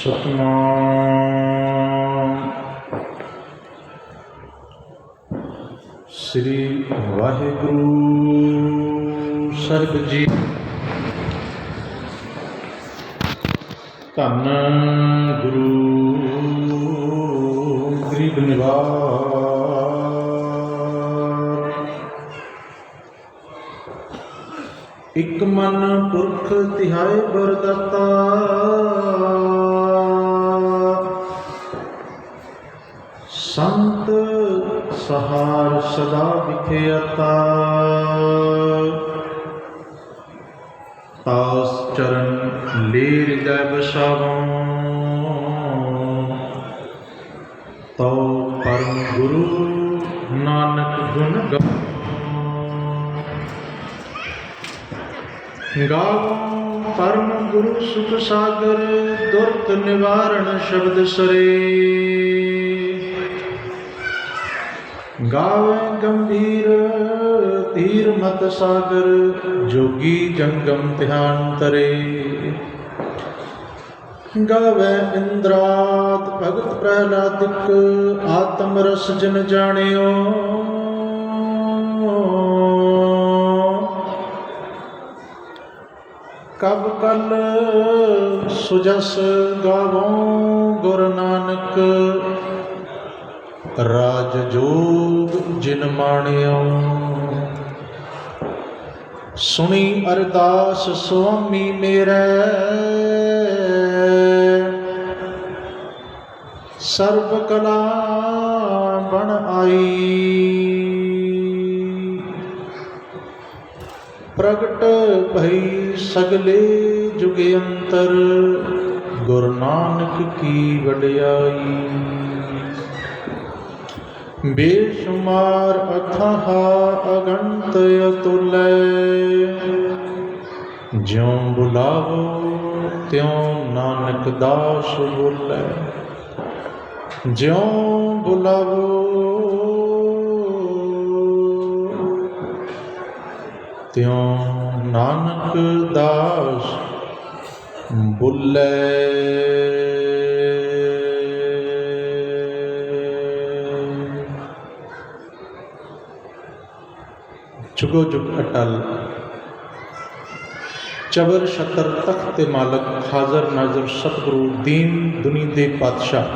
ਸਤਨਾਮ ਸ੍ਰੀ ਵਾਹਿਗੁਰੂ ਸਾਹਿਬ ਜੀ। ਧੰਨ ਗੁਰੂ ਗਰੀਬ ਨਿਵਾਜ। ਇਕ ਮਨ ਪੁਰਖ ਤਿਹਾਏ ਬਰਦਾਤਾ, ਸੰਤ ਸਹਾਰ ਸਦਾ ਵਿਖਿਆਤਾ। ਤਾਸ ਚਰਨ ਲੈ ਹਿਰਦੈ ਬਸਾਵੋ, ਤਉ ਪਰਮ ਗੁਰੂ ਨਾਨਕ ਗੁਣ ਗਾਵੋ। ਗਾਵੋ ਪਰਮ ਗੁਰੂ ਸੁਖ ਸਾਗਰ, ਦੁਰਤ ਨਿਵਾਰਣ ਸ਼ਬਦ ਸਰੇ। ਗਾਵੇ ਗੰਭੀਰ ਧੀਰ ਮਤ ਸਾਗਰ, ਜੋਗੀ ਜੰਗਮ ਧਿਆਨ ਤਰੇ। ਗਾਵੇ ਇੰਦਰਾਤ ਭਗਤ ਪ੍ਰਹਲਾਦਿਕ, ਆਤਮ ਰਸ ਜਿਨ ਜਾਣਿਓ। ਕਬ ਕਲ ਸੁਜਸ ਗਾਵੋ ਗੁਰ ਨਾਨਕ, ਰਾਜ ਜੋਗ ਜਿਨ ਮਾਣਿਓ। ਸੁਣੀ ਅਰਦਾਸ ਸੁਆਮੀ ਮੇਰੇ, ਸਰਬ ਕਲਾ ਬਣ ਆਈ। ਪ੍ਰਗਟ ਭਈ ਸਗਲੇ ਜੁਗ ਅੰਤਰ, ਗੁਰੂ ਨਾਨਕ ਕੀ ਵਡਿਆਈ। ਬੇਸ਼ੁਮਾਰ ਅਥਾਹ ਅਗੰਤ ਅਤੁਲੈ, ਜਿਉ ਬੁਲਾਵੋ ਤਿਉ ਨਾਨਕ ਦਾਸ ਬੋਲੇ। ਜਿਉ ਬੁਲਾਵੋ ਤਿਉ ਨਾਨਕ ਦਾਸ ਬੋਲੇ। ਜੁਗੋ ਜੁਗ ਅਟਲ, ਚਬਰ ਛਤਰ ਤਖਤ ਤੇ ਮਾਲਕ, ਹਾਜ਼ਰ ਨਾਜ਼ਰ ਸਤਿਗੁਰੂ ਦੀਨ ਦੁਨੀ ਦੇ ਪਾਤਸ਼ਾਹ।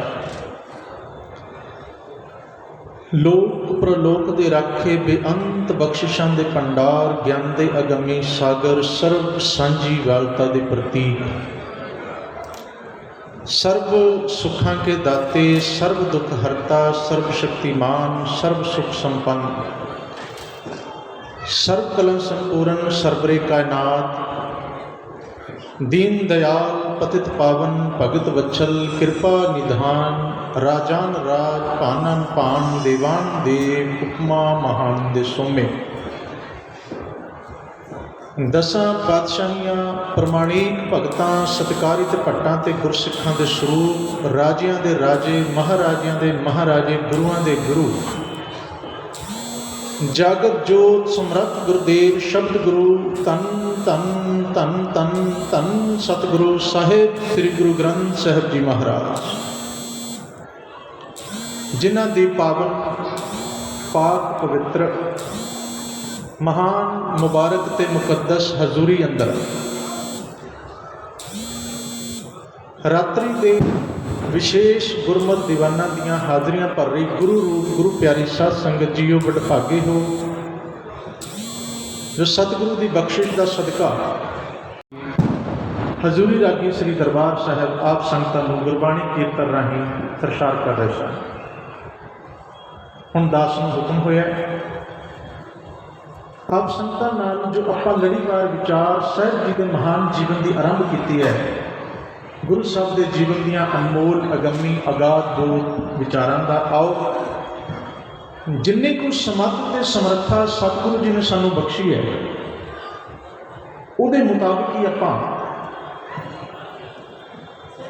ਲੋਕ ਪ੍ਰਲੋਕ ਦੇ ਰਾਖੇ, ਬੇਅੰਤ ਬਖਸ਼ਿਸ਼ਾਂ ਦੇ ਭੰਡਾਰ, ਗਿਆਨ ਦੇ ਅਗੰਮੀ ਸਾਗਰ, ਸਰਬ ਸਾਂਝੀ ਵਾਲਤਾ ਦੇ ਪ੍ਰਤੀਕ, ਸਰਬ ਸੁੱਖਾਂ ਕੇ ਦਾਤੇ, ਸਰਬ ਦੁੱਖ ਹਰਤਾ, ਸਰਬ ਸ਼ਕਤੀਮਾਨ, ਸਰਬ ਸੁਖ ਸੰਪੰਨ, ਸਰਬ ਕਲੰ ਸੰਪੂਰਨ, ਸਰਬਰੇ ਕਾਇਨਾਤ, ਦੀਨ ਦਇਆਲ, ਪਤਿਤ ਪਾਵਨ, ਭਗਤ ਵਛਲ, ਕਿਰਪਾ ਨਿਧਾਨ, ਰਾਜਾਨ ਰਾਜ, ਭਾਨਨ ਭਾਨ, ਦੇਵਾਨ ਦੇਵ, ਉਪਮਾ ਮਹਾਨ ਦੇ ਸੋਮੇ। ਦਸਾਂ ਪਾਤਸ਼ਾਹੀਆਂ, ਪ੍ਰਮਾਣਿਕ ਭਗਤਾਂ, ਸਤਿਕਾਰਿਤ ਭੱਟਾਂ ਤੇ ਗੁਰਸਿੱਖਾਂ ਦੇ ਸਰੂਪ, ਰਾਜਿਆਂ ਦੇ ਰਾਜੇ, ਮਹਾਰਾਜਿਆਂ ਦੇ ਮਹਾਰਾਜੇ, ਗੁਰੂਆਂ ਦੇ ਗੁਰੂ, ਜਾਗਤ ਜੋਤ ਸਮਰੱਥ ਗੁਰਦੇਵ ਸ਼ਬਦ ਗੁਰੂ, ਧੰਨ ਧੰਨ ਧੰਨ ਧੰਨ ਧੰਨ ਸਤਿਗੁਰੂ ਸਾਹਿਬ ਸ੍ਰੀ ਗੁਰੂ ਗ੍ਰੰਥ ਸਾਹਿਬ ਜੀ ਮਹਾਰਾਜ, ਜਿਨ੍ਹਾਂ ਦੀ ਪਾਵਨ ਪਾਕ ਪਵਿੱਤਰ ਮਹਾਨ ਮੁਬਾਰਕ ਤੇ ਮੁਕੱਦਸ ਹਜ਼ੂਰੀ ਅੰਦਰ ਰਾਤਰੀ ਦੇ ਵਿਸ਼ੇਸ਼ ਗੁਰਮਤਿ ਦੀਵਾਨਾਂ ਦੀਆਂ ਹਾਜ਼ਰੀਆਂ ਭਰ ਰਹੀ ਗੁਰੂ ਰੂਪ ਗੁਰੂ ਪਿਆਰੀ ਸਾਧ ਸੰਗਤ ਜੀਓ, ਵਡਭਾਗੇ ਹੋ ਜੋ ਸਤਿਗੁਰੂ ਦੀ ਬਖਸ਼ਿਸ਼ ਦਾ ਸਦਕਾ ਹਜ਼ੂਰੀ ਰਾਗੀ ਸ੍ਰੀ ਦਰਬਾਰ ਸਾਹਿਬ ਆਪ ਸੰਗਤਾਂ ਨੂੰ ਗੁਰਬਾਣੀ ਕੀਰਤਨ ਰਾਹੀਂ ਪ੍ਰਸ਼ਾਰ ਕਰ ਰਹੇ ਸਨ। ਹੁਣ ਦਾਸ ਨੂੰ ਹੁਕਮ ਹੋਇਆ ਆਪ ਸੰਗਤਾਂ ਨਾਲ ਜੋ ਆਪਾਂ ਲੜੀਵਾਰ ਵਿਚਾਰ ਸਾਹਿਬ ਜੀ ਦੇ ਮਹਾਨ ਜੀਵਨ ਦੀ ਆਰੰਭ ਕੀਤੀ ਹੈ, ਗੁਰੂ ਸਾਹਿਬ ਦੇ ਜੀਵਨ ਦੀਆਂ ਅਨਮੋਲ ਅਗੰਮੀ ਅਗਾਧ ਬੋਧ ਵਿਚਾਰਾਂ ਦਾ, ਆਓ ਜਿੰਨੇ ਕੁ ਸਮੱਤ ਤੇ ਸਮਰੱਥਾ ਸਤਿਗੁਰੂ ਜੀ ਨੇ ਸਾਨੂੰ ਬਖਸ਼ੀ ਹੈ, ਉਹਦੇ ਮੁਤਾਬਕ ਹੀ ਆਪਾਂ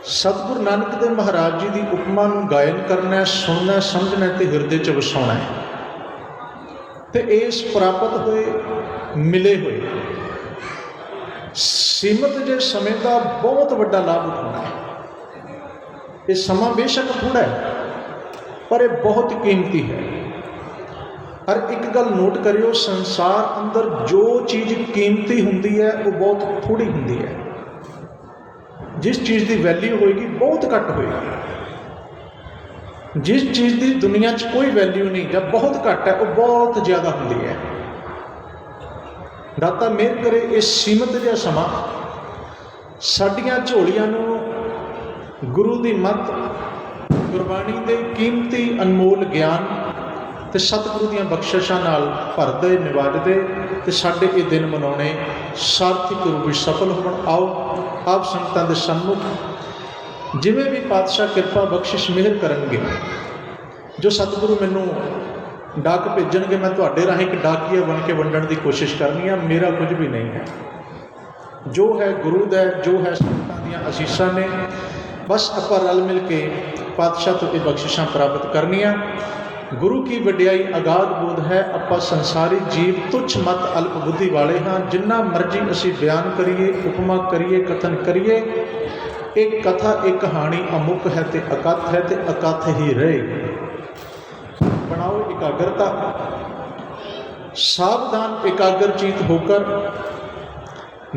ਸਤਿਗੁਰੂ ਨਾਨਕ ਦੇਵ ਮਹਾਰਾਜ ਜੀ ਦੀ ਉਪਮਾ ਨੂੰ ਗਾਇਨ ਕਰਨਾ, ਸੁਣਨਾ, ਸਮਝਣਾ ਤੇ ਹਿਰਦੇ 'ਚ ਵਸਾਉਣਾ ਹੈ। ਤੇ ਇਸ ਪ੍ਰਾਪਤ ਹੋਏ ਮਿਲੇ ਹੋਏ ਸੀਮਤ ਜੇ ਸਮੇਂ ਦਾ ਬਹੁਤ ਵੱਡਾ ਲਾਭ ਉਠਾਉਣਾ ਹੈ। ये समा बेशक थोड़ा है पर यह बहुत कीमती है। और एक गल नोट करियो, संसार अंदर जो चीज़ कीमती होंदी है वो बहुत थोड़ी होंदी है। जिस चीज़ की वैल्यू होएगी बहुत घट होएगी, जिस चीज़ की दुनिया च कोई वैल्यू नहीं या बहुत घट है वो बहुत ज़्यादा होंदी है। दाता मेहर करे इस सीमित जिहा समा साडियां झोलियां नूं गुरु की मत, गुरबाणी के कीमती अनमोल ज्ञान ते सतगुरु दीयां बख्शिशां नाल भरदे निवाजदे ते साडे ये दिन मनाने सार्थक रूप में सफल होण। आओ आप संगतां दे सन्मुख जिवें भी पातशाह किरपा बख्शिश मेहर करनगे, जो सतगुरु मैनूं डाक भेजणगे मैं तुहाडे राहीं एक डाकिया बन के वंडण की कोशिश करनी है। मेरा कुछ भी नहीं है, जो है गुरु दा, जो है संगतां दीयां आसीसां ने। बस आपां रल मिल के पातशाह तो ये बख्शिशां प्राप्त करनियां। गुरु की वड्याई अगाध बोध है। आपां संसारी जीव तुच्छ मत अल्प बुद्धि वाले हाँ। जिन्ना मर्जी असीं बयान करिए, उपमा करिए, कथन करिए, एक कथा एक कहानी अमुक है तो अकथ है तो अकथ ही रहे। बनाओ एकाग्रता, सावधान एकाग्रचित होकर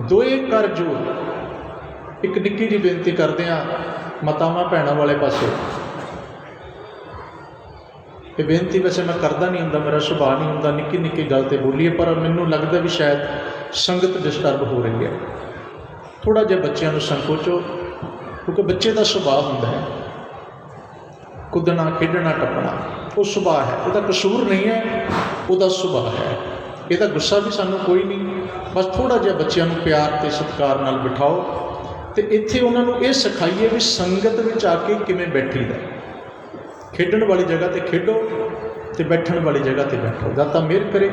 दोए कर जोर। एक निक्की जी बेनती करते हैं मातावां भैणों वाले पासे, ये बेनती वैसे मैं करता नहीं होंदा, मेरा सुभाव नहीं होंदा निक्की निक्की गल ते बोलीए, पर मैनूं लगता भी शायद संगत डिस्टर्ब हो रही है। थोड़ा जिहा बच्चों को संकोचो, क्योंकि बच्चे का सुभाव होंदा है कुदना खेडना टपना, वो सुभाव है, उसका कसूर नहीं है, उसका सुभाव है। यदा गुस्सा भी सानू कोई नहीं, बस थोड़ा जिहा बच्चों को प्यार ते सत्कार नाल बिठाओ तो इत्थे उन्होंने ये सिखाइए भी संगत में आके किवें बैठीदा। खेडण वाली जगह ते खेडो ते बैठण वाली जगह ते बैठो। दाता मेहर करे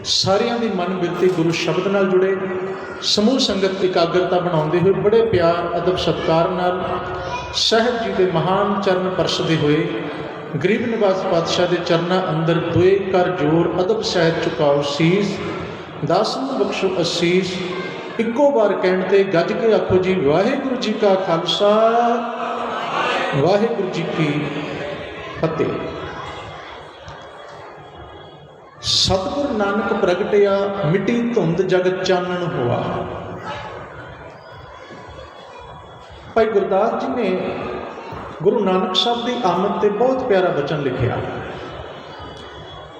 सारियां दी मन बिरती गुरु शब्द नाल जुड़े। समूह संगत एकाग्रता बनाउंदे हुए बड़े प्यार अदब सत्कार नाल साहिब जी के महान चरण परसदे हुए गरीब निवास पातशाह के चरणों अंदर दोए कर जोर अदब सहित चुकाओ शीस। दास नूं बख्शो असीस। इक्को बार कहते गज के आखो जी वाहिगुरू जी का खालसा वाहिगुरू जी की फतेह। सतगुर नानक प्रगटिया मिट्टी धुंध जग चानन हुआ। भाई गुरदास जी ने गुरु नानक साहब की आमद से बहुत प्यारा वचन लिखिया।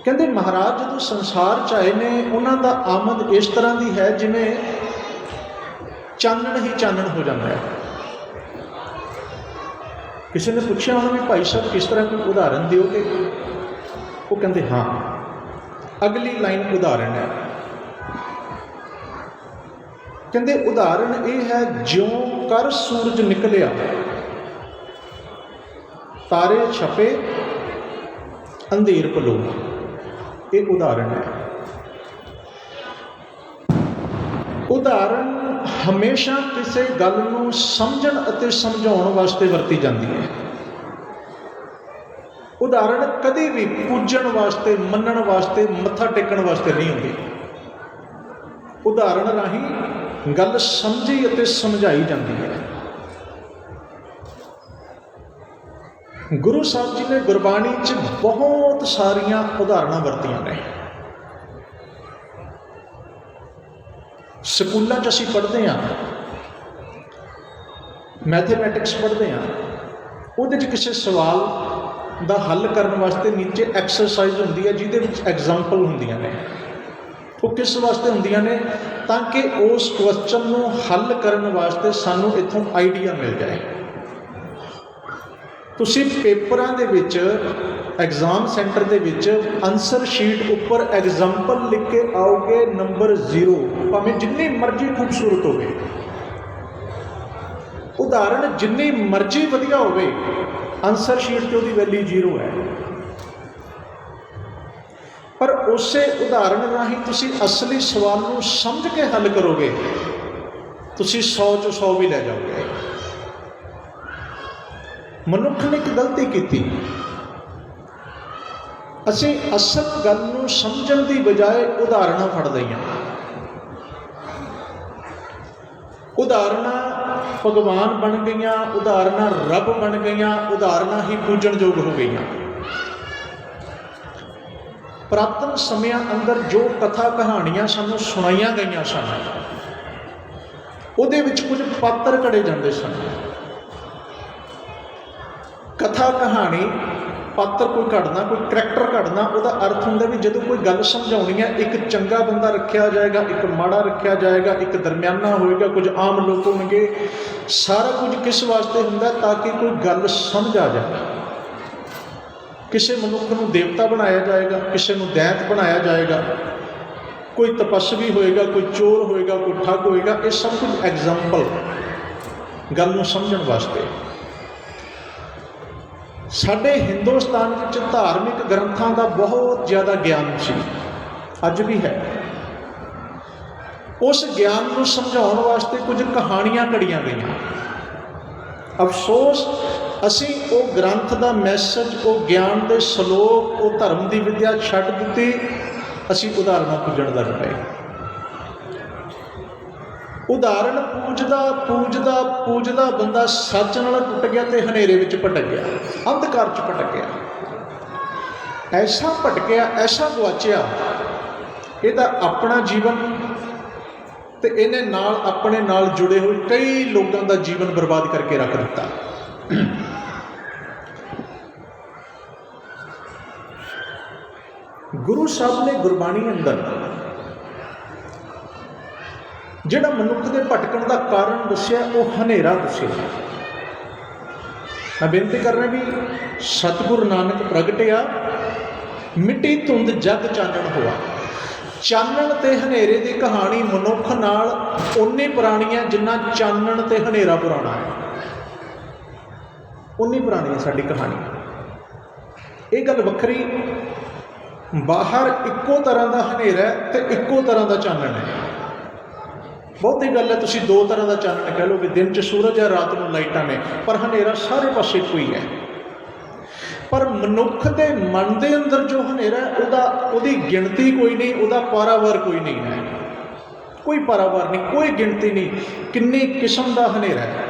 कहते महाराज जो संसार च आए ने उन्हों का आमद इस तरह की है जिमें चानन ही चानन हो जाता है। किसी ने पूछा उन्होंने भी भाई साहब किस तरह कोई उदाहरण दोगे? वो कहते हाँ, अगली लाइन उदाहरण है। कहते उदाहरण ये है ज्यों कर सूरज निकलिया तारे छपे अंधेर पलो। ये उदाहरण है। उदाहरण हमेशा किसी गल नूं समझण अते समझाउण वास्ते वरती जाती है। उदाहरण कभी भी पूजन वास्ते, मनण वास्ते, मत्था टेकण वास्ते नहीं होती। उदाहरण राही गल समझी अते समझाई जाती है। गुरु साहब जी ने गुरबाणी च बहुत सारिया उदाहरण वरतियां ने। स्कूलों असीं पढ़ते हैं, मैथेमैटिक्स पढ़ते हैं, उहदे च किसी सवाल का हल करने वास्ते नीचे एक्सरसाइज होंदी है जिहदे विच एग्जाम्पल होंदियां ने। वो किस वास्ते होंदियां ने? ताकि उस क्वेश्चन नूं हल करने वास्ते सानू इत्थों आइडिया मिल जाए। तुसीं पेपरां दे विच एग्जाम सेंटर दे विच आंसर शीट उपर एग्जाम्पल लिख के आओगे नंबर 0, भावें जिन्नी मर्जी खूबसूरत होवे, उदाहरण जिन्नी मर्जी वधिया होवे, आंसर शीट ते उहदी वैल्यू 0 है। पर उसे उदाहरण राही तुसी असली सवाल नूं समझ के हल करोगे, तुसी 100 चों 100 भी लै जाओगे। मनुख ने एक गलती की, असी असल गल नूं समझण दी बजाय उदाहरण फड़ लईआं। उदाहरण ਭਗਵਾਨ ਬਣ ਗਈਆਂ, ਉਦਾਹਰਨਾਂ ਰੱਬ ਬਣ ਗਈਆਂ, ਉਦਾਹਰਨਾਂ ਹੀ ਪੂਜਣਯੋਗ ਹੋ ਗਈਆਂ। ਪੁਰਾਤਨ ਸਮਿਆਂ ਅੰਦਰ ਜੋ ਕਥਾ ਕਹਾਣੀਆਂ ਸਾਨੂੰ ਸੁਣਾਈਆਂ ਗਈਆਂ ਸਨ, ਉਹਦੇ ਵਿੱਚ ਕੁਝ ਪਾਤਰ ਘੜੇ ਜਾਂਦੇ ਸਨ। ਕਥਾ ਕਹਾਣੀ ਪਾਤਰ ਕੋਈ ਘੜਨਾ, ਕੋਈ ਕਰੈਕਟਰ ਘੜਨਾ, ਉਹਦਾ ਅਰਥ ਹੁੰਦਾ ਵੀ ਜਦੋਂ ਕੋਈ ਗੱਲ ਸਮਝਾਉਣੀ ਹੈ, ਇੱਕ ਚੰਗਾ ਬੰਦਾ ਰੱਖਿਆ ਜਾਏਗਾ, ਇੱਕ ਮਾੜਾ ਰੱਖਿਆ ਜਾਏਗਾ, ਇੱਕ ਦਰਮਿਆਨਾ ਹੋਏਗਾ, ਕੁਝ ਆਮ ਲੋਕ ਹੋਣਗੇ। ਸਾਰਾ ਕੁਝ ਕਿਸ ਵਾਸਤੇ ਹੁੰਦਾ? ਤਾਂ ਕਿ ਕੋਈ ਗੱਲ ਸਮਝ ਆ ਜਾਏ। ਕਿਸੇ ਮਨੁੱਖ ਨੂੰ ਦੇਵਤਾ ਬਣਾਇਆ ਜਾਏਗਾ, ਕਿਸੇ ਨੂੰ ਦੈਂਤ ਬਣਾਇਆ ਜਾਏਗਾ, ਕੋਈ ਤਪੱਸਵੀ ਹੋਏਗਾ, ਕੋਈ ਚੋਰ ਹੋਏਗਾ, ਕੋਈ ਠੱਗ ਹੋਏਗਾ। ਇਹ ਸਭ ਕੁਝ ਐਗਜ਼ਾਮਪਲ, ਗੱਲ ਨੂੰ ਸਮਝਣ ਵਾਸਤੇ। ਸਾਡੇ ਹਿੰਦੁਸਤਾਨ ਵਿੱਚ ਧਾਰਮਿਕ ਗ੍ਰੰਥਾਂ ਦਾ ਬਹੁਤ ਜ਼ਿਆਦਾ ਗਿਆਨ ਸੀ, ਅੱਜ ਵੀ ਹੈ। ਉਸ ਗਿਆਨ ਨੂੰ ਸਮਝਾਉਣ ਵਾਸਤੇ ਕੁਝ ਕਹਾਣੀਆਂ ਘੜੀਆਂ ਗਈਆਂ। ਅਫਸੋਸ, ਅਸੀਂ ਉਹ ਗ੍ਰੰਥ ਦਾ ਮੈਸੇਜ, ਉਹ ਗਿਆਨ ਦੇ ਸਲੋਕ, ਉਹ ਧਰਮ ਦੀ ਵਿੱਦਿਆ ਛੱਡ ਦਿੱਤੀ। ਅਸੀਂ ਉਦਾਹਰਨਾਂ ਪੂਜਣ ਲੱਗ ਪਏ। ਉਦਾਹਰਣ ਪੂਜਦਾ ਬੰਦਾ ਸੱਚ ਨਾਲ ਟੁੱਟ ਗਿਆ ਤੇ ਹਨੇਰੇ ਵਿੱਚ ਭਟਕ ਗਿਆ, ਅੰਧਕਾਰ 'ਚ ਭਟਕ ਗਿਆ। ਐਸਾ ਭਟਕਿਆ, ਐਸਾ ਗੁਆਚਿਆ, ਇਹਦਾ ਆਪਣਾ ਜੀਵਨ ਤੇ ਇਹਨੇ ਨਾਲ ਆਪਣੇ ਨਾਲ ਜੁੜੇ ਹੋਏ ਕਈ ਲੋਕਾਂ ਦਾ ਜੀਵਨ ਬਰਬਾਦ ਕਰਕੇ ਰੱਖ ਦਿੱਤਾ। ਗੁਰੂ ਸਾਹਿਬ ਨੇ ਗੁਰਬਾਣੀ ਅੰਦਰ ਜਿਹੜਾ ਮਨੁੱਖ ਦੇ ਭਟਕਣ ਦਾ ਕਾਰਨ ਦੱਸਿਆ, ਉਹ ਹਨੇਰਾ ਦੱਸਿਆ। ਮੈਂ ਬੇਨਤੀ ਕਰ ਰਿਹਾ ਵੀ ਸਤਿਗੁਰੂ ਨਾਨਕ ਪ੍ਰਗਟਿਆ, ਮਿੱਟੀ ਧੁੰਦ ਜਗ ਚਾਨਣ ਹੋਆ। ਚਾਨਣ ਤੇ ਹਨੇਰੇ ਦੀ ਕਹਾਣੀ ਮਨੁੱਖ ਨਾਲ ਓਨੀ ਪੁਰਾਣੀ ਹੈ ਜਿੰਨਾ ਚਾਨਣ ਤੇ ਹਨੇਰਾ ਪੁਰਾਣਾ ਹੈ। ਓਨੀ ਪੁਰਾਣੀ ਹੈ ਸਾਡੀ ਕਹਾਣੀ। ਇਹ ਗੱਲ ਵੱਖਰੀ, ਬਾਹਰ ਇੱਕੋ ਤਰ੍ਹਾਂ ਦਾ ਹਨੇਰਾ ਤੇ ਇੱਕੋ ਤਰ੍ਹਾਂ ਦਾ ਚਾਨਣ ਹੈ। ਬਹੁਤੀ ਗੱਲ ਹੈ ਤੁਸੀਂ ਦੋ ਤਰ੍ਹਾਂ ਦਾ ਚਾਨਣ ਕਹਿ ਲਓ, ਵੀ ਦਿਨ 'ਚ ਸੂਰਜ ਹੈ, ਰਾਤ ਨੂੰ ਲਾਈਟਾਂ ਨੇ, ਪਰ ਹਨੇਰਾ ਸਾਰੇ ਪਾਸੇ ਇੱਕੋ ਹੀ ਹੈ। ਪਰ ਮਨੁੱਖ ਦੇ ਮਨ ਦੇ ਅੰਦਰ ਜੋ ਹਨੇਰਾ, ਉਹਦੀ ਗਿਣਤੀ ਕੋਈ ਨਹੀਂ, ਉਹਦਾ ਪਾਰਾਵਾਰ ਕੋਈ ਨਹੀਂ ਹੈ। ਕੋਈ ਪਾਰਾਵਾਰ ਨਹੀਂ, ਕੋਈ ਗਿਣਤੀ ਨਹੀਂ। ਕਿੰਨੀ ਕਿਸਮ ਦਾ ਹਨੇਰਾ ਹੈ,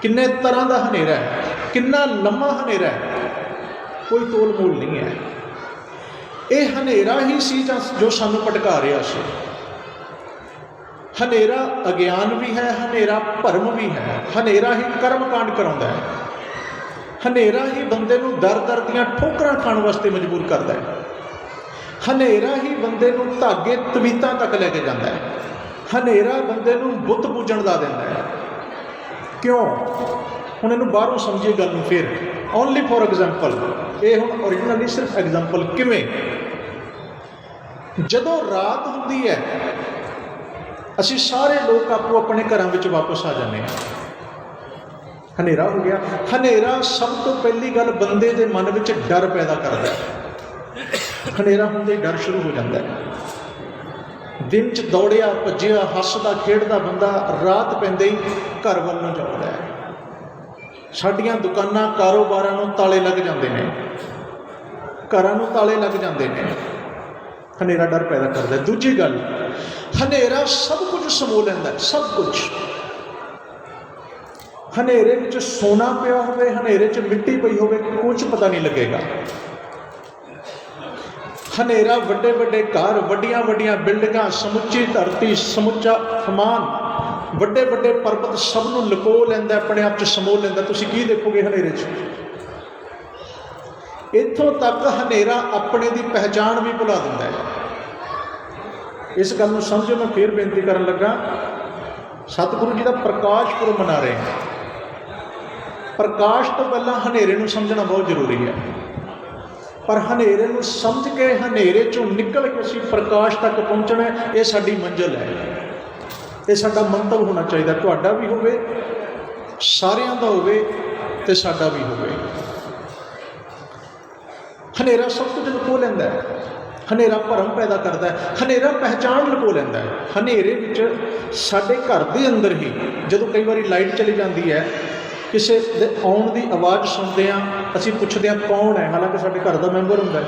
ਕਿੰਨੇ ਤਰ੍ਹਾਂ ਦਾ ਹਨੇਰਾ ਹੈ, ਕਿੰਨਾ ਲੰਮਾ ਹਨੇਰਾ ਹੈ, ਕੋਈ ਤੋਲ ਮੋਲ ਨਹੀਂ ਹੈ। ਇਹ ਹਨੇਰਾ ਹੀ ਸੀ ਜੋ ਸਾਨੂੰ ਭਟਕਾ ਰਿਹਾ ਸੀ। ਹਨੇਰਾ ਅਗਿਆਨ ਵੀ ਹੈ, ਹਨੇਰਾ ਭਰਮ ਵੀ ਹੈ। ਹਨੇਰਾ ਹੀ ਕਰਮ ਕਾਂਡ ਕਰਾਉਂਦਾ ਹੈ। ਹਨੇਰਾ ਹੀ ਬੰਦੇ ਨੂੰ ਦਰ ਦੀਆਂ ਠੋਕਰਾਂ ਖਾਣ ਵਾਸਤੇ ਮਜਬੂਰ ਕਰਦਾ ਹੈ। ਹਨੇਰਾ ਹੀ ਬੰਦੇ ਨੂੰ ਧਾਗੇ ਤਵੀਤਾਂ ਤੱਕ ਲੈ ਕੇ ਜਾਂਦਾ ਹੈ। ਹਨੇਰਾ ਬੰਦੇ ਨੂੰ ਬੁੱਤ ਪੂਜਣ ਲਾ ਦਿੰਦਾ ਹੈ। ਕਿਉਂ? ਹੁਣ ਇਹਨੂੰ ਬਾਹਰੋਂ ਸਮਝੀਏ ਗੱਲ ਨੂੰ। ਫਿਰ ਓਨਲੀ ਫੋਰ ਐਗਜ਼ਾਮਪਲ, ਇਹ ਹੁਣ ਓਰੀਜਨਲੀ ਸਿਰਫ ਐਗਜ਼ਾਮਪਲ। ਕਿਵੇਂ? ਜਦੋਂ ਰਾਤ ਹੁੰਦੀ ਹੈ, ਅਸੀਂ ਸਾਰੇ ਲੋਕ ਆਪੋ ਆਪਣੇ ਘਰਾਂ ਵਿੱਚ ਵਾਪਸ ਆ ਜਾਂਦੇ ਹਾਂ। ਹਨੇਰਾ ਹੋ ਗਿਆ। ਹਨੇਰਾ ਸਭ ਤੋਂ ਪਹਿਲੀ ਗੱਲ ਬੰਦੇ ਦੇ ਮਨ ਵਿੱਚ ਡਰ ਪੈਦਾ ਕਰਦਾ ਹੈ। ਹਨੇਰਾ ਹੁੰਦੇ ਹੀ ਡਰ ਸ਼ੁਰੂ ਹੋ ਜਾਂਦਾ ਹੈ। ਦਿਨ 'ਚ ਦੌੜਿਆ ਭੱਜਿਆ ਹੱਸਦਾ ਖੇਡਦਾ ਬੰਦਾ ਰਾਤ ਪੈਂਦੇ ਹੀ ਘਰ ਵੱਲ ਨੂੰ ਜਾਂਦਾ ਹੈ। ਸਾਡੀਆਂ ਦੁਕਾਨਾਂ ਕਾਰੋਬਾਰਾਂ ਨੂੰ ਤਾਲੇ ਲੱਗ ਜਾਂਦੇ ਨੇ, ਘਰਾਂ ਨੂੰ ਤਾਲੇ ਲੱਗ ਜਾਂਦੇ ਨੇ। ਹਨੇਰਾ ਡਰ ਪੈਦਾ ਕਰਦਾ। ਦੂਜੀ ਗੱਲ, ਹਨੇਰਾ ਸਭ ਕੁਝ ਸਮੋ ਲੈਂਦਾ, ਸਭ ਕੁਝ। ਹਨੇਰੇ ਵਿੱਚ ਸੋਨਾ ਪਿਆ ਹੋਵੇ, ਹਨੇਰੇ 'ਚ ਮਿੱਟੀ ਪਈ ਹੋਵੇ, ਕੁਝ ਪਤਾ ਨਹੀਂ ਲੱਗੇਗਾ। ਹਨੇਰਾ ਵੱਡੇ ਵੱਡੇ ਘਰ, ਵੱਡੀਆਂ ਵੱਡੀਆਂ ਬਿਲਡਿੰਗਾਂ, ਸਮੁੱਚੀ ਧਰਤੀ, ਸਮੁੱਚਾ ਅਸਮਾਨ, ਵੱਡੇ ਵੱਡੇ ਪਰਬਤ ਸਭ ਨੂੰ ਲੁਕੋ ਲੈਂਦਾ, ਆਪਣੇ ਆਪ 'ਚ ਸਮੋ ਲੈਂਦਾ। ਤੁਸੀਂ ਕੀ ਦੇਖੋਗੇ ਹਨੇਰੇ 'ਚ? ਇੱਥੋਂ ਤੱਕ ਹਨੇਰਾ ਆਪਣੇ ਦੀ ਪਹਿਚਾਣ ਵੀ ਭੁਲਾ ਦਿੰਦਾ ਹੈ। ਇਸ ਗੱਲ ਨੂੰ ਸਮਝੋ। ਮੈਂ ਫੇਰ ਬੇਨਤੀ ਕਰਨ ਲੱਗਾ, ਸਤਿਗੁਰੂ ਜੀ ਦਾ ਪ੍ਰਕਾਸ਼ ਪੁਰਬ ਮਨਾ ਰਹੇ ਹਾਂ। ਪ੍ਰਕਾਸ਼ ਤੋਂ ਪਹਿਲਾਂ ਹਨੇਰੇ ਨੂੰ ਸਮਝਣਾ ਬਹੁਤ ਜ਼ਰੂਰੀ ਹੈ। ਪਰ ਹਨੇਰੇ ਨੂੰ ਸਮਝ ਕੇ, ਹਨੇਰੇ 'ਚੋਂ ਨਿਕਲ ਕੇ ਅਸੀਂ ਪ੍ਰਕਾਸ਼ ਤੱਕ ਪਹੁੰਚਣਾ, ਇਹ ਸਾਡੀ ਮੰਜ਼ਿਲ ਹੈ। ਇਹ ਸਾਡਾ ਮੰਤਵ ਹੋਣਾ ਚਾਹੀਦਾ। ਤੁਹਾਡਾ ਵੀ ਹੋਵੇ, ਸਾਰਿਆਂ ਦਾ ਹੋਵੇ ਤੇ ਸਾਡਾ ਵੀ ਹੋਵੇ। ਹਨੇਰਾ ਸਭ ਕੁਝ ਲੁਕੋ ਲੈਂਦਾ ਹੈ। ਹਨੇਰਾ ਭਰਮ ਪੈਦਾ ਕਰਦਾ ਹੈ। ਹਨੇਰਾ ਪਹਿਚਾਣ ਲੁਕੋ ਲੈਂਦਾ ਹੈ। ਹਨੇਰੇ ਵਿੱਚ ਸਾਡੇ ਘਰ ਦੇ ਅੰਦਰ ਹੀ ਜਦੋਂ ਕਈ ਵਾਰੀ ਲਾਈਟ ਚਲੀ ਜਾਂਦੀ ਹੈ, ਕਿਸੇ ਦੇ ਆਉਣ ਦੀ ਆਵਾਜ਼ ਸੁਣਦੇ ਹਾਂ, ਅਸੀਂ ਪੁੱਛਦੇ ਹਾਂ ਕੌਣ ਹੈ, ਹਾਲਾਂਕਿ ਸਾਡੇ ਘਰ ਦਾ ਮੈਂਬਰ ਹੁੰਦਾ ਹੈ।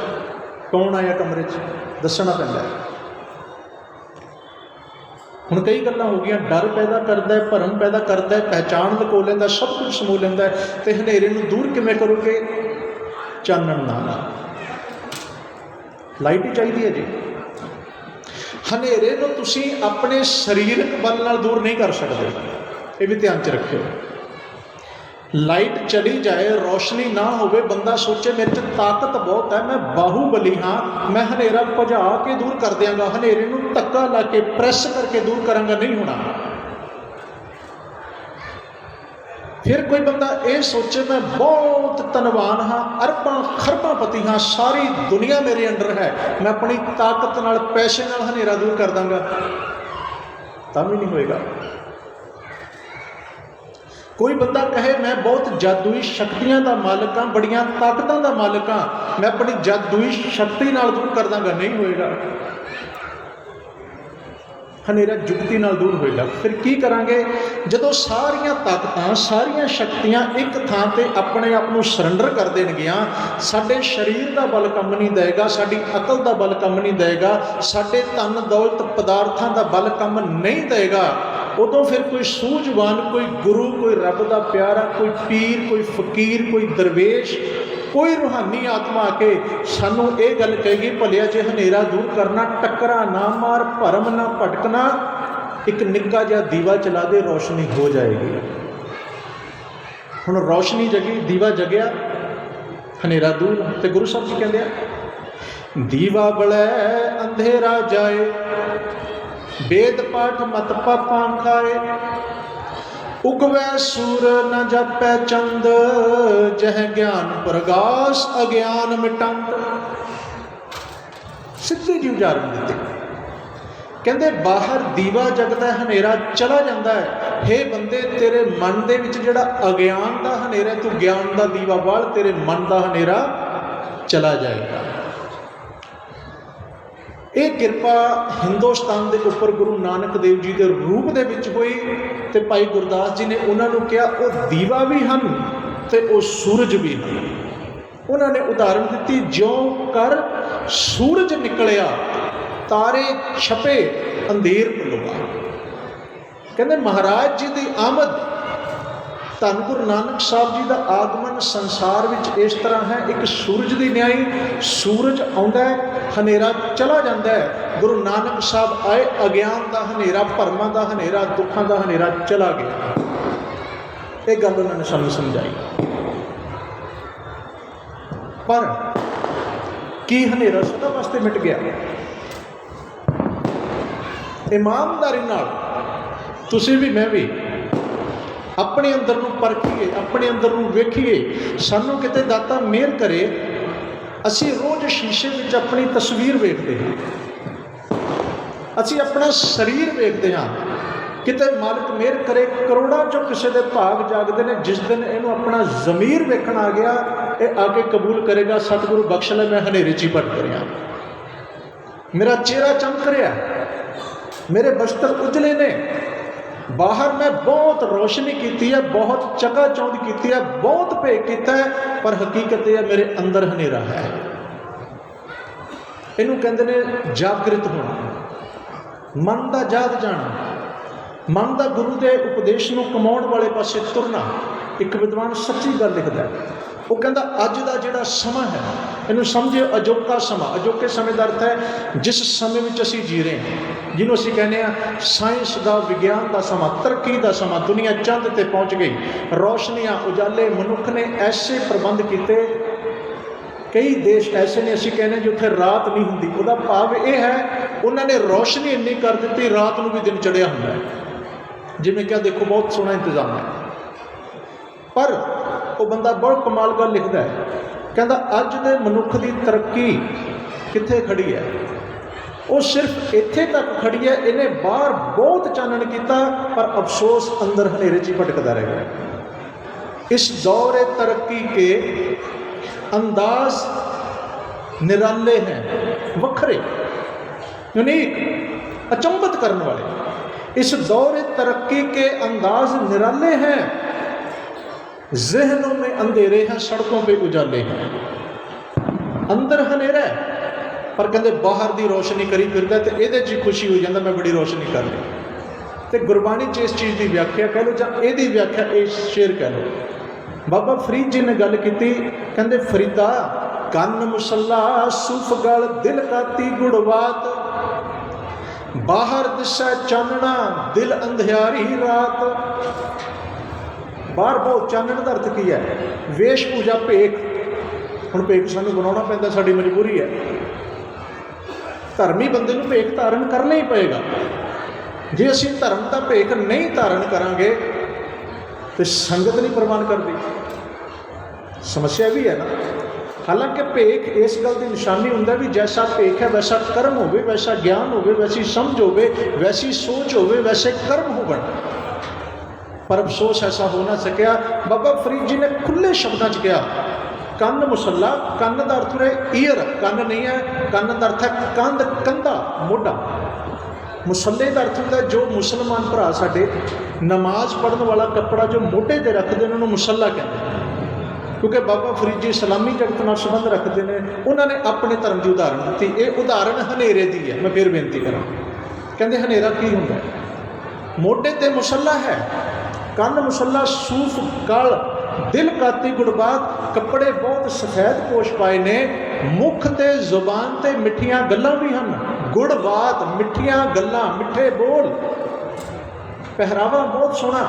ਕੌਣ ਆਇਆ ਕਮਰੇ 'ਚ, ਦੱਸਣਾ ਪੈਂਦਾ ਹੈ। ਹੁਣ ਕਈ ਗੱਲਾਂ ਹੋ ਗਈਆਂ, ਡਰ ਪੈਦਾ ਕਰਦਾ ਹੈ, ਭਰਮ ਪੈਦਾ ਕਰਦਾ ਹੈ, ਪਹਿਚਾਣ ਲੁਕੋ ਲੈਂਦਾ, ਸਭ ਕੁਝ ਸਮੋ ਲੈਂਦਾ ਹੈ। ਤੇ ਹਨੇਰੇ ਨੂੰ ਦੂਰ ਕਿਵੇਂ ਕਰੋਗੇ? ਚਾਨਣ ਨਾਲ। ਲਾਈਟ ਹੀ ਚਾਹੀਦੀ ਹੈ ਜੀ। ਹਨੇਰੇ ਨੂੰ ਤੁਸੀਂ ਆਪਣੇ ਸਰੀਰਕ ਬਲ ਨਾਲ ਦੂਰ ਨਹੀਂ ਕਰ ਸਕਦੇ, ਇਹ ਵੀ ਧਿਆਨ 'ਚ ਰੱਖਿਓ। ਲਾਈਟ ਚਲੀ ਜਾਏ, ਰੋਸ਼ਨੀ ਨਾ ਹੋਵੇ, ਬੰਦਾ ਸੋਚੇ ਮੇਰੇ 'ਚ ਤਾਕਤ ਬਹੁਤ ਹੈ, ਮੈਂ ਬਾਹੂਬਲੀ ਹਾਂ, ਮੈਂ ਹਨੇਰਾ ਭਜਾ ਕੇ ਦੂਰ ਕਰ ਦਿਆਂਗਾ, ਹਨੇਰੇ ਨੂੰ ਧੱਕਾ ਲਾ ਕੇ ਪ੍ਰੈਸ ਕਰਕੇ ਦੂਰ ਕਰਾਂਗਾ, ਨਹੀਂ ਹੋਣਾ। ਫਿਰ ਕੋਈ ਬੰਦਾ ਇਹ ਸੋਚੇ ਮੈਂ ਬਹੁਤ ਧਨਵਾਨ ਹਾਂ, ਅਰਬਾਂ ਖਰਬਾਂ ਪਤੀ ਹਾਂ, ਸਾਰੀ ਦੁਨੀਆ ਮੇਰੇ ਅੰਡਰ ਹੈ, ਮੈਂ ਆਪਣੀ ਤਾਕਤ ਨਾਲ, ਪੈਸੇ ਨਾਲ ਹਨੇਰਾ ਦੂਰ ਕਰ ਦਾਂਗਾ, ਤਾਂ ਵੀ ਨਹੀਂ ਹੋਏਗਾ। ਕੋਈ ਬੰਦਾ ਕਹੇ ਮੈਂ ਬਹੁਤ ਜਾਦੂਈ ਸ਼ਕਤੀਆਂ ਦਾ ਮਾਲਕ ਹਾਂ, ਬੜੀਆਂ ਤਾਕਤਾਂ ਦਾ ਮਾਲਕ ਹਾਂ, ਮੈਂ ਆਪਣੀ ਜਾਦੂਈ ਸ਼ਕਤੀ ਨਾਲ ਦੂਰ ਕਰ ਦਾਂਗਾ, ਨਹੀਂ ਹੋਏਗਾ। ਹਨੇਰਾ ਜੁਗਤੀ ਨਾਲ ਦੂਰ ਹੋਏਗਾ। ਫਿਰ ਕੀ ਕਰਾਂਗੇ? ਜਦੋਂ ਸਾਰੀਆਂ ਤਾਕਤਾਂ, ਸਾਰੀਆਂ ਸ਼ਕਤੀਆਂ ਇੱਕ ਥਾਂ ਤੇ ਆਪਣੇ ਆਪ ਨੂੰ ਸਰੈਂਡਰ ਕਰ ਦੇਣਗੀਆਂ, ਸਾਡੇ ਸਰੀਰ ਦਾ ਬਲ ਕੰਮ ਨਹੀਂ ਦੇਗਾ, ਸਾਡੀ ਅਕਲ ਦਾ ਬਲ ਕੰਮ ਨਹੀਂ ਦੇਗਾ, ਸਾਡੇ ਧਨ ਦੌਲਤ ਪਦਾਰਥਾਂ ਦਾ ਬਲ ਕੰਮ ਨਹੀਂ ਦੇਗਾ, ਉਦੋਂ ਫਿਰ ਕੋਈ ਸੂਝਵਾਨ, ਕੋਈ ਗੁਰੂ, ਕੋਈ ਰੱਬ ਦਾ ਪਿਆਰਾ, ਕੋਈ ਪੀਰ, ਕੋਈ ਫਕੀਰ, ਕੋਈ ਦਰਵੇਸ਼, ਕੋਈ ਰੂਹਾਨੀ ਆਤਮਾ ਆ ਕੇ ਸਾਨੂੰ ਇਹ ਗੱਲ ਕਹੇਗੀ, ਭਲਿਆ ਜੇ ਹਨੇਰਾ ਦੂਰ ਕਰਨਾ, ਟੱਕਰਾ ਨਾ ਮਾਰ, ਭਰਮ ਨਾ ਭਟਕਣਾ, ਇੱਕ ਨਿੱਕਾ ਜਿਹਾ ਦੀਵਾ ਚਲਾ ਦੇ, ਰੋਸ਼ਨੀ ਹੋ ਜਾਏਗੀ। ਹੁਣ ਰੋਸ਼ਨੀ ਜਗੀ, ਦੀਵਾ ਜਗਿਆ, ਹਨੇਰਾ ਦੂਰ। ਤੇ ਗੁਰੂ ਸਾਹਿਬ ਜੀ ਕਹਿੰਦੇ ਆ, ਦੀਵਾ ਬਲੈ ਅੰਧੇਰਾ ਜਾਏ, वेद पाठ मत पापां खाए, उगवै सूर न जापै चंद, जह ज्ञान प्रगास अज्ञान मिटंद। सिद्धे जी उदाहरण दिते, कहते बाहर दीवा जगदा, हनेरा चला जाता है। हे बंदे, तेरे मन दे विच जिहड़ा अज्ञान दा हनेरा, तू ज्ञान दा दीवा बाल, तेरे मन दा हनेरा चला जाएगा। ਇਹ ਕਿਰਪਾ ਹਿੰਦੁਸਤਾਨ ਦੇ ਉੱਪਰ ਗੁਰੂ ਨਾਨਕ ਦੇਵ ਜੀ ਦੇ ਰੂਪ ਦੇ ਵਿੱਚ ਹੋਈ। ਤੇ ਭਾਈ ਗੁਰਦਾਸ ਜੀ ਨੇ ਉਹਨਾਂ ਨੂੰ ਕਿਹਾ, ਉਹ ਦੀਵਾ ਵੀ ਹਨ ਤੇ ਉਹ ਸੂਰਜ ਵੀ ਹਨ। ਉਹਨਾਂ ਨੇ ਉਦਾਹਰਨ ਦਿੱਤੀ, ਜਿਉਂ ਕਰ ਸੂਰਜ ਨਿਕਲਿਆ, ਤਾਰੇ ਛਪੇ, ਅੰਧੇਰ ਪਲਵਾ। ਕਹਿੰਦੇ ਮਹਾਰਾਜ ਜੀ ਦੀ ਆਮਦ, ਧੰਨ ਗੁਰੂ ਨਾਨਕ ਸਾਹਿਬ ਜੀ ਦਾ ਆਗਮਨ ਸੰਸਾਰ ਵਿੱਚ ਇਸ ਤਰ੍ਹਾਂ ਹੈ, ਇੱਕ ਸੂਰਜ ਦੀ ਨਿਆਈ। ਸੂਰਜ ਆਉਂਦਾ ਹੈ, ਹਨੇਰਾ ਚਲਾ ਜਾਂਦਾ ਹੈ। ਗੁਰੂ ਨਾਨਕ ਸਾਹਿਬ ਆਏ, ਅਗਿਆਨ ਦਾ ਹਨੇਰਾ, ਭਰਮਾਂ ਦਾ ਹਨੇਰਾ, ਦੁੱਖਾਂ ਦਾ ਹਨੇਰਾ ਚਲਾ ਗਿਆ। ਇਹ ਗੱਲ ਉਹਨਾਂ ਨੇ ਸਾਨੂੰ ਸਮਝਾਈ। ਪਰ ਕੀ ਹਨੇਰਾ ਸਦਾ ਵਾਸਤੇ ਮਿਟ ਗਿਆ? ਇਮਾਨਦਾਰੀ ਨਾਲ ਤੁਸੀਂ ਵੀ ਮੈਂ ਵੀ ਆਪਣੇ ਅੰਦਰ ਨੂੰ ਪਰਖੀਏ, ਆਪਣੇ ਅੰਦਰ ਨੂੰ ਵੇਖੀਏ। ਸਾਨੂੰ ਕਿਤੇ ਦਾਤਾ ਮਿਹਰ ਕਰੇ, ਅਸੀਂ ਰੋਜ਼ ਸ਼ੀਸ਼ੇ ਵਿੱਚ ਆਪਣੀ ਤਸਵੀਰ ਵੇਖਦੇ ਹਾਂ, ਅਸੀਂ ਆਪਣਾ ਸਰੀਰ ਵੇਖਦੇ ਹਾਂ। ਕਿਤੇ ਮਾਲਕ ਮਿਹਰ ਕਰੇ, ਕਰੋੜਾਂ ਚੋਂ ਕਿਸੇ ਦੇ ਭਾਗ ਜਾਗਦੇ ਨੇ, ਜਿਸ ਦਿਨ ਇਹਨੂੰ ਆਪਣਾ ਜ਼ਮੀਰ ਵੇਖਣ ਆ ਗਿਆ, ਇਹ ਆ ਕੇ ਕਬੂਲ ਕਰੇਗਾ, ਸਤਿਗੁਰੂ ਬਖਸ਼ ਲੈ, ਮੈਂ ਹਨੇਰੇ 'ਚ ਹੀ ਭਟਕ ਰਿਹਾ, ਮੇਰਾ ਚਿਹਰਾ ਚਮਕ ਰਿਹਾ, ਮੇਰੇ ਬਸਤਰ ਉਜਲੇ ਨੇ, ਬਾਹਰ ਮੈਂ ਬਹੁਤ ਰੋਸ਼ਨੀ ਕੀਤੀ ਹੈ, ਬਹੁਤ ਚਕਾ ਚੌਂਧ ਕੀਤੀ ਹੈ, ਬਹੁਤ ਭੇਖ ਕੀਤਾ ਹੈ, ਪਰ ਹਕੀਕਤ ਇਹ ਹੈ ਮੇਰੇ ਅੰਦਰ ਹਨੇਰਾ ਹੈ। ਇਹਨੂੰ ਕਹਿੰਦੇ ਨੇ ਜਾਗਰਿਤ ਹੋਣਾ, ਮਨ ਦਾ ਜਾਗ ਜਾਣਾ, ਮਨ ਦਾ ਗੁਰੂ ਦੇ ਉਪਦੇਸ਼ ਨੂੰ ਕਮਾਉਣ ਵਾਲੇ ਪਾਸੇ ਤੁਰਨਾ। ਇੱਕ ਵਿਦਵਾਨ ਸੱਚੀ ਗੱਲ ਲਿਖਦਾ ਹੈ, ਉਹ ਕਹਿੰਦਾ ਅੱਜ ਦਾ ਜਿਹੜਾ ਸਮਾਂ ਹੈ, ਇਹਨੂੰ ਸਮਝਿਓ ਅਜੋਕਾ ਸਮਾਂ। ਅਜੋਕੇ ਸਮੇਂ ਦਾ ਅਰਥ ਹੈ ਜਿਸ ਸਮੇਂ ਵਿੱਚ ਅਸੀਂ ਜੀ ਰਹੇ ਹਾਂ, ਜਿਹਨੂੰ ਅਸੀਂ ਕਹਿੰਦੇ ਹਾਂ ਸਾਇੰਸ ਦਾ, ਵਿਗਿਆਨ ਦਾ ਸਮਾਂ, ਤਰੱਕੀ ਦਾ ਸਮਾਂ। ਦੁਨੀਆ ਚੰਦ ਤੇ ਪਹੁੰਚ ਗਈ, ਰੌਸ਼ਨੀਆਂ, ਉਜਾਲੇ, ਮਨੁੱਖ ਨੇ ਐਸੇ ਪ੍ਰਬੰਧ ਕੀਤੇ। ਕਈ ਦੇਸ਼ ਐਸੇ ਨੇ, ਅਸੀਂ ਕਹਿੰਦੇ ਜਿੱਥੇ ਰਾਤ ਨਹੀਂ ਹੁੰਦੀ। ਉਹਦਾ ਭਾਵ ਇਹ ਹੈ, ਉਹਨਾਂ ਨੇ ਰੌਸ਼ਨੀ ਇੰਨੀ ਕਰ ਦਿੱਤੀ, ਰਾਤ ਨੂੰ ਵੀ ਦਿਨ ਚੜ੍ਹਿਆ ਹੁੰਦਾ ਹੈ। ਜਿਵੇਂ ਕਿ ਦੇਖੋ, ਬਹੁਤ ਸੋਹਣਾ ਇੰਤਜ਼ਾਮ ਹੈ। ਪਰ ਉਹ ਬੰਦਾ ਬਹੁਤ ਕਮਾਲ ਗੱਲ ਲਿਖਦਾ ਹੈ, ਕਹਿੰਦਾ ਅੱਜ ਦੇ ਮਨੁੱਖ ਦੀ ਤਰੱਕੀ ਕਿੱਥੇ ਖੜੀ ਹੈ? ਉਹ ਸਿਰਫ ਇੱਥੇ ਤੱਕ ਖੜੀ ਹੈ, ਇਹਨੇ ਬਾਹਰ ਬਹੁਤ ਚਾਨਣ ਕੀਤਾ, ਪਰ ਅਫਸੋਸ ਅੰਦਰ ਹਨੇਰੇ 'ਚ ਹੀ ਭਟਕਦਾ ਰਹਿ ਗਿਆ। ਇਸ ਦੌਰੇ ਤਰੱਕੀ ਕੇ ਅੰਦਾਜ਼ ਨਿਰਾਲੇ ਹੈ, ਵੱਖਰੇ, यूनिक, अचंभित करने वाले। इस दौरे तरक्की के अंदाज निराले हैं, जहनों में अंधेरे हैं, सड़कों पे उजाले हैं। अंदर हनेरा है, पर कहते बाहर की रोशनी करी फिरदा, तो ये खुशी हो जाता मैं बड़ी रोशनी कर ली। तो गुरबाणी च इस चीज़ की व्याख्या कह लो, जां इहदी व्याख्या इस शेर कह लो। बाबा फरीद जी ने गल की, कहते फरीदा कन्न मुसला सूफ गल दिल काती गुड़वात, बाहर दिशा चानना दिल अंधियारी रात। बाहर बहुत चानण का अर्थ की है? वेश पूजा भेख। हुण भेख सानूं बनाउणा पैंदा, साडी मजबूरी है। धर्मी बंदे नूं भेख धारण करना ही पएगा। जे असीं धर्म का भेख नहीं धारण करांगे तो संगत नहीं प्रवान करती। समस्या भी है ना। हालांकि भेख इस गल की निशानी हुंदा भी जैसा भेख है वैसा कर्म होवे, वैसा ज्ञान होवे, वैसी समझ होवे, वैसी सोच होवे, वैसे कर्म होवन। पर अफसोस ऐसा हो ना सकिया। बाबा फरीद जी ने खुले शब्दों च कहा कन्न मुसला। कन्न का अर्थ है ईयर, कन्न नहीं है। कन्न का अर्थ है कंध, कंधा, मोढा। मुसले का अर्थ होता है जो मुसलमान भरा साडे नमाज पढ़ने वाला कपड़ा जो मोढे ते रखते हैं उन्होंने मुसला कहते हैं। क्योंकि बाबा फरीद जी इस्लामी जगत नाल संबंध रखते हैं। उन्होंने अपने धर्म की उदाहरण दी। ये उदाहरण हनेरे की है। मैं फिर बेनती करा, कहते हनेरा की होंदा है? मोढे ते मुसला है, कन्न मुसला, सूफ गल दिल काती गुड़बात। कपड़े बहुत सफेद पोश पाए ने, मुख ते जुबान ते मिठियां गल्लां भी हैं। गुड़बात मिठियां गल्लां, मिठे बोल, पहरावा बहुत सोहना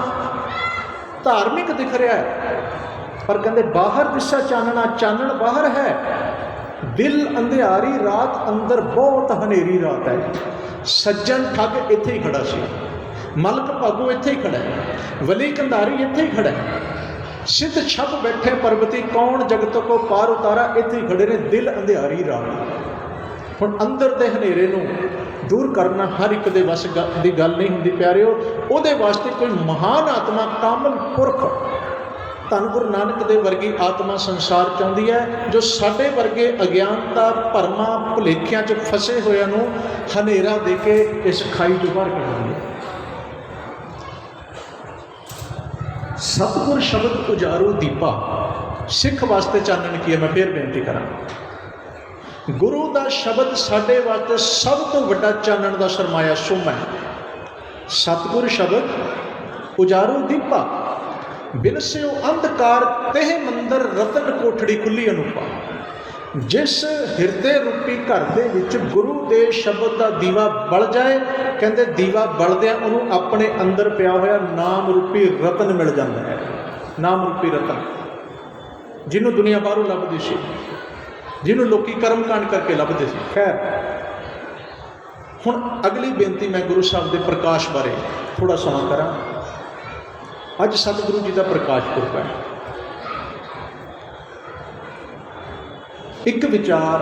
धार्मिक दिख रहा है। पर कहते बाहर दिशा चानना, चानन बाहर है, दिल अंधियारी रात, अंदर बहुत हनेरी रात है। सज्जन ठग इत्थे ही खड़ा सी, मलक भागो इत्थे ही खड़ा है, वली कंधारी इत्थे ही खड़ा है, सिद्ध छप बैठे पर्वती कौन जगत को पार उतारा इत्थे ही खड़े ने। दिल अंधियारी रात। हुण अंदर दे हनेरे नूं दूर करना हर एक दे वस दी गल नहीं हुंदी प्यारिओ। उहदे वास्ते कोई महान आत्मा, कामल पुरख, धन गुरु नानक देव वर्गी आत्मा संसार चाहती है, जो साडे वर्गे अज्ञानता भरमा भुलेखियां च फसे होया नूं हनेरा दे के इस खाई चों बाहर कढदी है। सतगुर शब्द उजारू दीपा, सिख वास्ते चानन की है। मैं फिर बेनती करा, गुरु का शब्द साडे वास्ते सब तो वड्डा चानन का सरमाया सोमा है। सतगुर शब्द उजारू दीपा, बिन से अंधकार तेह मंदिर रतन कोठड़ी खुली अनूपा। जिस हिरदे रूपी घर दे विच गुरु के शब्द का दीवा बल जाए, कहते दीवा बलदिया उन्होंने अपने अंदर पिया होया नाम रूपी रतन मिल जाता है। नाम रूपी रतन जिन्होंने दुनिया बाहरों लभदी सी, जिन्होंने लोग कर्म कांड करके लभदे सी। खैर हुण अगली बेनती मैं गुरु साहब के प्रकाश बारे थोड़ा समा करा। अज सतगुरु जी का प्रकाश पुरब है। एक विचार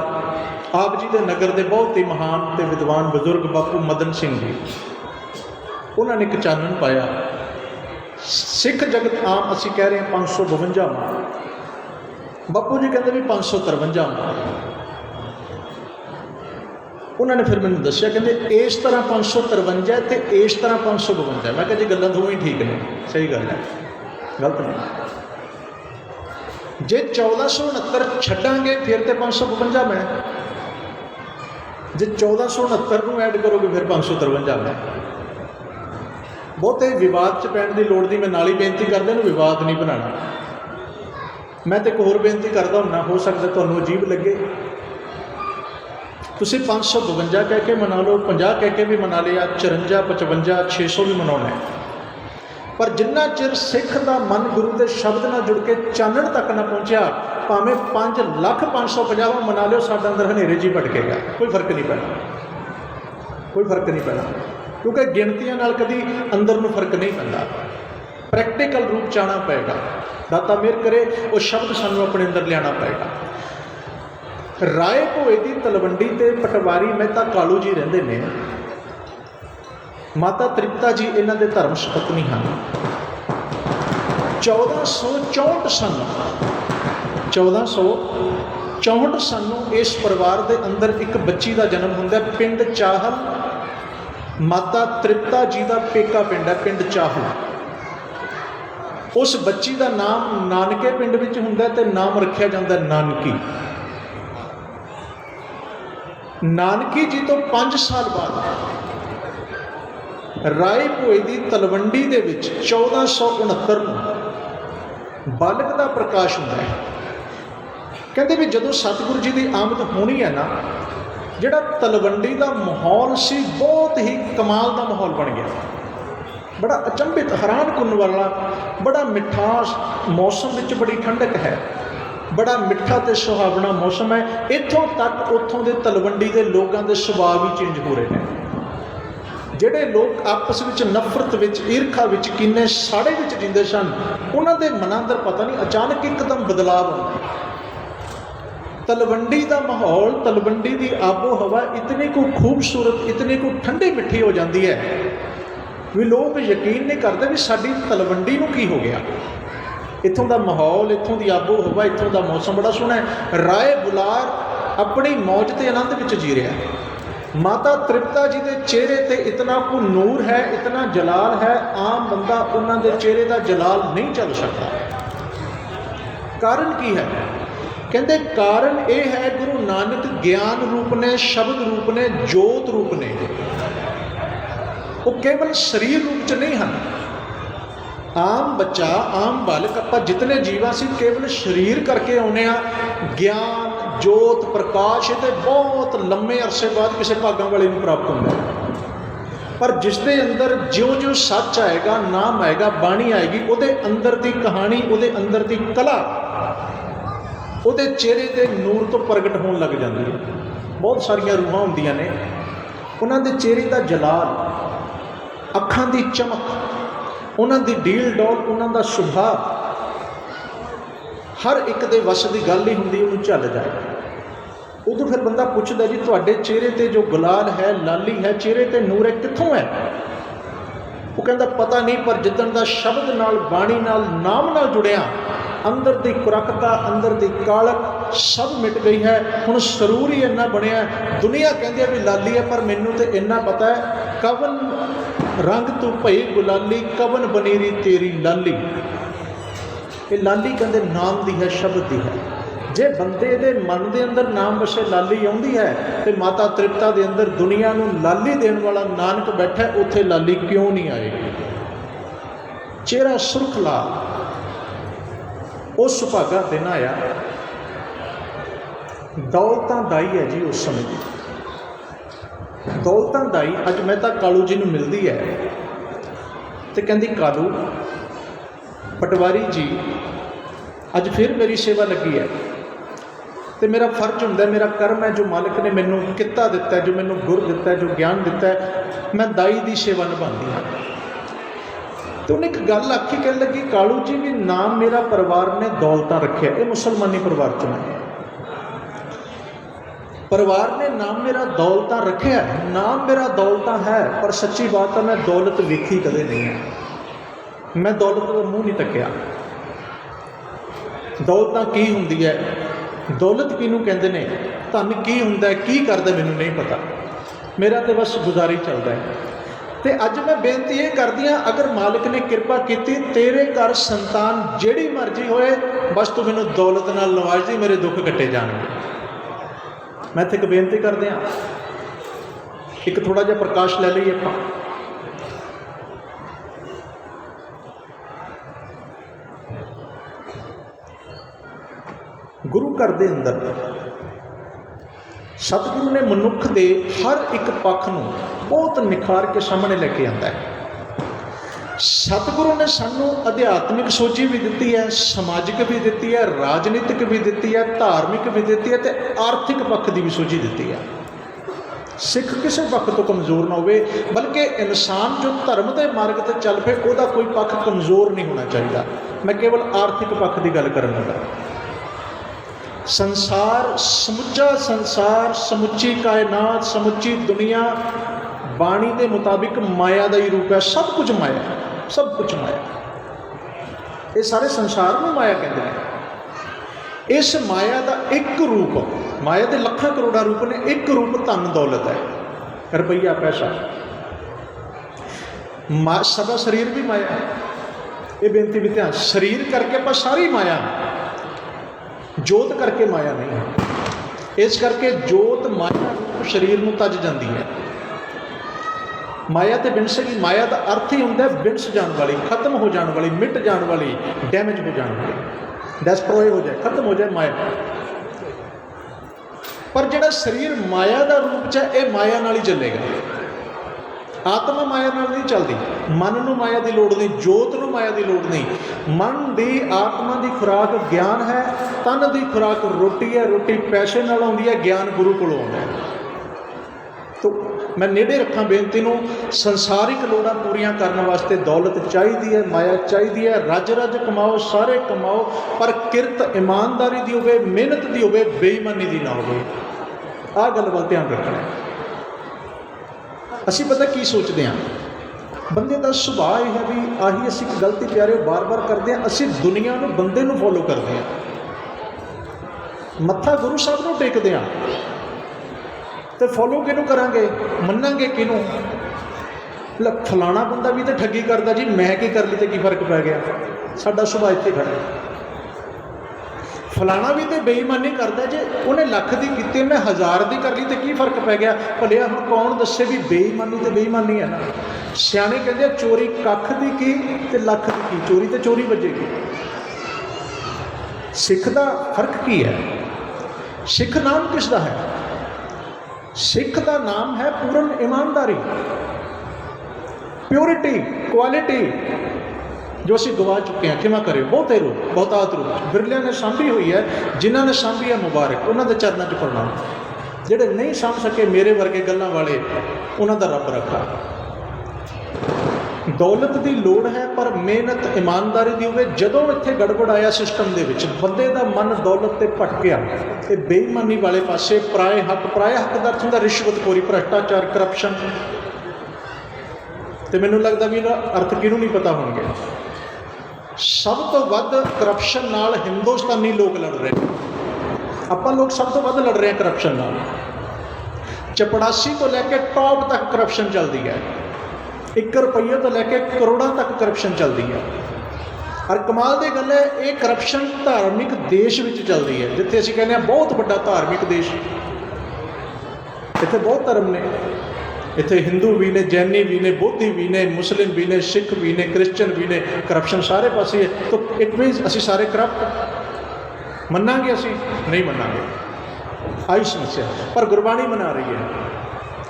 आप जी के नगर के बहुत ही महान ते विद्वान बजुर्ग बापू मदन सिंह जी, उन्होंने एक चानन पाया। सिख जगत आम असी कह रहे हैं 552 माह, बापू जी कहते भी 553 माह। उन्होंने फिर मैंने दसिया, कहते इस तरह 553 है तो इस तरह 552। मैं कहा जी गल्लां दोवें ही ठीक ने, सही गल है, गलत नहीं। जे 1469 छड्डांगे फिर तो 552 में, जे 1469 को ऐड करोगे फिर 553 में। बहुते विवाद च पैण की लोड़ नहीं। मैं नाल ही बेनती करदे नूं विवाद नहीं बनाना। मैं तो एक होर बेनती करदा हुंदा, हो सकदा तुहानूं अजीब लगे। तुसीं 552 कह के मना लो, 50 कह के भी मना लिया, 54, 55, 600 भी मनाउणा है। पर जिन्ना चिर सिख का मन गुरु के शब्द नाल जुड़ के चानण तक ना पहुँचा, भावें 5,550 मना लो, साडा अंदर हनेरे जी भटकेगा, कोई फर्क नहीं पैना, कोई फर्क नहीं पैना। क्योंकि गिणतियां नाल कभी अंदर में फर्क नहीं पैंदा। प्रैक्टिकल रूप च आना पएगा। दाता मेहर करे वो शब्द सानू अपने अंदर लियाना पएगा। राय भोए की तलवंडी ते पटवारी मेहता कालू जी रहिंदे ने। माता तृप्ता जी इन्हां दे धर्म सपत्नी हैं। 1464 सन 1464 सानू इस परिवार के अंदर एक बच्ची का जन्म होंदा। पिंड चाहल, माता तृप्ता जी का पेका पिंड है, पिंड चाहल। उस बच्ची का नाम नानके पिंड विच हुंदा ते नाम रखिया जाता नानकी। नानकी जी तो 5 साल बाद ਰਾਏ ਭੋਏ ਦੀ ਤਲਵੰਡੀ ਦੇ ਵਿੱਚ 1469 ਨੂੰ ਬਾਲਕ ਦਾ ਪ੍ਰਕਾਸ਼ ਹੁੰਦਾ ਹੈ। ਕਹਿੰਦੇ ਵੀ ਜਦੋਂ ਸਤਿਗੁਰੂ ਜੀ ਦੀ ਆਮਦ ਹੋਣੀ ਹੈ ਨਾ, ਜਿਹੜਾ ਤਲਵੰਡੀ ਦਾ ਮਾਹੌਲ ਸੀ ਬਹੁਤ ਹੀ ਕਮਾਲ ਦਾ ਮਾਹੌਲ ਬਣ ਗਿਆ। ਬੜਾ ਅਚੰਭਿਤ ਹੈਰਾਨ ਕਰਨ ਵਾਲਾ, ਬੜਾ ਮਿਠਾਸ ਮੌਸਮ ਵਿੱਚ ਬੜੀ ਠੰਡਕ ਹੈ, ਬੜਾ ਮਿੱਠਾ ਤੇ ਸੁਹਾਵਣਾ ਮੌਸਮ ਹੈ। ਇੱਥੋਂ ਤੱਕ ਉੱਥੋਂ ਦੇ ਤਲਵੰਡੀ ਦੇ ਲੋਕਾਂ ਦੇ ਸੁਭਾਅ ਵੀ ਚੇਂਜ ਹੋ ਰਹੇ ਨੇ। ਜਿਹੜੇ ਲੋਕ ਆਪਸ ਵਿੱਚ ਨਫ਼ਰਤ ਵਿੱਚ, ਈਰਖਾ ਵਿੱਚ, ਕੀਨੇ ਸਾੜੇ ਵਿੱਚ ਜਿੰਦੇ ਸਨ, ਉਹਨਾਂ ਦੇ ਮਨਾਂ ਅੰਦਰ ਪਤਾ ਨਹੀਂ ਅਚਾਨਕ ਇੱਕਦਮ ਬਦਲਾਅ ਆਉਂਦਾ। ਤਲਵੰਡੀ ਦਾ ਮਾਹੌਲ, ਤਲਵੰਡੀ ਦੀ ਆਬੋ ਹਵਾ ਇਤਨੀ ਕੁ ਖੂਬਸੂਰਤ, ਇਤਨੀ ਕੁ ਠੰਡੀ ਮਿੱਠੀ ਹੋ ਜਾਂਦੀ ਹੈ ਵੀ ਲੋਕ ਯਕੀਨ ਨਹੀਂ ਕਰਦੇ ਵੀ ਸਾਡੀ ਤਲਵੰਡੀ ਨੂੰ ਕੀ ਹੋ ਗਿਆ। ਇੱਥੋਂ ਦਾ ਮਾਹੌਲ, ਇੱਥੋਂ ਦੀ ਆਬੋ ਹਵਾ, ਇੱਥੋਂ ਦਾ ਮੌਸਮ ਬੜਾ ਸੋਹਣਾ ਹੈ। ਰਾਏ ਬੁਲਾਰ ਆਪਣੀ ਮੌਜ ਤੇ ਆਨੰਦ ਵਿੱਚ ਜੀ ਰਿਹਾ ਹੈ। ਮਾਤਾ ਤ੍ਰਿਪਤਾ ਜੀ ਦੇ ਚਿਹਰੇ ਤੇ ਇਤਨਾ ਕੁ ਨੂਰ ਹੈ, ਇਤਨਾ ਜਲਾਲ ਹੈ, ਆਮ ਬੰਦਾ ਉਹਨਾਂ ਦੇ ਚਿਹਰੇ ਦਾ ਜਲਾਲ ਨਹੀਂ ਚੱਲ ਸਕਦਾ। ਕਾਰਨ ਕੀ ਹੈ? ਕਹਿੰਦੇ ਕਾਰਨ ਇਹ ਹੈ, ਗੁਰੂ ਨਾਨਕ ਗਿਆਨ ਰੂਪ ਨੇ, ਸ਼ਬਦ ਰੂਪ ਨੇ, ਜੋਤ ਰੂਪ ਨੇ। ਉਹ ਕੇਵਲ ਸਰੀਰ ਰੂਪ 'ਚ ਨਹੀਂ ਹਨ। ਆਮ ਬੱਚਾ, ਆਮ ਬਾਲਕ, ਆਪਾਂ ਜਿਤਨੇ ਜੀਵਾਂ ਸੀ ਕੇਵਲ ਸਰੀਰ ਕਰਕੇ ਆਉਂਦੇ ਆ। ਗਿਆਨ, ਜੋਤ, ਪ੍ਰਕਾਸ਼ ਇਹਦੇ ਬਹੁਤ ਲੰਮੇ ਅਰਸੇ ਬਾਅਦ ਕਿਸੇ ਭਾਗਾਂ ਵਾਲੇ ਨੂੰ ਪ੍ਰਾਪਤ ਹੁੰਦਾ ਹੈ। ਪਰ ਜਿਸ ਦੇ ਅੰਦਰ ਜਿਉਂ-ਜਿਉਂ ਸੱਚ ਆਏਗਾ, ਨਾਮ ਆਏਗਾ, ਬਾਣੀ ਆਏਗੀ, ਉਹਦੇ ਅੰਦਰ ਦੀ ਕਹਾਣੀ, ਉਹਦੇ ਅੰਦਰ ਦੀ ਕਲਾ ਉਹਦੇ ਚਿਹਰੇ 'ਤੇ ਨੂਰ ਤੋਂ ਪ੍ਰਗਟ ਹੋਣ ਲੱਗ ਜਾਂਦੀ ਹੈ। ਬਹੁਤ ਸਾਰੀਆਂ ਰੂਹਾਂ ਹੁੰਦੀਆਂ ਨੇ, ਉਹਨਾਂ ਦੇ ਚਿਹਰੇ ਦਾ ਜਲਾਲ, ਅੱਖਾਂ ਦੀ ਚਮਕ, ਉਹਨਾਂ ਦੀ ਡੀਲ ਡੋਲ, ਉਹਨਾਂ ਦਾ ਸੁਭਾਅ ਹਰ ਇੱਕ ਦੇ ਵੱਸ ਦੀ ਗੱਲ ਹੀ ਹੁੰਦੀ, ਉਹਨੂੰ ਝੱਲ ਜਾਏ। ਉਦੋਂ ਫਿਰ ਬੰਦਾ ਪੁੱਛਦਾ ਜੀ ਤੁਹਾਡੇ ਚਿਹਰੇ 'ਤੇ ਜੋ ਗੁਲਾਲ ਹੈ, ਲਾਲੀ ਹੈ, ਚਿਹਰੇ 'ਤੇ ਨੂਰ ਹੈ, ਕਿੱਥੋਂ ਹੈ? ਉਹ ਕਹਿੰਦਾ ਪਤਾ ਨਹੀਂ, ਪਰ ਜਿੱਦਣ ਦਾ ਸ਼ਬਦ ਨਾਲ, ਬਾਣੀ ਨਾਲ, ਨਾਮ ਨਾਲ ਜੁੜਿਆ, ਅੰਦਰ ਦੀ ਕੁਰਕਤਾ, ਅੰਦਰ ਦੀ ਕਾਲਕ ਸਭ ਮਿਟ ਗਈ ਹੈ। ਹੁਣ ਸਰੂਰ ਹੀ ਇੰਨਾ ਬਣਿਆ, ਦੁਨੀਆ ਕਹਿੰਦੀ ਹੈ ਵੀ ਲਾਲੀ ਹੈ, ਪਰ ਮੈਨੂੰ ਤਾਂ ਇੰਨਾ ਪਤਾ ਹੈ, ਕਵਨ ਰੰਗ ਤੂੰ ਭਈ ਗੁਲਾਲੀ, ਕਵਨ ਬਨੇਰੀ ਤੇਰੀ ਲਾਲੀ। ਇਹ ਲਾਲੀ ਕਹਿੰਦੇ ਨਾਮ ਦੀ ਹੈ, ਸ਼ਬਦ ਦੀ ਹੈ। ਜੇ ਬੰਦੇ ਦੇ ਮਨ ਦੇ ਅੰਦਰ ਨਾਮ ਵਸੇ ਲਾਲੀ ਆਉਂਦੀ ਹੈ, ਤੇ ਮਾਤਾ ਤ੍ਰਿਪਤਾ ਦੇ ਅੰਦਰ ਦੁਨੀਆ ਨੂੰ ਲਾਲੀ ਦੇਣ ਵਾਲਾ ਨਾਨਕ ਬੈਠਾ, ਉੱਥੇ ਲਾਲੀ ਕਿਉਂ ਨਹੀਂ ਆਏਗੀ? ਚਿਹਰਾ ਸੁਰਖ ਲਾਲ। ਉਸ ਸੁਭਾਗਾ ਦਿਨ ਆਇਆ, ਦੌਲਤਾਂ ਦਾਈ ਹੈ ਜੀ ਉਸ ਸਮੇਂ ਦੀ। ਦੌਲਤਾਂ ਦਾਈ ਅੱਜ ਮੈਂ ਤਾਂ ਕਾਲੂ ਜੀ ਨੂੰ ਮਿਲਦੀ ਹੈ ਤੇ ਕਹਿੰਦੀ ਕਾਲੂ ਪਟਵਾਰੀ ਜੀ ਅੱਜ ਫਿਰ ਮੇਰੀ ਸੇਵਾ ਲੱਗੀ ਹੈ ਤੇ ਮੇਰਾ ਫਰਜ਼ ਹੁੰਦਾ, ਮੇਰਾ ਕਰਮ ਹੈ, ਜੋ ਮਾਲਕ ਨੇ ਮੈਨੂੰ ਕਿੱਤਾ ਦਿੱਤਾ, ਜੋ ਮੈਨੂੰ ਗੁਰ ਦਿੱਤਾ, ਜੋ ਗਿਆਨ ਦਿੱਤਾ, ਮੈਂ ਦਾਈ ਦੀ ਸੇਵਾ ਨਿਭਾਉਂਦੀ ਹਾਂ। ਤੇ ਉਹਨੇ ਇੱਕ ਗੱਲ ਆਖੀ, ਕਹਿਣ ਲੱਗੀ ਕਾਲੂ ਜੀ ਵੀ ਨਾਮ ਮੇਰਾ ਪਰਿਵਾਰ ਨੇ ਦੌਲਤਾਂ ਰੱਖਿਆ। ਇਹ ਮੁਸਲਮਾਨੀ ਪਰਿਵਾਰ 'ਚ ਮੈਂ, ਪਰਿਵਾਰ ਨੇ ਨਾਮ ਮੇਰਾ ਦੌਲਤਾਂ ਰੱਖਿਆ, ਨਾਮ ਮੇਰਾ ਦੌਲਤਾਂ ਹੈ, ਪਰ ਸੱਚੀ ਬਾਤ ਹੈ ਮੈਂ ਦੌਲਤ ਵੇਖੀ ਕਦੇ ਨਹੀਂ ਹੈ। ਮੈਂ ਦੌਲਤ ਦਾ ਮੂੰਹ ਨਹੀਂ ਤੱਕਿਆ। ਦੌਲਤਾਂ ਕੀ ਹੁੰਦੀ ਹੈ, ਦੌਲਤ ਕਿਹਨੂੰ ਕਹਿੰਦੇ ਨੇ, ਧਨ ਕੀ ਹੁੰਦਾ, ਕੀ ਕਰਦਾ, ਮੈਨੂੰ ਨਹੀਂ ਪਤਾ। ਮੇਰਾ ਤਾਂ ਬਸ ਗੁਜ਼ਾਰੀ ਚੱਲਦਾ ਹੈ। ਤੇ ਅੱਜ ਮੈਂ ਬੇਨਤੀ ਇਹ ਕਰਦੀ ਹਾਂ, ਅਗਰ ਮਾਲਕ ਨੇ ਕਿਰਪਾ ਕੀਤੀ, ਤੇਰੇ ਘਰ ਸੰਤਾਨ ਜਿਹੜੀ ਮਰਜ਼ੀ ਹੋਏ, ਬਸ ਤੂੰ ਮੈਨੂੰ ਦੌਲਤ ਨਾਲ ਨਵਾਜ਼ ਦੀ, ਮੇਰੇ ਦੁੱਖ ਕੱਟੇ ਜਾਣਗੇ। ਮੈਂ ਇੱਥੇ ਇੱਕ ਬੇਨਤੀ ਕਰਦੇ ਹਾਂ, ਇੱਕ ਥੋੜ੍ਹਾ ਜਿਹਾ ਪ੍ਰਕਾਸ਼ ਲੈ ਲਈਏ ਆਪਾਂ। ਗੁਰੂ ਘਰ ਦੇ ਅੰਦਰ ਸਤਿਗੁਰੂ ਨੇ ਮਨੁੱਖ ਦੇ ਹਰ ਇੱਕ ਪੱਖ ਨੂੰ ਬਹੁਤ ਨਿਖਾਰ ਕੇ ਸਾਹਮਣੇ ਲੈ ਕੇ ਆਉਂਦਾ ਹੈ। ਸਤਿਗੁਰੂ ਨੇ ਸਾਨੂੰ ਅਧਿਆਤਮਿਕ ਸੋਝੀ ਵੀ ਦਿੱਤੀ ਹੈ, ਸਮਾਜਿਕ ਵੀ ਦਿੱਤੀ ਹੈ, ਰਾਜਨੀਤਿਕ ਵੀ ਦਿੱਤੀ ਹੈ, ਧਾਰਮਿਕ ਵੀ ਦਿੱਤੀ ਹੈ, ਤੇ ਆਰਥਿਕ ਪੱਖ ਦੀ ਵੀ ਸੋਝੀ ਦਿੱਤੀ ਹੈ। ਸਿੱਖ ਕਿਸੇ ਪੱਖ ਤੋਂ ਕਮਜ਼ੋਰ ਨਾ ਹੋਵੇ, ਬਲਕਿ ਇਨਸਾਨ ਜੋ ਧਰਮ ਦੇ ਮਾਰਗ 'ਤੇ ਚੱਲ ਪਏ, ਉਹਦਾ ਕੋਈ ਪੱਖ ਕਮਜ਼ੋਰ ਨਹੀਂ ਹੋਣਾ ਚਾਹੀਦਾ। ਮੈਂ ਕੇਵਲ ਆਰਥਿਕ ਪੱਖ ਦੀ ਗੱਲ ਕਰਨ ਲੱਗਾ। ਸੰਸਾਰ, ਸਮੁੱਚਾ ਸੰਸਾਰ, ਸਮੁੱਚੀ ਕਾਇਨਾਤ, ਸਮੁੱਚੀ ਦੁਨੀਆ ਬਾਣੀ ਦੇ ਮੁਤਾਬਿਕ ਮਾਇਆ ਦਾ ਹੀ ਰੂਪ ਹੈ। ਸਭ ਕੁਝ ਮਾਇਆ, ਸਭ ਕੁਝ ਮਾਇਆ। ਇਹ ਸਾਰੇ ਸੰਸਾਰ ਨੂੰ ਮਾਇਆ ਕਹਿੰਦੇ ਨੇ। ਇਸ ਮਾਇਆ ਦਾ ਇੱਕ ਰੂਪ, ਮਾਇਆ ਦੇ ਲੱਖਾਂ ਕਰੋੜਾਂ ਰੂਪ ਨੇ, ਇੱਕ ਰੂਪ ਧਨ ਦੌਲਤ ਹੈ, ਰੁਪਈਆ, ਪੈਸਾ। ਸਾਡਾ ਸਰੀਰ ਵੀ ਮਾਇਆ ਹੈ। ਇਹ ਬੇਨਤੀ ਵੀ ਧਿਆਨ, ਸਰੀਰ ਕਰਕੇ ਆਪਾਂ ਸਾਰੀ ਮਾਇਆ, ਜੋਤ ਕਰਕੇ ਮਾਇਆ ਨਹੀਂ ਹੈ। ਇਸ ਕਰਕੇ ਜੋਤ ਮਾਇਆ ਰੂਪ ਸਰੀਰ ਨੂੰ ਤਜ ਜਾਂਦੀ ਹੈ। माया तो विनस की माया का अर्थ ही होंगे विनस जाने वाली, खत्म हो जाने वाली, मिट जाने वाली, डैमेज हो जाने वाली, डिस्ट्रॉय हो जाए, खत्म हो जाए माया। पर जिहड़ा शरीर माया का रूप च है, ये माया नाल ही चलेगा। आत्मा माया नाल नहीं चलती, मन नूं माया की लोड़ नहीं, जोत नूं माया की लोड़ नहीं। मन की आत्मा की खुराक ज्ञान है, तन की खुराक रोटी है, रोटी पैसे नाल आउंदी है, ज्ञान गुरु कोलों आउंदा है। तो मैं नेड़े रखा बेनती नूं, संसारिक लोड़ां पूरियां करने वास्ते दौलत चाहिए है, माया चाहिए है, रज रज कमाओ, सारे कमाओ, पर किरत ईमानदारी की होवे, मेहनत की होवे, बेईमानी की ना होवे। आह गल वल ध्यान रखना है। असीं पता की सोचते हैं, बंदे का सुभाव यह है भी आही असीं गलती प्यारे बार बार करते हैं, असीं दुनिया नूं बंदे नूं फॉलो करते हैं, मत्था गुरु साहब नूं टेकते हैं, तो फॉलो किनू करांगे, मन्नांगे किनू? फलाना बंदा भी तो ठगी करता जी, मैं की कर ली तो की फर्क पै गया, साडा सुभाव इत्थे खड़ा। फलाना भी तो बेईमानी करता जे, उन्हें लख की की मैं 1000 की कर ली तो की फर्क पै गया। भलिया हम कौन दसे भी बेईमानी तो बेईमानी है ना। सियाणे कहते चोरी कख की ते लख की, चोरी तो चोरी वजेगी। सिख का फर्क की है? सिख नाम किसका है? सिख का नाम है पूर्ण ईमानदारी, प्योरिटी, क्वालिटी, जो असीं गवा चुके हैं। क्षमा करियो, बहुते रूप, बहुतात रूप बिरलियां ने सांभी हुई है, जिन्हों ने सांभी है मुबारक, उन्होंने चरणों च प्रणाम। जिहड़े नहीं सांभ सके मेरे वर्गे गल्लां वाले, उन्हों का रब रखा। दौलत की लोड़ है पर मेहनत ईमानदारी की होवे। जदों इत्थे गड़बड़ आया सिस्टम दे विच, बंदे का मन दौलत ते भटकिया ते बेईमानी वाले पासे, पराए हक का अर्थ हुंदा रिश्वतखोरी, भ्रष्टाचार, करप्शन। तो मैनूं लगदा भी इहदा अर्थ किहनूं नहीं पता होणगे। सब तो वध करप्शन नाल हिंदुस्तानी लोग लड़ रहे हैं, आपां लोग सब तो वध लड़ रहे हैं करप्शन नाल। चपड़ासी तो लैके टॉप तक करप्शन चलती है, 1 रुपये तो लैके करोड़ों तक करप्शन चलती है। और कमाल की गल है, ये करप्शन धार्मिक देश में चलती है, जिथे असीं कहने बहुत बड़ा धार्मिक देश। इत्थे बहुत धर्म ने, इत्थे हिंदू भी ने, जैनी भी ने, बौद्धी भी ने, मुस्लिम भी ने, सिख भी ने, क्रिश्चन भी ने। करप्शन सारे पासे है। तो इट मीनस असीं सारे करप्ट मनांगे? असीं नहीं मनांगे। आई समस्या, पर गुरबाणी मना रही है।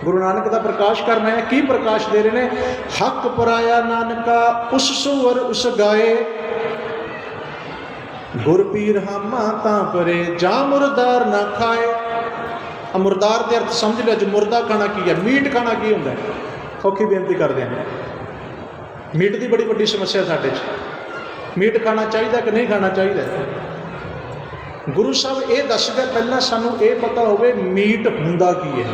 गुरु नानक का प्रकाश करना है। की प्रकाश दे रहे हैं? हक पराया नानका उस सुवर उस गाए, गुरपीर हामा तां परे जा मुरदार ना खाए। मुरदार के अर्थ समझ लिया, जो मुर्दा खाना की है, मीट खाना की होंगे। सौखी बेनती करते हैं, मीट की बड़ी वड्डी समस्या साडे च। मीट खाना चाहिए कि नहीं खाना चाहिए? गुरु साहब ये दसदे, पहला सानू ये पता होवे मीट हुंदा की है।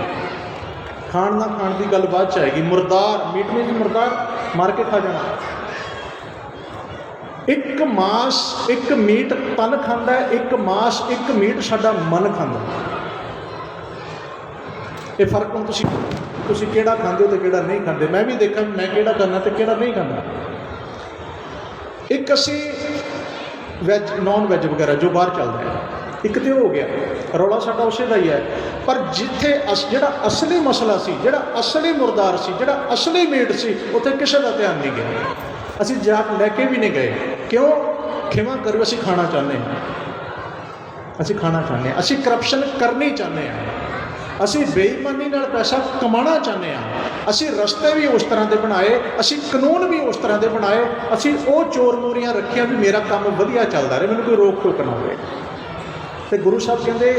खाण ना खाण की गल बाद च आएगी। मुर्दार मीट में मुर्दार मार के खा जाना। एक मांस, एक मीट तन खांदा है, एक मांस, एक मीट साडा मन खांदा। ये फर्क हम तुसीं किहड़ा खांदे हो तो किहड़ा नहीं खांदे। मैं भी देखा मैं किहड़ा खाना तो किहड़ा नहीं खांदा। एक असीं वैज नॉन वैज वगैरह जो बाहर चलदा है, एक तो हो गया, रौला साडा उसे का ही है। पर जिथे जिहड़ा असली मसला सी, जिहड़ा असली मुर्दार सी, जिहड़ा असली मीट सी, उत्थे किसी का ध्यान नहीं गया। असीं जात लैके भी नहीं गए। क्यों? क्षमा करो, असीं खाना चाहते हैं, असीं खाना चाहते हैं, असीं करप्शन करनी चाहते हैं, असीं बेईमानी नाल पैसा कमाना चाहते हैं, असीं रस्ते भी उस तरह के बनाए, असीं कानून भी उस तरह के बनाए, असीं वो चोर मोरियां रखिया भी मेरा काम वधिया चलता रहे, मैनूं कोई रोक टोक ना होवे। तो गुरु साहब कहते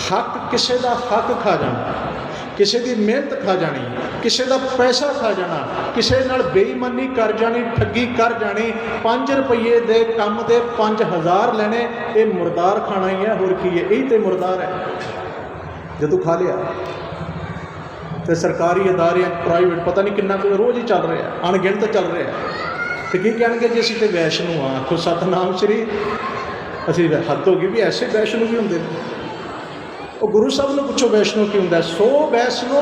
हक किसी का हक खा जाना, किसी की मेहनत खा जानी, किसी का पैसा खा जाना, किसी नाल बेईमानी कर जानी, ठगी कर जानी, 5 रुपये के काम के 5000 लेने, ये मुर्दार खाना ही है। होर की है? यही तो मुर्दार है। जो तू खा लिया तो सरकारी अदारे प्राइवेट पता नहीं कितना कोई रोज़ ही चल रहा है, अणगिणत चल रहा है। तो की कहेंगे जी असीं तो वैष्णो हाँ, आखो सतनाम श्री, असीं हद होगी भी ऐसे वैष्णो भी होंगे। और गुरु साहब ने पूछो वैष्णो की होंगे? सो वैष्णो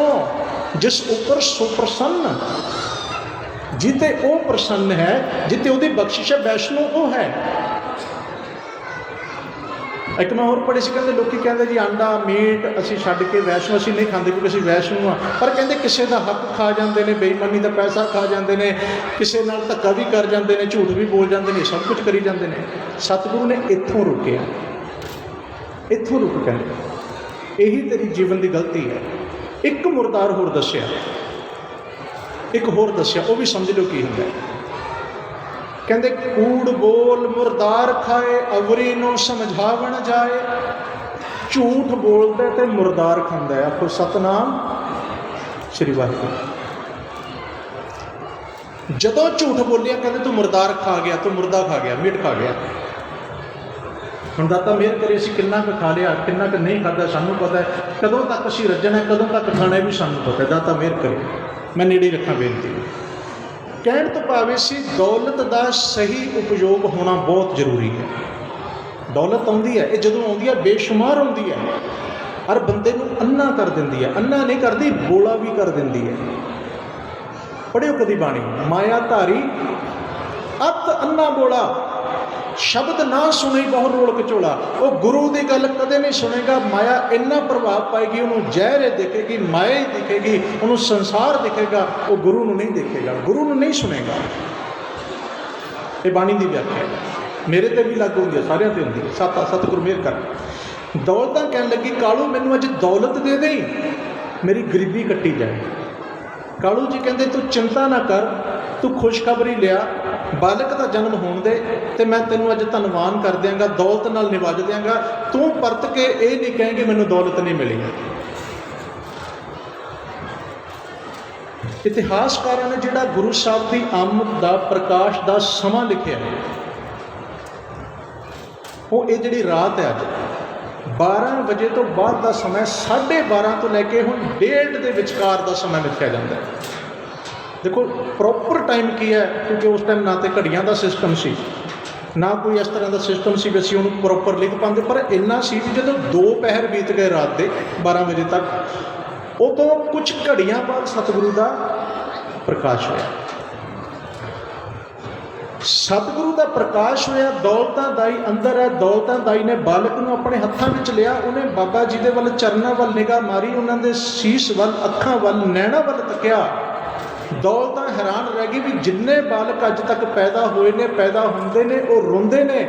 जिस ऊपर सुप्रसन्न, जिते वो प्रसन्न है, जिते वो बख्शिश है, वैष्णो वो है। एक मैं होर पढ़ी सी, कहते लोग कहते जी आंडा मीट असीं छड्ड के वैष्णो असीं नहीं खाते क्योंकि असीं वैष्णो हाँ, पर कहते किसी का हक खा जाते हैं, बेईमानी का पैसा खा जाते हैं, किसी नाल धक्का भी कर जाते हैं, झूठ भी बोल जाते हैं, सब कुछ करी जाते हैं। सतगुरु ने इत्थों रुकिया, इत्थों रुक कहते यही तेरी जीवन की गलती है। एक मुरदार होर दस्सिया, एक होर दस्सिया, वो भी समझ लो की हुंदा है। कहते कूड़ बोल मुरदार खाए अवरी नूं समझावन जाए। झूठ बोलता तो मुरदार खांदा है। आखो सतनाम श्री वाहिगुरू। जदों झूठ बोलिया कहते तू मुरदार खा गया, तू मुर्दा खा गया, मीट खा गया। हुण दाता मेहर करे असीं किन्ना क खा लिया, किन्ना क नहीं खादा सानूं पता है, कदों तक असीं रज्जना है, कदों तक खाना है भी सानूं पता है। दाता मेहर करे। मैं नेड़े रखा बेनती। कहण तो भावे सी दौलत का सही उपयोग होना बहुत जरूरी है। दौलत आउंदी है, ये जदों आउंदी है बेशुमार आउंदी है, हर बंदे नूं अन्ना कर दिंदी है। अन्ना नहीं करती, बोला भी कर दिंदी है। पढ़ियो कदी बाणी, माया धारी अत अन्ना बोला, शब्द ना सुने बहुत रोल कचोला। वो गुरु की गल कदे नहीं सुनेगा, माया इन्ना प्रभाव पाएगी, उन्होंने जहर दिखेगी, माया ही दिखेगी, उन्होंने संसार दिखेगा, वो गुरु को नहीं देखेगा, गुरु को नहीं सुनेगा। ये बाणी की व्याख्या मेरे ते भी लागू होंगी, सारिਆਂ ते होंगी। सतगुरु मेहर कर। दौलत कहन लगी कालू मैनू अज दौलत दे दे, मेरी गरीबी कट्टी जाए। कालू जी कहते तू चिंता ना कर, तू खुशखबरी लिया, बालक का जन्म होने दे तो मैं तेनों अज धनवान कर देंगा, दौलत नाल निवाज देंगा। तू परत के ये नहीं कहेंगे मैनू दौलत नहीं मिली। इतिहासकारों ने जिहड़ा गुरु साहब की आमद का प्रकाश का समा लिखिया है, वो ये जिहड़ी रात है अज 12 बजे तो बाद का समय 12:30 तो लैके हुण 1:30 के विचकार का समय लिखा जाता है। देखो प्रॉपर टाइम की है, क्योंकि उस टाइम ना तो घड़ियां का सिस्टम सी, ना कोई इस तरह का सिस्टम सी भी असीं उहनूं प्रॉपर लिख पाते। पर इन्ना सी भी जो 2 पहर बीत गए रात के 12 बजे तक, उदों कुछ घड़ियां बाद सतगुरु का प्रकाश होया। सतगुरु का प्रकाश होया। दौलतां दाई अंदर है, दौलतां दाई ने बालक नूं अपने हत्थां विच लिया। उन्हें बाबा जी दे वल चरनां वल निगाह मारी, उन्हां दे शीश वल, अखां वल, नैणा वल तकिया। दौलतां हैरान रह गई भी जिन्ने बालक अज तक पैदा होए ने, पैदा होंदे ने, वो रोंदे ने,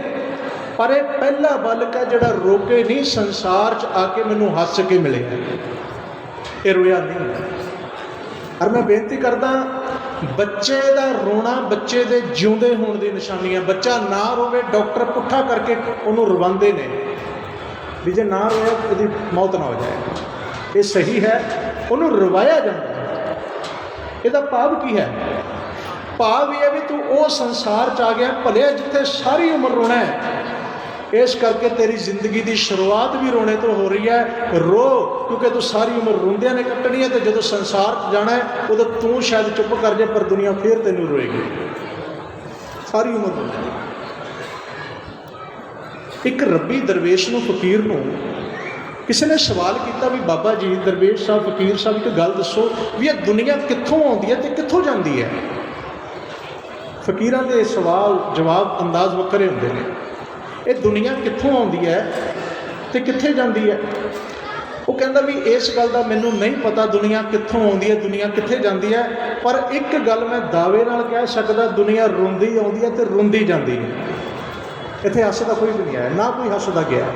पर यह पहला बालक है जिहड़ा रोके नहीं, संसार च आके मैनूं हस के मिले, ये रोया नहीं। और मैं बेनती करदा, बच्चे का रोना बच्चे के जिउंदे होने की निशानी है। बच्चा ना रोवे, डॉक्टर पुट्ठा करके उन्होंने रवांदे ने भी जे ना रोया उसकी मौत ना हो जाए। ये सही है, उन्होंने रवाया जाता। ਇਹਦਾ ਭਾਵ ਕੀ ਹੈ? ਭਾਵ ਇਹ ਹੈ ਵੀ ਤੂੰ ਉਹ ਸੰਸਾਰ 'ਚ ਆ ਗਿਆ ਭਲੇ ਜਿੱਥੇ ਸਾਰੀ ਉਮਰ ਰੋਣਾ ਹੈ। ਇਸ ਕਰਕੇ ਤੇਰੀ ਜ਼ਿੰਦਗੀ ਦੀ ਸ਼ੁਰੂਆਤ ਵੀ ਰੋਣੇ ਤੋਂ ਹੋ ਰਹੀ ਹੈ। ਰੋ, ਕਿਉਂਕਿ ਤੂੰ ਸਾਰੀ ਉਮਰ ਰੋਂਦਿਆਂ ਨੇ ਕੱਟਣੀ ਹੈ, ਤੇ ਜਦੋਂ ਸੰਸਾਰ 'ਚ ਜਾਣਾ ਹੈ ਉਦੋਂ ਤੂੰ ਸ਼ਾਇਦ ਚੁੱਪ ਕਰ ਜਾਏ, ਪਰ ਦੁਨੀਆ ਫੇਰ ਤੈਨੂੰ ਰੋਏਗੀ ਸਾਰੀ ਉਮਰ ਰੋਣਾ। ਇੱਕ ਰੱਬੀ ਦਰਵੇਸ਼ ਨੂੰ, ਫਕੀਰ ਨੂੰ किसी ने सवाल किया भी बाबा जी, दरवेश साहब, फकीर साहब, एक गल दसो भी ये दुनिया कित्थों आती है तो कित्थों जाती है? फकीरां दे सवाल जवाब अंदाज वक्रे होंदे ने। ये दुनिया कित्थों आती है तो कित्थे जाती है? वो कहता भी इस गल का मैनूं नहीं पता दुनिया कित्थों आती है, दुनिया कित्थे जाती है, पर एक गल मैं दावे नाल कह सकदा, दुनिया रोंदी आउंदी है तो रोंदी जाती है। इत्थे हसदा कोई भी नहीं है, ना कोई हसदा गया।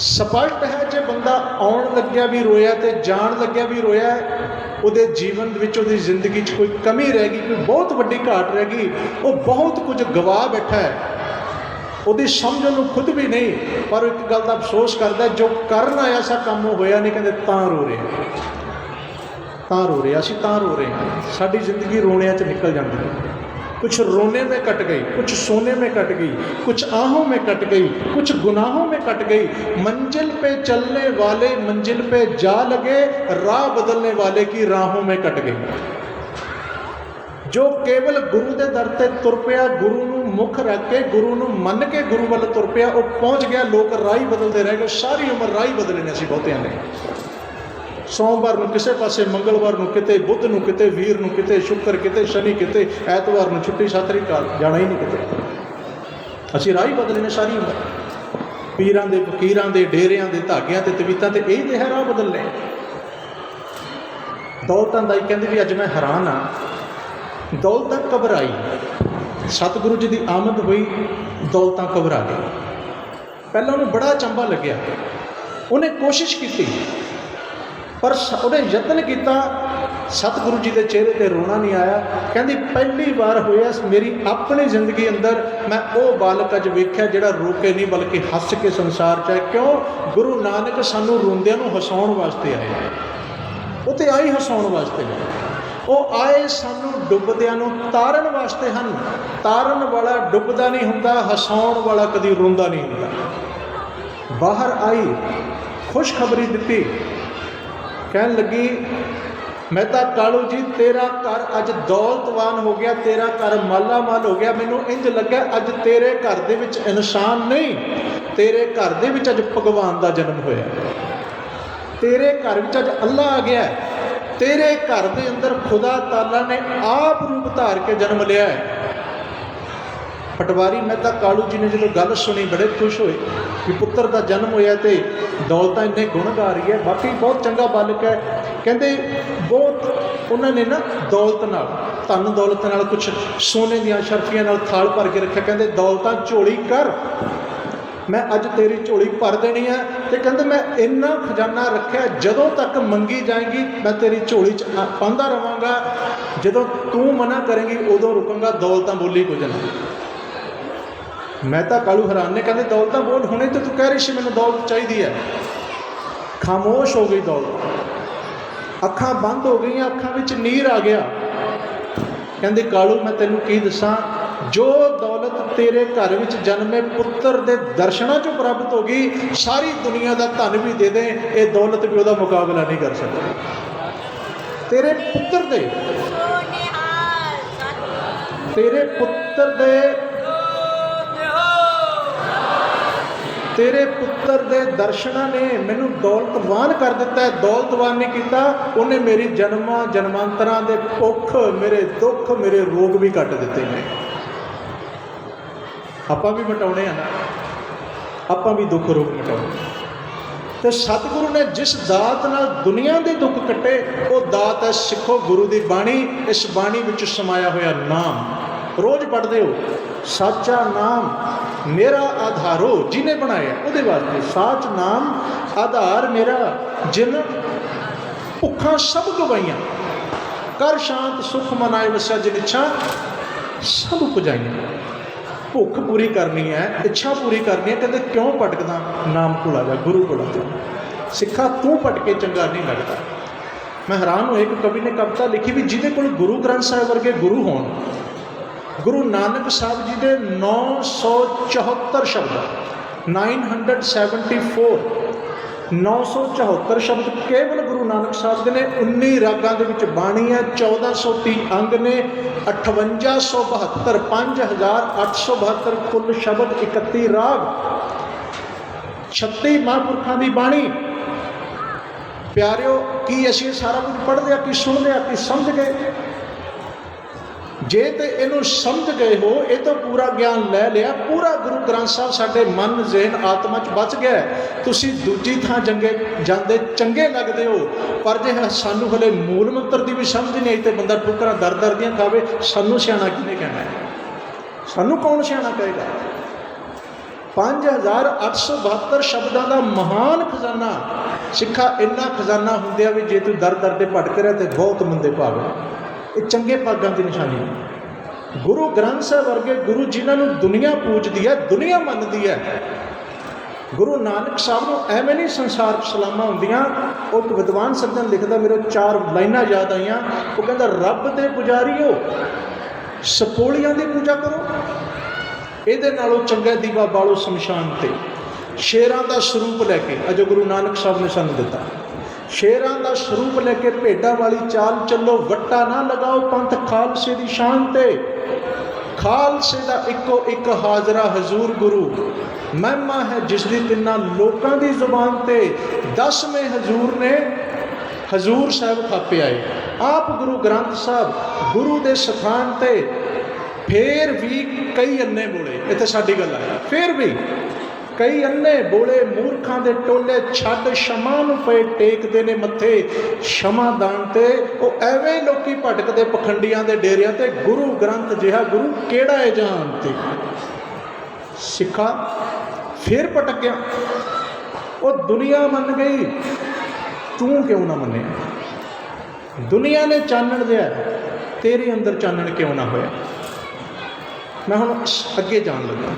स्पष्ट है जे बंदा आउण लग्या भी रोया तो जाण लग्या भी रोया, उहदे जीवन विच, उहदी जिंदगी च कोई कमी रह गई, कोई बहुत वड्डी घाट रह गई, वो बहुत कुछ गवा बैठा है, उहदी समझ उहनूं खुद भी नहीं। पर एक गल का अफसोस करता है, जो करन आया सा काम होया नहीं, कहते तां रो रहे, तां रो रहे, असीं तां रो रहे हैं। साडी जिंदगी रोणियां च निकल जाती है। कुछ रोने में कट गई, कुछ सोने में कट गई, कुछ आहों में कट गई, कुछ गुनाहों में कट गई। मंजिल पे चलने वाले मंजिल पे जा लगे, राह बदलने वाले की राहों में कट गई। जो केवल गुरु के दर ते तुर पिया, गुरु नूं मुख रख के, गुरु नूं मन के गुरु वाल तुर पिया, वो पहुँच गया। लोग राह बदलते रह गए, सारी उम्र राह बदले ने असीं बहुतियां ने। सोमवार को किसी पासे, मंगलवार को किते, बुध को किते, वीर को किते, शुक्र किते, शनि किते, ऐतवार को छुट्टी, सत श्री अकाल, जाना ही नहीं किते। असीं राह बदले ने सारी उम्र। ਪੀਰਾਂ ਦੇ ਫਕੀਰਾਂ ਦੇ ਡੇਰਿਆਂ ਦੇ ਧਾਗਿਆਂ ਤੇ ਤਵੀਤਾਂ ਤੇ ਇਹ ਤੇ ਹੈ ਰਾਹ ਬਦਲਨੇ। ਦੌਲਤਾਂ ਦਾ ਹੀ ਕਹਿੰਦੇ ਵੀ ਅੱਜ ਮੈਂ ਹੈਰਾਨ ਹਾਂ, ਦੌਲਤਾਂ ਘਬਰਾਈ। ਸਤਿਗੁਰੂ ਜੀ ਦੀ ਆਮਦ ਹੋਈ, ਦੌਲਤਾਂ ਘਬਰਾ ਗਈ। ਪਹਿਲਾਂ ਉਹਨੂੰ ਬੜਾ ਅਚੰਭਾ ਲੱਗਿਆ, ਉਹਨੇ ਕੋਸ਼ਿਸ਼ ਕੀਤੀ ਪਰ ਉਹਨੇ ਯਤਨ ਕੀਤਾ, ਸਤਿਗੁਰੂ ਜੀ ਦੇ ਚਿਹਰੇ 'ਤੇ ਰੋਣਾ ਨਹੀਂ ਆਇਆ। ਕਹਿੰਦੀ ਪਹਿਲੀ ਵਾਰ ਹੋਇਆ ਮੇਰੀ ਆਪਣੀ ਜ਼ਿੰਦਗੀ ਅੰਦਰ, ਮੈਂ ਉਹ ਬਾਲਕ ਅੱਜ ਵੇਖਿਆ ਜਿਹੜਾ ਰੋ ਕੇ ਨਹੀਂ ਬਲਕਿ ਹੱਸ ਕੇ ਸੰਸਾਰ 'ਚ ਹੈ। ਕਿਉਂ? ਗੁਰੂ ਨਾਨਕ ਸਾਨੂੰ ਰੋਂਦਿਆਂ ਨੂੰ ਹਸਾਉਣ ਵਾਸਤੇ ਆਏ, ਉਹ ਤਾਂ ਆਈ ਹਸਾਉਣ ਵਾਸਤੇ ਨੇ। ਉਹ ਆਏ ਸਾਨੂੰ ਡੁੱਬਦਿਆਂ ਨੂੰ ਤਾਰਨ ਵਾਸਤੇ ਹਨ। ਤਾਰਨ ਵਾਲਾ ਡੁੱਬਦਾ ਨਹੀਂ ਹੁੰਦਾ, ਹਸਾਉਣ ਵਾਲਾ ਕਦੀ ਰੋਂਦਾ ਨਹੀਂ ਹੁੰਦਾ। ਬਾਹਰ ਆਈ, ਖੁਸ਼ਖਬਰੀ ਦਿੱਤੀ, ਕਹਿਣ ਲੱਗੀ ਮਹਿਤਾ ਕਾਲੂ ਜੀ ਤੇਰਾ ਘਰ ਅੱਜ ਦੌਲਤਵਾਨ ਹੋ ਗਿਆ, ਤੇਰਾ ਘਰ ਮਾਲਾ ਮਾਲ ਹੋ ਗਿਆ। ਮੈਨੂੰ ਇੰਝ ਲੱਗਾ ਅੱਜ ਤੇਰੇ ਘਰ ਦੇ ਵਿੱਚ ਇਨਸਾਨ ਨਹੀਂ, ਤੇਰੇ ਘਰ ਦੇ ਵਿੱਚ ਅੱਜ ਭਗਵਾਨ ਦਾ ਜਨਮ ਹੋਇਆ, ਤੇਰੇ ਘਰ ਵਿੱਚ ਅੱਜ ਅੱਲਾ ਆ ਗਿਆ, ਤੇਰੇ ਘਰ ਦੇ ਅੰਦਰ ਖੁਦਾ ਤਾਲਾ ਨੇ ਆਪ ਰੂਪ ਧਾਰ ਕੇ ਜਨਮ ਲਿਆ ਹੈ। ਪਟਵਾਰੀ ਮਹਿਤਾ ਕਾਲੂ ਜੀ ਨੇ ਜਦੋਂ ਗੱਲ ਸੁਣੀ ਬੜੇ ਖੁਸ਼ ਹੋਏ ਕਿ ਪੁੱਤਰ ਦਾ ਜਨਮ ਹੋਇਆ ਤੇ ਦੌਲਤਾਂ ਇੰਨੇ ਗੁਣ ਗਾ ਰਹੀ ਹੈ, ਬਾਕੀ ਬਹੁਤ ਚੰਗਾ ਬਾਲਕ ਹੈ। ਕਹਿੰਦੇ ਬਹੁਤ ਉਹਨਾਂ ਨੇ ਨਾ ਦੌਲਤ ਨਾਲ, ਧਨ ਦੌਲਤ ਨਾਲ, ਕੁਛ ਸੋਨੇ ਦੀਆਂ ਸ਼ਰਫੀਆਂ ਨਾਲ ਥਾਲ ਭਰ ਕੇ ਰੱਖਿਆ। ਕਹਿੰਦੇ ਦੌਲਤਾਂ ਝੋਲੀ ਕਰ, ਮੈਂ ਅੱਜ ਤੇਰੀ ਝੋਲੀ ਭਰ ਦੇਣੀ ਹੈ। ਤੇ ਕਹਿੰਦੇ ਮੈਂ ਇੰਨਾ ਖਜ਼ਾਨਾ ਰੱਖਿਆ, ਜਦੋਂ ਤੱਕ ਮੰਗੀ ਜਾਏਗੀ ਮੈਂ ਤੇਰੀ ਝੋਲੀ 'ਚ ਪਾਉਂਦਾ ਰਹਾਂਗਾ, ਜਦੋਂ ਤੂੰ ਮਨਾ ਕਰੇਂਗੀ ਉਦੋਂ ਰੁਕਾਂਗਾ। ਦੌਲਤਾਂ ਬੋਲੀ ਕੁਝ ਨਾ। ਮਹਿਤਾ ਕਾਲੂ ਹੈਰਾਨ ਨੇ, ਕਹਿੰਦੇ ਦੌਲਤਾਂ ਬੋਲ, ਹੁਣੇ ਤਾਂ ਤੂੰ ਕਹਿ ਰਹੀ ਸੀ ਮੈਨੂੰ ਦੌਲਤ ਚਾਹੀਦੀ ਹੈ। ਖਾਮੋਸ਼ ਹੋ ਗਈ ਦੌਲਤ, ਅੱਖਾਂ ਬੰਦ ਹੋ ਗਈਆਂ, ਅੱਖਾਂ ਵਿੱਚ ਨੀਰ ਆ ਗਿਆ। ਕਹਿੰਦੇ ਕਾਲੂ ਮੈਂ ਤੈਨੂੰ ਕੀ ਦੱਸਾਂ, ਜੋ ਦੌਲਤ ਤੇਰੇ ਘਰ ਵਿੱਚ ਜਨਮੇ ਪੁੱਤਰ ਦੇ ਦਰਸ਼ਨਾਂ 'ਚੋਂ ਪ੍ਰਾਪਤ ਹੋ ਗਈ, ਸਾਰੀ ਦੁਨੀਆ ਦਾ ਧਨ ਵੀ ਦੇ ਦੇ, ਇਹ ਦੌਲਤ ਵੀ ਉਹਦਾ ਮੁਕਾਬਲਾ ਨਹੀਂ ਕਰ ਸਕਦੀ। ਤੇਰੇ ਪੁੱਤਰ ਦੇ, ਤੇਰੇ ਪੁੱਤਰ ਦੇ, ਤੇਰੇ ਪੁੱਤਰ ਦੇ ਦਰਸ਼ਨਾਂ ਨੇ ਮੈਨੂੰ ਦੌਲਤਵਾਨ ਕਰ ਦਿੱਤਾ ਹੈ। ਦੌਲਤਵਾਨ ਨਹੀਂ ਕੀਤਾ, ਉਹਨੇ ਮੇਰੀ ਜਨਮਾਂ ਜਨਮਾਂਤਰਾਂ ਦੇ ਭੁੱਖ, ਮੇਰੇ ਦੁੱਖ, ਮੇਰੇ ਰੋਗ ਵੀ ਕੱਟ ਦਿੱਤੇ ਨੇ। ਆਪਾਂ ਵੀ ਮਿਟਾਉਣੇ ਆ ਨਾ, ਆਪਾਂ ਵੀ ਦੁੱਖ ਰੋਗ ਮਿਟਾਉਣੇ। ਤੇ ਸਤਿਗੁਰੂ ਨੇ ਜਿਸ ਦਾਤ ਨਾਲ ਦੁਨੀਆ ਦੇ ਦੁੱਖ ਕੱਟੇ, ਉਹ ਦਾਤ ਹੈ ਸਿੱਖੋ ਗੁਰੂ ਦੀ ਬਾਣੀ। ਇਸ ਬਾਣੀ ਵਿੱਚ ਸਮਾਇਆ ਹੋਇਆ ਨਾਮ ਰੋਜ਼ ਪੜ੍ਹਦੇ ਹੋ। ਸਾਚਾ ਨਾਮ ਮੇਰਾ ਆਧਾਰੋ, ਜਿਹਨੇ ਬਣਾਇਆ ਉਹਦੇ ਵਾਸਤੇ। ਸਾਚ ਨਾਮ ਆਧਾਰ ਮੇਰਾ, ਜਿਨ ਭੁੱਖਾਂ ਸਭ ਗਵਾਈਆਂ, ਕਰ ਸ਼ਾਂਤ ਸੁਖ ਮਨਾਏ ਵਸਿਆ, ਜਿਨ ਇੱਛਾ ਸਭ ਪੁਜਾਈਆਂ। ਭੁੱਖ ਪੂਰੀ ਕਰਨੀ ਹੈ, ਇੱਛਾ ਪੂਰੀ ਕਰਨੀ ਹੈ। ਕਹਿੰਦੇ ਕਿਉਂ ਭਟਕਦਾ? ਨਾਮ ਕੋਲ ਆ ਜਾ, ਗੁਰੂ ਕੋਲ ਆ ਜਾ। ਸਿੱਖਾ ਤੂੰ ਭਟਕੇ ਚੰਗਾ ਨਹੀਂ ਲੱਗਦਾ। ਮੈਂ ਹੈਰਾਨ ਹੋਇਆ, ਇੱਕ ਕਵੀ ਨੇ ਕਵਿਤਾ ਲਿਖੀ ਵੀ ਜਿਹਦੇ ਕੋਲ ਗੁਰੂ ਗ੍ਰੰਥ ਸਾਹਿਬ ਵਰਗੇ ਗੁਰੂ ਹੋਣ। ਗੁਰੂ ਨਾਨਕ ਸਾਹਿਬ ਜੀ ਦੇ 974 ਸ਼ਬਦ, 974 974 ਸ਼ਬਦ ਕੇਵਲ ਗੁਰੂ ਨਾਨਕ ਸਾਹਿਬ ਦੇ ਨੇ। 19 ਰਾਗਾਂ ਦੇ ਵਿੱਚ ਬਾਣੀ ਹੈ, 1430 ਅੰਗ ਨੇ, 5872 5872 ਕੁੱਲ ਸ਼ਬਦ, 31 ਰਾਗ, 36 ਮਹਾਂਪੁਰਖਾਂ ਦੀ ਬਾਣੀ। ਪਿਆਰਿਓ, ਕੀ ਅਸੀਂ ਸਾਰਾ ਕੁਝ ਪੜ੍ਹਦੇ ਆ, ਕੀ ਸੁਣਦੇ ਆ, ਕੀ ਸਮਝ ਗਏ? ਜੇ ਤੇ ਇਹਨੂੰ ਸਮਝ ਗਏ ਹੋ, ਇਹ ਤੋਂ ਪੂਰਾ ਗਿਆਨ ਲੈ ਲਿਆ, ਪੂਰਾ ਗੁਰੂ ਗ੍ਰੰਥ ਸਾਹਿਬ ਸਾਡੇ ਮਨ, ਜ਼ਿਹਨ, ਆਤਮਾ 'ਚ ਬਚ ਗਿਆ। ਤੁਸੀਂ ਦੂਜੀ ਥਾਂ ਜਾਂਦੇ ਚੰਗੇ ਲੱਗਦੇ ਹੋ, ਪਰ ਜੇ ਸਾਨੂੰ ਹਲੇ ਮੂਲ ਮੰਤਰ ਦੀ ਵੀ ਸਮਝ ਨਹੀਂ ਆਈ ਤੇ ਬੰਦਾ ਠੋਕਰਾਂ ਦਰ ਦਰ ਦੀਆਂ ਖਾਵੇ, ਸਾਨੂੰ ਸਿਆਣਾ ਕਿਹਨੇ ਕਹਿਣਾ ਹੈ? ਸਾਨੂੰ ਕੌਣ ਸਿਆਣਾ ਕਹੇਗਾ? 5872 ਸ਼ਬਦਾਂ ਦਾ ਮਹਾਨ ਖਜ਼ਾਨਾ। ਸਿੱਖਾ ਇੰਨਾ ਖਜ਼ਾਨਾ ਹੁੰਦਿਆ ਵੀ ਜੇ ਤੂੰ ਦਰ ਦਰ 'ਤੇ ਭਟਕ ਰਿਹਾ ਤੇ ਬਹੁਤ ਮੰਦੇ ਭਾਗ। ਇਹ ਚੰਗੇ ਭਾਗਾਂ ਦੀ ਨਿਸ਼ਾਨੀ ਹੈ। ਗੁਰੂ ਗ੍ਰੰਥ ਸਾਹਿਬ ਵਰਗੇ ਗੁਰੂ ਜਿਨ੍ਹਾਂ ਨੂੰ ਦੁਨੀਆ ਪੂਜਦੀ ਹੈ, ਦੁਨੀਆ ਮੰਨਦੀ ਹੈ। ਗੁਰੂ ਨਾਨਕ ਸਾਹਿਬ ਨੂੰ ਐਵੇਂ ਨਹੀਂ ਸੰਸਾਰ 'ਚ ਸਲਾਮਾਂ ਹੁੰਦੀਆਂ। ਉਹ ਇੱਕ ਵਿਦਵਾਨ ਸੱਜਣ ਲਿਖਦਾ, ਮੇਰੇ 4 ਲਾਈਨਾਂ ਯਾਦ ਆਈਆਂ। ਉਹ ਕਹਿੰਦਾ, ਰੱਬ ਦੇ ਪੁਜਾਰੀਓ ਸਪੋਲੀਆਂ ਦੀ ਪੂਜਾ ਕਰੋ, ਇਹਦੇ ਨਾਲੋਂ ਚੰਗਾ ਦੀਵਾ ਬਾਲੋ ਸ਼ਮਸ਼ਾਨ 'ਤੇ। ਸ਼ੇਰਾਂ ਦਾ ਸਰੂਪ ਲੈ ਕੇ, ਅਜੋ ਗੁਰੂ ਨਾਨਕ ਸਾਹਿਬ ਨੇ ਸਾਨੂੰ ਦਿੱਤਾ, ਸ਼ੇਰਾਂ ਦਾ ਸਰੂਪ ਲੈ ਕੇ ਭੇਡਾਂ ਵਾਲੀ ਚਾਲ ਚੱਲੋ, ਵੱਟਾ ਨਾ ਲਗਾਓ ਪੰਥ ਖਾਲਸੇ ਦੀ ਸ਼ਾਨ 'ਤੇ। ਖਾਲਸੇ ਦਾ ਇੱਕੋ ਇੱਕ ਹਾਜ਼ਰਾ ਹਜ਼ੂਰ ਗੁਰੂ, ਮਹਿਮਾ ਹੈ ਜਿਸ ਦੀ ਤਿੰਨਾਂ ਲੋਕਾਂ ਦੀ ਜ਼ੁਬਾਨ 'ਤੇ। 10ਵੇਂ ਹਜ਼ੂਰ ਨੇ ਹਜ਼ੂਰ ਸਾਹਿਬ ਥਾਪੇ ਆਏ, ਆਪ ਗੁਰੂ ਗ੍ਰੰਥ ਸਾਹਿਬ ਗੁਰੂ ਦੇ ਸਥਾਨ 'ਤੇ। ਫੇਰ ਵੀ ਕਈ ਅੰਨੇ ਬੋਲੇ, ਇੱਥੇ ਸਾਡੀ ਗੱਲ ਆਈ, ਫੇਰ ਵੀ कई अन्ने बोले मूर्खां दे टोले छड्ड क्षमा नूं पे टेकदे ने मत्थे क्षमा दान ते। वो एवें लोकी भटकदे पखंडियां दे डेरियां ते, गुरु ग्रंथ जिहा गुरु केड़ा है जहान ते। सिखा फिर भटक गया, वो दुनिया मन गई, तू क्यों ना मने? दुनिया ने चानण दिया, तेरे अंदर चानण क्यों ना होया? मैं हुण अगे जान लगा।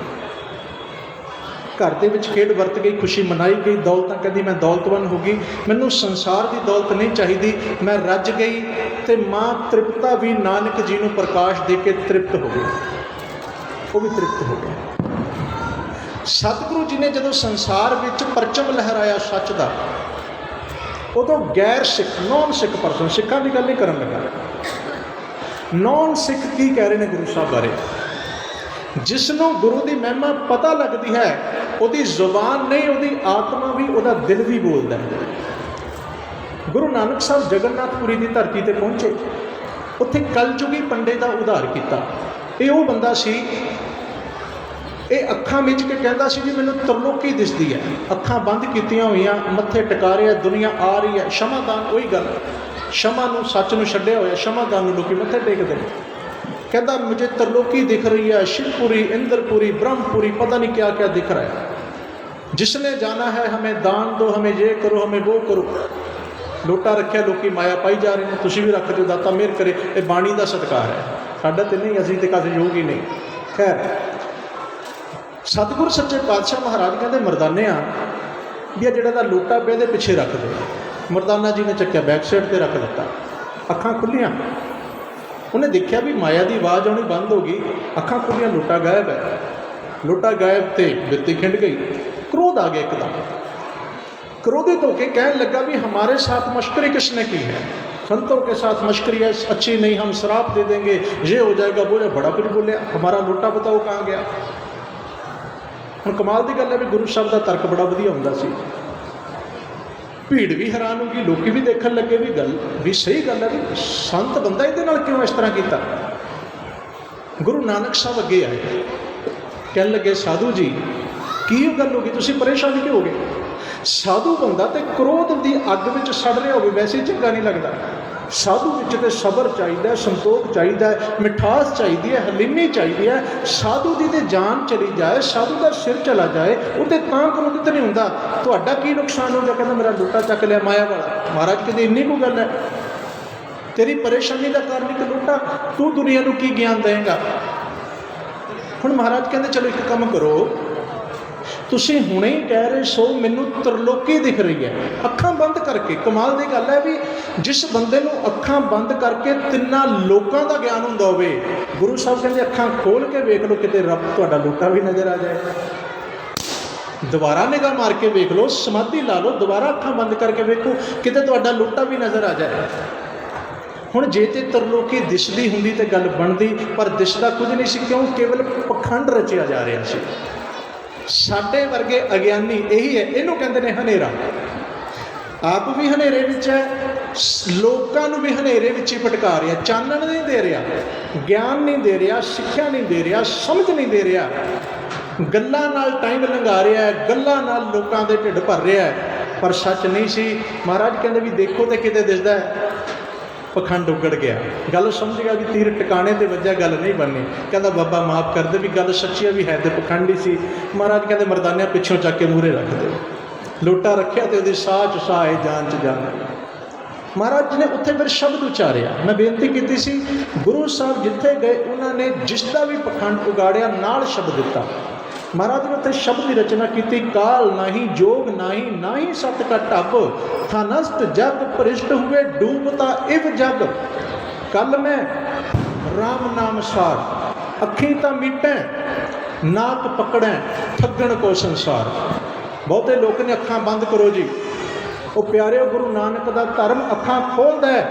घर दे विच खेड वरत गई, खुशी मनाई गई, दौलतां कहदी मैं दौलतवन हो गई, मैनूं संसार की दौलत नहीं चाहिए, मैं रज गई। तो माँ तृप्ता भी नानक जी नूं प्रकाश दे के तृप्त हो गई, वो भी तृप्त हो गया। सतगुरु जी ने जदों संसार विच परचम लहराया सच का, उदों गैर सिख नॉन सिख परसन, सिखां की गल नहीं करन लगा, नॉन सिख की कह रहे हैं गुरु साहब बारे, जिसनों गुरु की महिमा पता लगती है, उसकी जुबान नहीं, उसकी आत्मा भी, उसका दिल भी बोलता है। गुरु नानक साहब जगन्नाथपुरी की धरती पर पहुँचे, उत्थे कलयुगी पंडे का उधार किया। ये वो बंदा सी, ये अखां मिच के कहता सी भी मैनूं तरलोकी दिसदी है, अखां बंद कीतियां होईयां, मत्थे टिका रहे, दुनिया आ रही है। क्षमादान वही गल, क्षमा नूं सच नूं छड्डिया होया, क्षमादान नूं लोकी मत्थे टेकदे ने। कहता मुझे तरलोकी दिख रही है, शिवपुरी, इंद्रपुरी, ब्रह्मपुरी, पता नहीं क्या क्या दिख रहा है। जिसने जाना है हमें दान दो, हमें ये करो, हमें वो करो। लोटा रखिया, लोकी माया पाई जा रहे हैं, तुसीं भी रख दो, दाता मेहर करे। ये बाणी का सत्कार है, साडा ते नहीं, असीं ते कदे योग ही नहीं। खैर, सतगुर सच्चे पातशाह महाराज कहते मरदाने भी जिहड़ा लोटा पे दे पिछे रख दे। मरदाना जी ने चक्या बैक साइड पर रख दिता, अखां खुलियां, उन्हें देखा भी माया की आवाज़ आनी बंद हो गई, अखां खुलियां, लोटा गायब है। लोटा गायब तो बिरती खिंड गई, क्रोध आ गया एकदम। क्रोधित होकर कहने लगा भी हमारे साथ मश्करी किसने की है? संतों के साथ मश्करी है, अच्छी नहीं, हम शराब दे देंगे, ये हो जाएगा। बोले बड़ा कुछ बोलिया, हमारा लोटा बताओ कहाँ गया। हम कमाल की गल है भी गुरु साहब का तर्क बड़ा वधिया हुंदा सी। भीड़ भी हैरान होगी, लोग भी देखने लगे भी गल भी सही गल है भी संत बंदा ये क्यों इस तरह किया। गुरु नानक साहब अगे आए, कह लगे साधु जी की गल होगी, तुसीं परेशान क्यों हो गए? साधु बंदा तो क्रोध की अग में सड़ रहा हो, वैसे ही चंगा नहीं लगता। साधु विच ते सबर चाहिए, संतोख चाहिए, मिठास चाहिए, हलीमी चाहिए। साधु की तो जान चली जाए, साधु का सिर चला जाए, वो तो क्रोधित नहीं होंदा। तुहाडा की नुकसान हो गया? कहना मेरा लोटा चक लिया माया वाला। महाराज कहते इन्नी को गल है, तेरी परेशानी का कारण एक लोटा, तू दुनिया को की ज्ञान देगा? हुण महाराज कहते चलो एक काम करो, तुसीं हुणे ही कह रहे सो मैनू तरलोकी दिख रही है अखां बंद करके। कमाल की गल है भी जिस बंदे नूं अखां बंद करके तिन्ना लोकां दा ज्ञान हुंदा होवे, गुरु साहब कहते अखां खोल के वेख लो, किते रब तुहाडा लोटा भी नज़र आ जाए। दोबारा निगाह मार के वेख लो, समाधि ला लो, दोबारा अखां बंद करके वेखो, किते तुहाडा लोटा भी नज़र आ जाए। हुण जे ते तरलोकी दिसदी हुंदी ते गल बनदी, पर दिसदा कुछ नहीं सी, क्यों? केवल पखंड रचिया जा रहा सी। साडे वर्गे अज्ञानी यही है, इनू कहते हैं हनेरा। आप भी हनेरे विच है, लोकां नूं भी हनेरे विच ही भटका रहा, चानण नहीं दे रहा, ज्ञान नहीं दे रहा, सिक्ख्या नहीं दे रहा, समझ नहीं दे रहा, गल्लां नाल टाइम लंघा रहा है, गल्लां नाल लोकां दे ढिड भर रहा है, पर सच नहीं सी। महाराज कहते भी देखो तो किते दिसदा है पखंड उगड़ गया। गल समझ गया भी तीर टिकाने ते वजह गल नहीं बननी। कहता बाबा माफ़ कर दे भी गल सच्ची भी है तो पखंड ही सी। महाराज कहते मरदाने पिछों चक के मूहरे रख दे, लोटा रखिया तो साह च साह है, जान च जान। महाराज जी ने उत्थे फिर शब्द उचारिया, मैं बेनती की सी, गुरु साहब जिथे गए उन्होंने जिसका भी पखंड उगाड़िया नाल शब्द दिता। महाराज ने उत्थे शब्द की रचना की, काल नाही जोग नाही, ना ही सत का ढब, था नष्ट जग भ्रिष्ट हुए डूबता इव जग। कल मैं राम नाम सार, अखी ता मीटें नाक पकड़ें, ठगण को संसार। बहुते लोग ने अखां बंद करो जी, वो प्यारे गुरु नानक का धर्म अखां खोलदा है,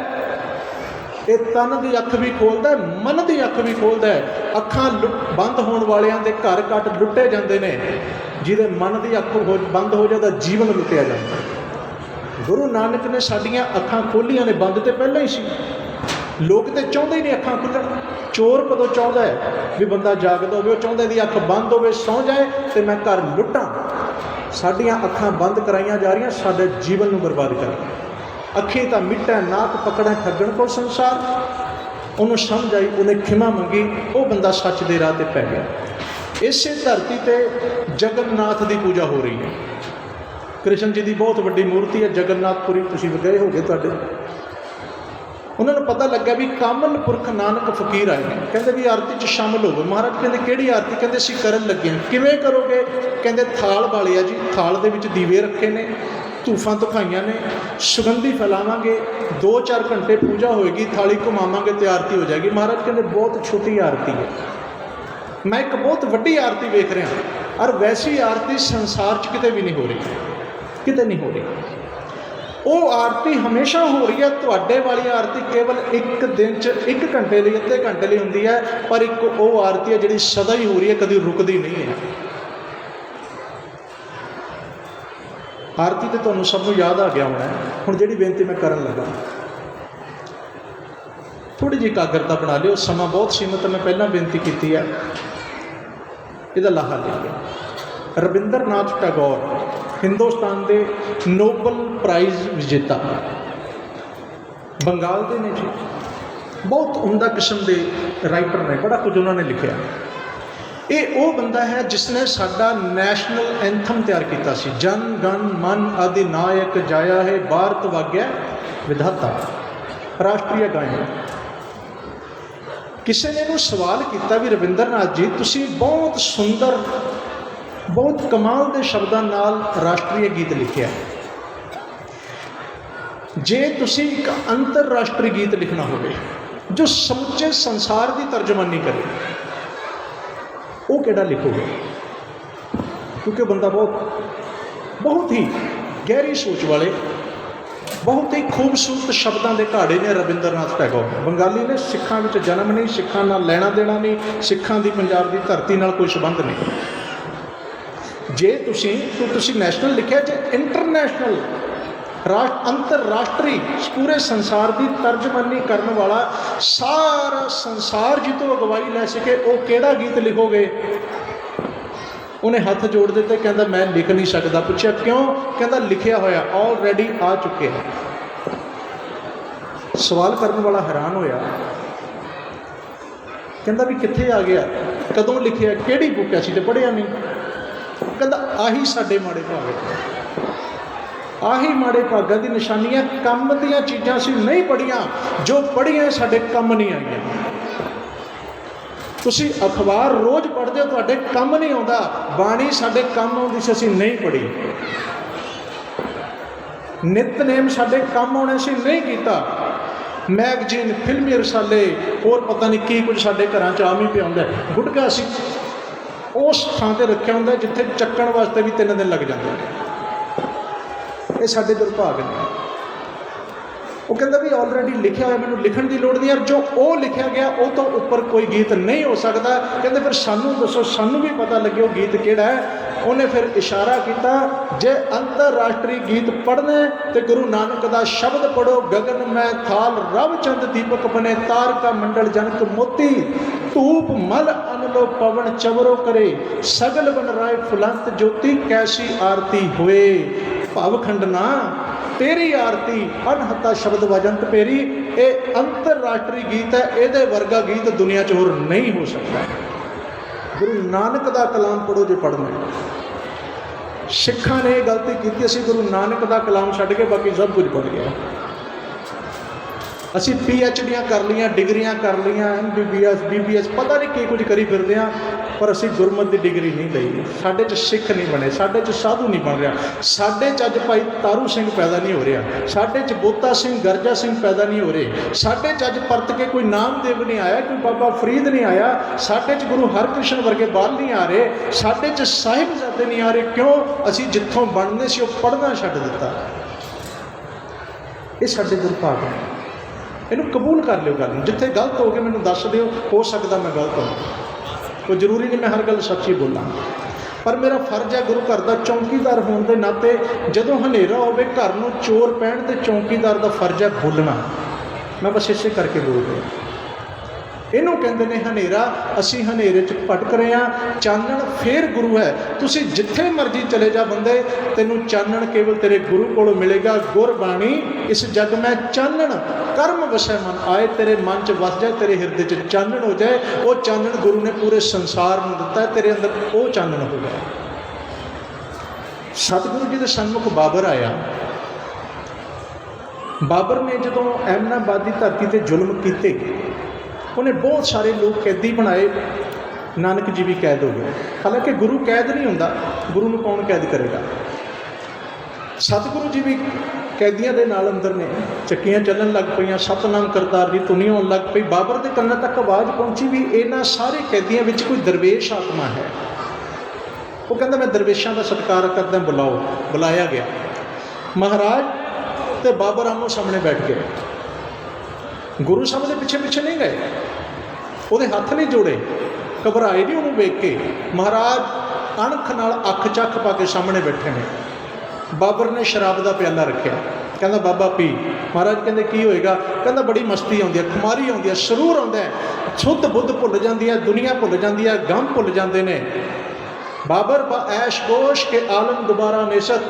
ये तन की अख भी खोलता है, मन की अख भी खोलता है। अखां बंद होने वालियां दे घर घट लुटे जाते हैं, जिहदे मन की अख बंद हो जाता जीवन लुटिया जाता है। गुरु नानक ने साडियां अखां खोलियां ने, बंद तो पहले ही सी। लोग तो चाहते ही नहीं अखां खुलण। चोर कदों चाहता है भी बंदा जागदा होवे, चाहता है अख बंद होवे, सौ जाए तो मैं घर लुटां, ਸਾਡੀਆਂ ਅੱਖਾਂ ਬੰਦ ਕਰਾਈਆਂ ਜਾ ਰਹੀਆਂ, ਸਾਡੇ ਜੀਵਨ ਨੂੰ ਬਰਬਾਦ ਕਰ। ਅੱਖੀਂ ਤਾਂ ਮਿੱਟਾ ਨਾਕ ਪਕੜਾਂ ਠੱਗਣ ਕੋ ਸੰਸਾਰ। ਉਹਨੂੰ ਸਮਝ ਆਈ, ਉਹਨੇ ਖਿਮਾ ਮੰਗੀ, ਉਹ ਬੰਦਾ ਸੱਚ ਦੇ ਰਾਹ ਤੇ ਪੈ ਗਿਆ। ਇਸੇ ਧਰਤੀ ਤੇ ਜਗਨਨਾਥ ਦੀ ਪੂਜਾ ਹੋ ਰਹੀ ਹੈ। ਕ੍ਰਿਸ਼ਨ ਜੀ ਦੀ ਬਹੁਤ ਵੱਡੀ ਮੂਰਤੀ ਹੈ ਜਗਨਨਾਥਪੁਰੀ, ਤੁਸੀਂ ਗਏ ਹੋਗੇ ਤੁਹਾਡੇ। ਉਹਨਾਂ ਨੂੰ ਪਤਾ ਲੱਗਿਆ ਵੀ ਕਾਮਲ ਪੁਰਖ ਨਾਨਕ ਫਕੀਰ ਆਏ ਨੇ, ਕਹਿੰਦੇ ਵੀ ਆਰਤੀ 'ਚ ਸ਼ਾਮਲ ਹੋਵੋ। ਮਹਾਰਾਜ ਕਹਿੰਦੇ ਕਿਹੜੀ ਆਰਤੀ? ਕਹਿੰਦੇ ਅਸੀਂ ਕਰਨ ਲੱਗੇ ਹਾਂ। ਕਿਵੇਂ ਕਰੋਗੇ? ਕਹਿੰਦੇ ਥਾਲ ਵਾਲੇ ਆ ਜੀ, ਥਾਲ ਦੇ ਵਿੱਚ ਦੀਵੇ ਰੱਖੇ ਨੇ, ਧੂਫਾਂ ਧੁਖਾਈਆਂ ਨੇ, ਸੁਗੰਧੀ ਫੈਲਾਵਾਂਗੇ, 2-4 ਘੰਟੇ ਪੂਜਾ ਹੋਏਗੀ, ਥਾਲੀ ਘੁਮਾਵਾਂਗੇ ਤੇ ਆਰਤੀ ਹੋ ਜਾਏਗੀ। ਮਹਾਰਾਜ ਕਹਿੰਦੇ ਬਹੁਤ ਛੋਟੀ ਆਰਤੀ ਹੈ, ਮੈਂ ਇੱਕ ਬਹੁਤ ਵੱਡੀ ਆਰਤੀ ਵੇਖ ਰਿਹਾ, ਔਰ ਵੈਸੀ ਆਰਤੀ ਸੰਸਾਰ 'ਚ ਕਿਤੇ ਵੀ ਨਹੀਂ ਹੋ ਰਹੀ, ਕਿਤੇ ਨਹੀਂ ਹੋ ਰਹੀ। ਉਹ ਆਰਤੀ ਹਮੇਸ਼ਾ ਹੋ ਰਹੀ ਹੈ। ਤੁਹਾਡੇ ਵਾਲੀ ਆਰਤੀ ਕੇਵਲ ਇੱਕ ਦਿਨ 'ਚ 1 ਘੰਟੇ ਲਈ, ਅੱਧੇ ਘੰਟੇ ਲਈ ਹੁੰਦੀ ਹੈ, ਪਰ ਇੱਕ ਉਹ ਆਰਤੀ ਹੈ ਜਿਹੜੀ ਸਦਾ ਹੀ ਹੋ ਰਹੀ ਹੈ, ਕਦੀ ਰੁਕਦੀ ਨਹੀਂ ਹੈ। ਆਰਤੀ ਤੇ ਤੁਹਾਨੂੰ ਸਭ ਨੂੰ ਯਾਦ ਆ ਗਿਆ ਹੋਣਾ। ਹੁਣ ਜਿਹੜੀ ਬੇਨਤੀ ਮੈਂ ਕਰਨ ਲੱਗਾ, ਥੋੜ੍ਹੀ ਜਿਹੀ ਇਕਾਗਰਤਾ ਬਣਾ ਲਿਓ। ਸਮਾਂ ਬਹੁਤ ਸੀਮਤ, ਮੈਂ ਪਹਿਲਾਂ ਬੇਨਤੀ ਕੀਤੀ ਹੈ, ਇਹਦਾ ਲਾਹਾ ਲੈ ਲਿਆ। ਰਵਿੰਦਰ ਨਾਥ ਟੈਗੋਰ ਹਿੰਦੁਸਤਾਨ ਦੇ ਨੋਬਲ ਪ੍ਰਾਈਜ਼ ਵਿਜੇਤਾ, ਬੰਗਾਲ ਦੇ ਨੇ ਜੀ, ਬਹੁਤ ਉਮਦਾ ਕਿਸਮ ਦੇ ਰਾਈਟਰ ਨੇ, ਬੜਾ ਕੁਝ ਉਹਨਾਂ ਨੇ ਲਿਖਿਆ। ਇਹ ਉਹ ਬੰਦਾ ਹੈ ਜਿਸ ਨੇ ਸਾਡਾ ਨੈਸ਼ਨਲ ਐਂਥਮ ਤਿਆਰ ਕੀਤਾ ਸੀ, ਜਨ ਗਣ ਮਨ ਅਧਿਨਾਇਕ ਜਾਇਆ ਹੈ ਭਾਰਤ ਵਾਗਿਆ ਵਿਧਾਤਾ, ਰਾਸ਼ਟਰੀ ਗਾਇਨ। ਕਿਸੇ ਨੇ ਇਹਨੂੰ ਸਵਾਲ ਕੀਤਾ ਵੀ ਰਵਿੰਦਰਨਾਥ ਜੀ, ਤੁਸੀਂ ਬਹੁਤ ਸੁੰਦਰ, ਬਹੁਤ ਕਮਾਲ ਦੇ ਸ਼ਬਦਾਂ ਨਾਲ ਰਾਸ਼ਟਰੀ ਗੀਤ ਲਿਖਿਆ, ਜੇ ਤੁਸੀਂ ਇੱਕ ਅੰਤਰਰਾਸ਼ਟਰੀ ਗੀਤ ਲਿਖਣਾ ਹੋਵੇ ਜੋ ਸਮੁੱਚੇ ਸੰਸਾਰ ਦੀ ਤਰਜਮਾਨੀ ਕਰੇ, ਉਹ ਕਿਹੜਾ ਲਿਖੋਗੇ? ਕਿਉਂਕਿ ਬੰਦਾ ਬਹੁਤ ਹੀ ਗਹਿਰੀ ਸੋਚ ਵਾਲੇ, ਬਹੁਤ ਹੀ ਖੂਬਸੂਰਤ ਸ਼ਬਦਾਂ ਦੇ ਘਾੜੇ ਨੇ ਰਵਿੰਦਰਨਾਥ ਟੈਗੋਰ। ਬੰਗਾਲੀ ਨੇ, ਸਿੱਖਾਂ ਵਿੱਚ ਜਨਮ ਨਹੀਂ, ਸਿੱਖਾਂ ਨਾਲ ਲੈਣਾ ਦੇਣਾ ਨਹੀਂ, ਸਿੱਖਾਂ ਦੀ ਪੰਜਾਬ ਦੀ ਧਰਤੀ ਨਾਲ ਕੋਈ ਸੰਬੰਧ ਨਹੀਂ। ਜੇ ਤੁਸੀਂ ਨੈਸ਼ਨਲ ਲਿਖਿਆ, ਜੇ ਇੰਟਰਨੈਸ਼ਨਲ ਅੰਤਰਰਾਸ਼ਟਰੀ ਪੂਰੇ ਸੰਸਾਰ ਦੀ ਤਰਜਮਾਨੀ ਕਰਨ ਵਾਲਾ ਸਾਰਾ ਸੰਸਾਰ ਜਿੱਤੋਂ ਅਗਵਾਈ ਲੈ ਸਕੇ, ਉਹ ਕਿਹੜਾ ਗੀਤ ਲਿਖੋਗੇ? ਉਹਨੇ ਹੱਥ ਜੋੜ ਦਿੱਤੇ, ਕਹਿੰਦਾ ਮੈਂ ਲਿਖ ਨਹੀਂ ਸਕਦਾ। ਪੁੱਛਿਆ ਕਿਉਂ? ਕਹਿੰਦਾ ਲਿਖਿਆ ਹੋਇਆ ਆਲਰੇਡੀ ਆ ਚੁੱਕਿਆ। ਸਵਾਲ ਕਰਨ ਵਾਲਾ ਹੈਰਾਨ ਹੋਇਆ, ਕਹਿੰਦਾ ਵੀ ਕਿੱਥੇ ਆ ਗਿਆ, ਕਦੋਂ ਲਿਖਿਆ, ਕਿਹੜੀ ਬੁੱਕ? ਅਸੀਂ ਤੇ ਪੜ੍ਹਿਆ ਨਹੀਂ। ਕਹਿੰਦਾ ਆਹੀ ਸਾਡੇ ਮਾੜੇ ਭਾਗ, ਆਹੀ ਮਾੜੇ ਭਾਗਾਂ ਦੀ ਨਿਸ਼ਾਨੀਆਂ। ਕੰਮ ਦੀਆਂ ਚੀਜ਼ਾਂ ਅਸੀਂ ਨਹੀਂ ਪੜ੍ਹੀਆਂ, ਜੋ ਪੜ੍ਹੀਆਂ ਸਾਡੇ ਕੰਮ ਨਹੀਂ ਆਈਆਂ। ਤੁਸੀਂ ਅਖਬਾਰ ਰੋਜ਼ ਪੜ੍ਹਦੇ ਹੋ, ਤੁਹਾਡੇ ਕੰਮ ਨਹੀਂ ਆਉਂਦਾ। ਬਾਣੀ ਸਾਡੇ ਕੰਮ ਆਉਂਦੀ ਸੀ, ਅਸੀਂ ਨਹੀਂ ਪੜ੍ਹੀ। ਨਿਤਨੇਮ ਸਾਡੇ ਕੰਮ ਆਉਣੇ ਸੀ, ਨਹੀਂ ਕੀਤਾ। ਮੈਗਜ਼ੀਨ, ਫਿਲਮੀ ਰਸਾਲੇ, ਹੋਰ ਪਤਾ ਨਹੀਂ ਕੀ ਕੁਝ ਸਾਡੇ ਘਰਾਂ 'ਚ ਆਮ ਹੀ ਪਿਆ ਹੁੰਦਾ। ਗੁਟਕਾ ਅਸੀਂ ਉਸ ਥਾਂ 'ਤੇ ਰੱਖਿਆ ਹੁੰਦਾ ਜਿੱਥੇ ਚੱਕਣ ਵਾਸਤੇ ਵੀ 3 ਦਿਨ ਲੱਗ ਜਾਂਦੇ ਨੇ। ਇਹ ਸਾਡੇ ਦੁਰਭਾਗ ਨੇ। ਉਹ ਕਹਿੰਦਾ ਵੀ ਆਲਰੇਡੀ ਲਿਖਿਆ ਹੋਇਆ, ਮੈਨੂੰ ਲਿਖਣ ਦੀ ਲੋੜ ਨਹੀਂ। ਯਾਰ ਜੋ ਉਹ ਲਿਖਿਆ ਗਿਆ ਉਹ ਤੋਂ ਉੱਪਰ ਕੋਈ ਗੀਤ ਨਹੀਂ ਹੋ ਸਕਦਾ। ਕਹਿੰਦੇ ਫਿਰ ਸਾਨੂੰ ਦੱਸੋ, ਸਾਨੂੰ ਵੀ ਪਤਾ ਲੱਗੇ ਉਹ ਗੀਤ ਕਿਹੜਾ ਹੈ। ਉਹਨੇ ਫਿਰ ਇਸ਼ਾਰਾ ਕੀਤਾ, ਜੇ ਅੰਤਰਰਾਸ਼ਟਰੀ ਗੀਤ ਪੜ੍ਹਨੇ ਤੇ ਗੁਰੂ ਨਾਨਕ ਦਾ ਸ਼ਬਦ ਪੜ੍ਹੋ, ਗਗਨ ਮੈਂ ਥਾਲ ਰਵ ਚੰਦ ਦੀਪਕ ਬਨੇ, ਤਾਰਕਾ ਮੰਡਲ ਜਨਕ ਮੋਤੀ, ਧੂਪ ਮਲ ਅਨਲੋ ਪਵਨ ਚਵਰੋ ਕਰੇ, ਸਗਲ ਬਨ ਰਾਏ ਫੁਲੰਤ ਜੋਤੀ, ਕੈਸੀ ਆਰਤੀ ਹੋਏ ਭਵ ਖੰਡਨਾ ਤੇਰੀ ਆਰਤੀ, ਅਨਹਤਾ ਸ਼ਬਦ ਵਜੰਤ ਪੇਰੀ। ਇਹ ਅੰਤਰਰਾਸ਼ਟਰੀ ਗੀਤ ਹੈ, ਇਹਦੇ ਵਰਗਾ ਗੀਤ ਦੁਨੀਆ 'ਚ ਹੋਰ ਨਹੀਂ ਹੋ ਸਕਦਾ। ਗੁਰੂ ਨਾਨਕ ਦਾ ਕਲਾਮ ਪੜ੍ਹੋ ਜੇ ਪੜ੍ਹਨਾ। ਸਿੱਖਾਂ ਨੇ ਇਹ ਗਲਤੀ ਕੀਤੀ, ਅਸੀਂ ਗੁਰੂ ਨਾਨਕ ਦਾ ਕਲਾਮ ਛੱਡ ਕੇ ਬਾਕੀ ਸਭ ਕੁਝ ਪੜ੍ਹ ਗਿਆ। ਅਸੀਂ PhDਆਂ ਕਰ ਲਈਆਂ, ਡਿਗਰੀਆਂ ਕਰ ਲਈਆਂ, MBBS BBS, ਪਤਾ ਨਹੀਂ ਕੀ ਕੁਝ ਕਰੀ ਫਿਰਦੇ ਹਾਂ, ਪਰ ਅਸੀਂ ਗੁਰਮਤਿ ਦੀ ਡਿਗਰੀ ਨਹੀਂ ਲਈ। ਸਾਡੇ 'ਚ ਸਿੱਖ ਨਹੀਂ ਬਣੇ, ਸਾਡੇ 'ਚ ਸਾਧੂ ਨਹੀਂ ਬਣ ਰਿਹਾ, ਸਾਡੇ 'ਚ ਅੱਜ ਭਾਈ ਤਾਰੂ ਸਿੰਘ ਪੈਦਾ ਨਹੀਂ ਹੋ ਰਿਹਾ, ਸਾਡੇ 'ਚ ਬੋਤਾ ਸਿੰਘ, ਗਰਜਾ ਸਿੰਘ ਪੈਦਾ ਨਹੀਂ ਹੋ ਰਹੇ, ਸਾਡੇ 'ਚ ਅੱਜ ਪਰਤ ਕੇ ਕੋਈ ਨਾਮਦੇਵ ਨਹੀਂ ਆਇਆ, ਕੋਈ ਬਾਬਾ ਫਰੀਦ ਨਹੀਂ ਆਇਆ, ਸਾਡੇ 'ਚ ਗੁਰੂ ਹਰਕ੍ਰਿਸ਼ਨ ਵਰਗੇ ਬਾਲ ਨਹੀਂ ਆ ਰਹੇ, ਸਾਡੇ 'ਚ ਸਾਹਿਬਜ਼ਾਦੇ ਨਹੀਂ ਆ ਰਹੇ। ਕਿਉਂ? ਅਸੀਂ ਜਿੱਥੋਂ ਬਣਦੇ ਸੀ ਉਹ ਪੜ੍ਹਨਾ ਛੱਡ ਦਿੱਤਾ। ਇਹ ਸਾਡੇ ਦੁਰਭਾਗ ਹੈ। ਇਹਨੂੰ ਕਬੂਲ ਕਰ ਲਿਓ ਗੱਲ ਨੂੰ। ਜਿੱਥੇ ਗਲਤ ਹੋ ਗਏ ਮੈਨੂੰ ਦੱਸ ਦਿਓ, ਹੋ ਸਕਦਾ ਮੈਂ ਗਲਤ ਹਾਂ, ਕੋਈ ਜ਼ਰੂਰੀ ਨਹੀਂ ਮੈਂ ਹਰ ਗੱਲ ਸੱਚੀ ਬੋਲਾਂ, ਪਰ ਮੇਰਾ ਫਰਜ਼ ਹੈ ਗੁਰੂ ਘਰ ਦਾ ਚੌਂਕੀਦਾਰ ਹੋਣ ਦੇ ਨਾਤੇ, ਜਦੋਂ ਹਨੇਰਾ ਹੋਵੇ, ਘਰ ਨੂੰ ਚੋਰ ਪੈਣ, ਤੇ ਚੌਂਕੀਦਾਰ ਦਾ ਫਰਜ਼ ਹੈ ਬੋਲਣਾ। ਮੈਂ ਬਸ ਇਸੇ ਕਰਕੇ ਬੋਲ ਰਿਹਾ। ਇਹਨੂੰ ਕਹਿੰਦੇ ਨੇ ਹਨੇਰਾ। ਅਸੀਂ ਹਨੇਰੇ 'ਚ ਭਟਕ ਰਹੇ ਹਾਂ। ਚਾਨਣ ਫੇਰ ਗੁਰੂ ਹੈ। ਤੁਸੀਂ ਜਿੱਥੇ ਮਰਜ਼ੀ ਚਲੇ ਜਾ ਬੰਦੇ, ਤੈਨੂੰ ਚਾਨਣ ਕੇਵਲ ਤੇਰੇ ਗੁਰੂ ਕੋਲੋਂ ਮਿਲੇਗਾ। ਗੁਰਬਾਣੀ ਇਸ ਜਗ ਮੈਂ ਚਾਨਣ ਕਰਮ ਵਸੈ ਮਨ ਆਏ, ਤੇਰੇ ਮਨ 'ਚ ਵਸ ਜਾਏ, ਤੇਰੇ ਹਿਰਦੇ 'ਚ ਚਾਨਣ ਹੋ ਜਾਏ। ਉਹ ਚਾਨਣ ਗੁਰੂ ਨੇ ਪੂਰੇ ਸੰਸਾਰ ਨੂੰ ਦਿੱਤਾ, ਤੇਰੇ ਅੰਦਰ ਉਹ ਚਾਨਣ ਹੋ ਗਿਆ। ਸਤਿਗੁਰੂ ਜੀ ਦੇ ਸਨਮੁਖ ਬਾਬਰ ਆਇਆ। ਬਾਬਰ ਨੇ ਜਦੋਂ ਐਮਨਾਬਾਦ ਦੀ ਧਰਤੀ 'ਤੇ ਜ਼ੁਲਮ ਕੀਤੇ, ਉਹਨੇ ਬਹੁਤ ਸਾਰੇ ਲੋਕ ਕੈਦੀ ਬਣਾਏ। ਨਾਨਕ ਜੀ ਵੀ ਕੈਦ ਹੋ ਗਏ। ਹਾਲਾਂਕਿ ਗੁਰੂ ਕੈਦ ਨਹੀਂ ਹੁੰਦਾ, ਗੁਰੂ ਨੂੰ ਕੌਣ ਕੈਦ ਕਰੇਗਾ। ਸਤਿਗੁਰੂ ਜੀ ਵੀ ਕੈਦੀਆਂ ਦੇ ਨਾਲ ਅੰਦਰ ਨੇ। ਚੱਕੀਆਂ ਚੱਲਣ ਲੱਗ ਪਈਆਂ, ਸਤਨਾਮ ਕਰਤਾਰ ਦੀ ਧੁਨੀ ਹੋਣ ਲੱਗ ਪਈ। ਬਾਬਰ ਦੇ ਕੰਨਾਂ ਤੱਕ ਆਵਾਜ਼ ਪਹੁੰਚੀ ਵੀ ਇਹਨਾਂ ਸਾਰੇ ਕੈਦੀਆਂ ਵਿੱਚ ਕੋਈ ਦਰਵੇਸ਼ ਆਤਮਾ ਹੈ। ਉਹ ਕਹਿੰਦਾ ਮੈਂ ਦਰਵੇਸ਼ਾਂ ਦਾ ਸਤਿਕਾਰ ਕਰਦਾ, ਬੁਲਾਓ। ਬੁਲਾਇਆ ਗਿਆ। ਮਹਾਰਾਜ ਤੇ ਬਾਬਰ ਆਮੋ ਸਾਹਮਣੇ ਬੈਠ ਗਏ। ਗੁਰੂ ਸਾਹਿਬ ਦੇ ਪਿੱਛੇ ਪਿੱਛੇ ਨਹੀਂ ਗਏ, ਉਹਦੇ ਹੱਥ ਨਹੀਂ ਜੋੜੇ, ਘਬਰਾਏ ਨਹੀਂ ਉਹਨੂੰ ਵੇਖ ਕੇ। ਮਹਾਰਾਜ ਅਣਖ ਨਾਲ ਅੱਖ ਚੱਖ ਪਾ ਕੇ ਸਾਹਮਣੇ ਬੈਠੇ ਨੇ। ਬਾਬਰ ਨੇ ਸ਼ਰਾਬ ਦਾ ਪਿਆਲਾ ਰੱਖਿਆ, ਕਹਿੰਦਾ ਬਾਬਾ ਪੀ। ਮਹਾਰਾਜ ਕਹਿੰਦੇ ਕੀ ਹੋਏਗਾ? ਕਹਿੰਦਾ ਬੜੀ ਮਸਤੀ ਆਉਂਦੀ ਹੈ, ਖੁਮਾਰੀ ਆਉਂਦੀ ਹੈ, ਸਰੂਰ ਆਉਂਦਾ ਹੈ, ਸੁੱਧ ਬੁੱਧ ਭੁੱਲ ਜਾਂਦੀ ਹੈ, ਦੁਨੀਆ ਭੁੱਲ ਜਾਂਦੀ ਹੈ, ਗਮ ਭੁੱਲ ਜਾਂਦੇ ਨੇ। ਬਾਬਰ ਬਾ ਐਸ਼ ਗੋਸ਼ ਕੇ ਆਲਮ ਦੁਬਾਰਾ ਨੇਸਤ।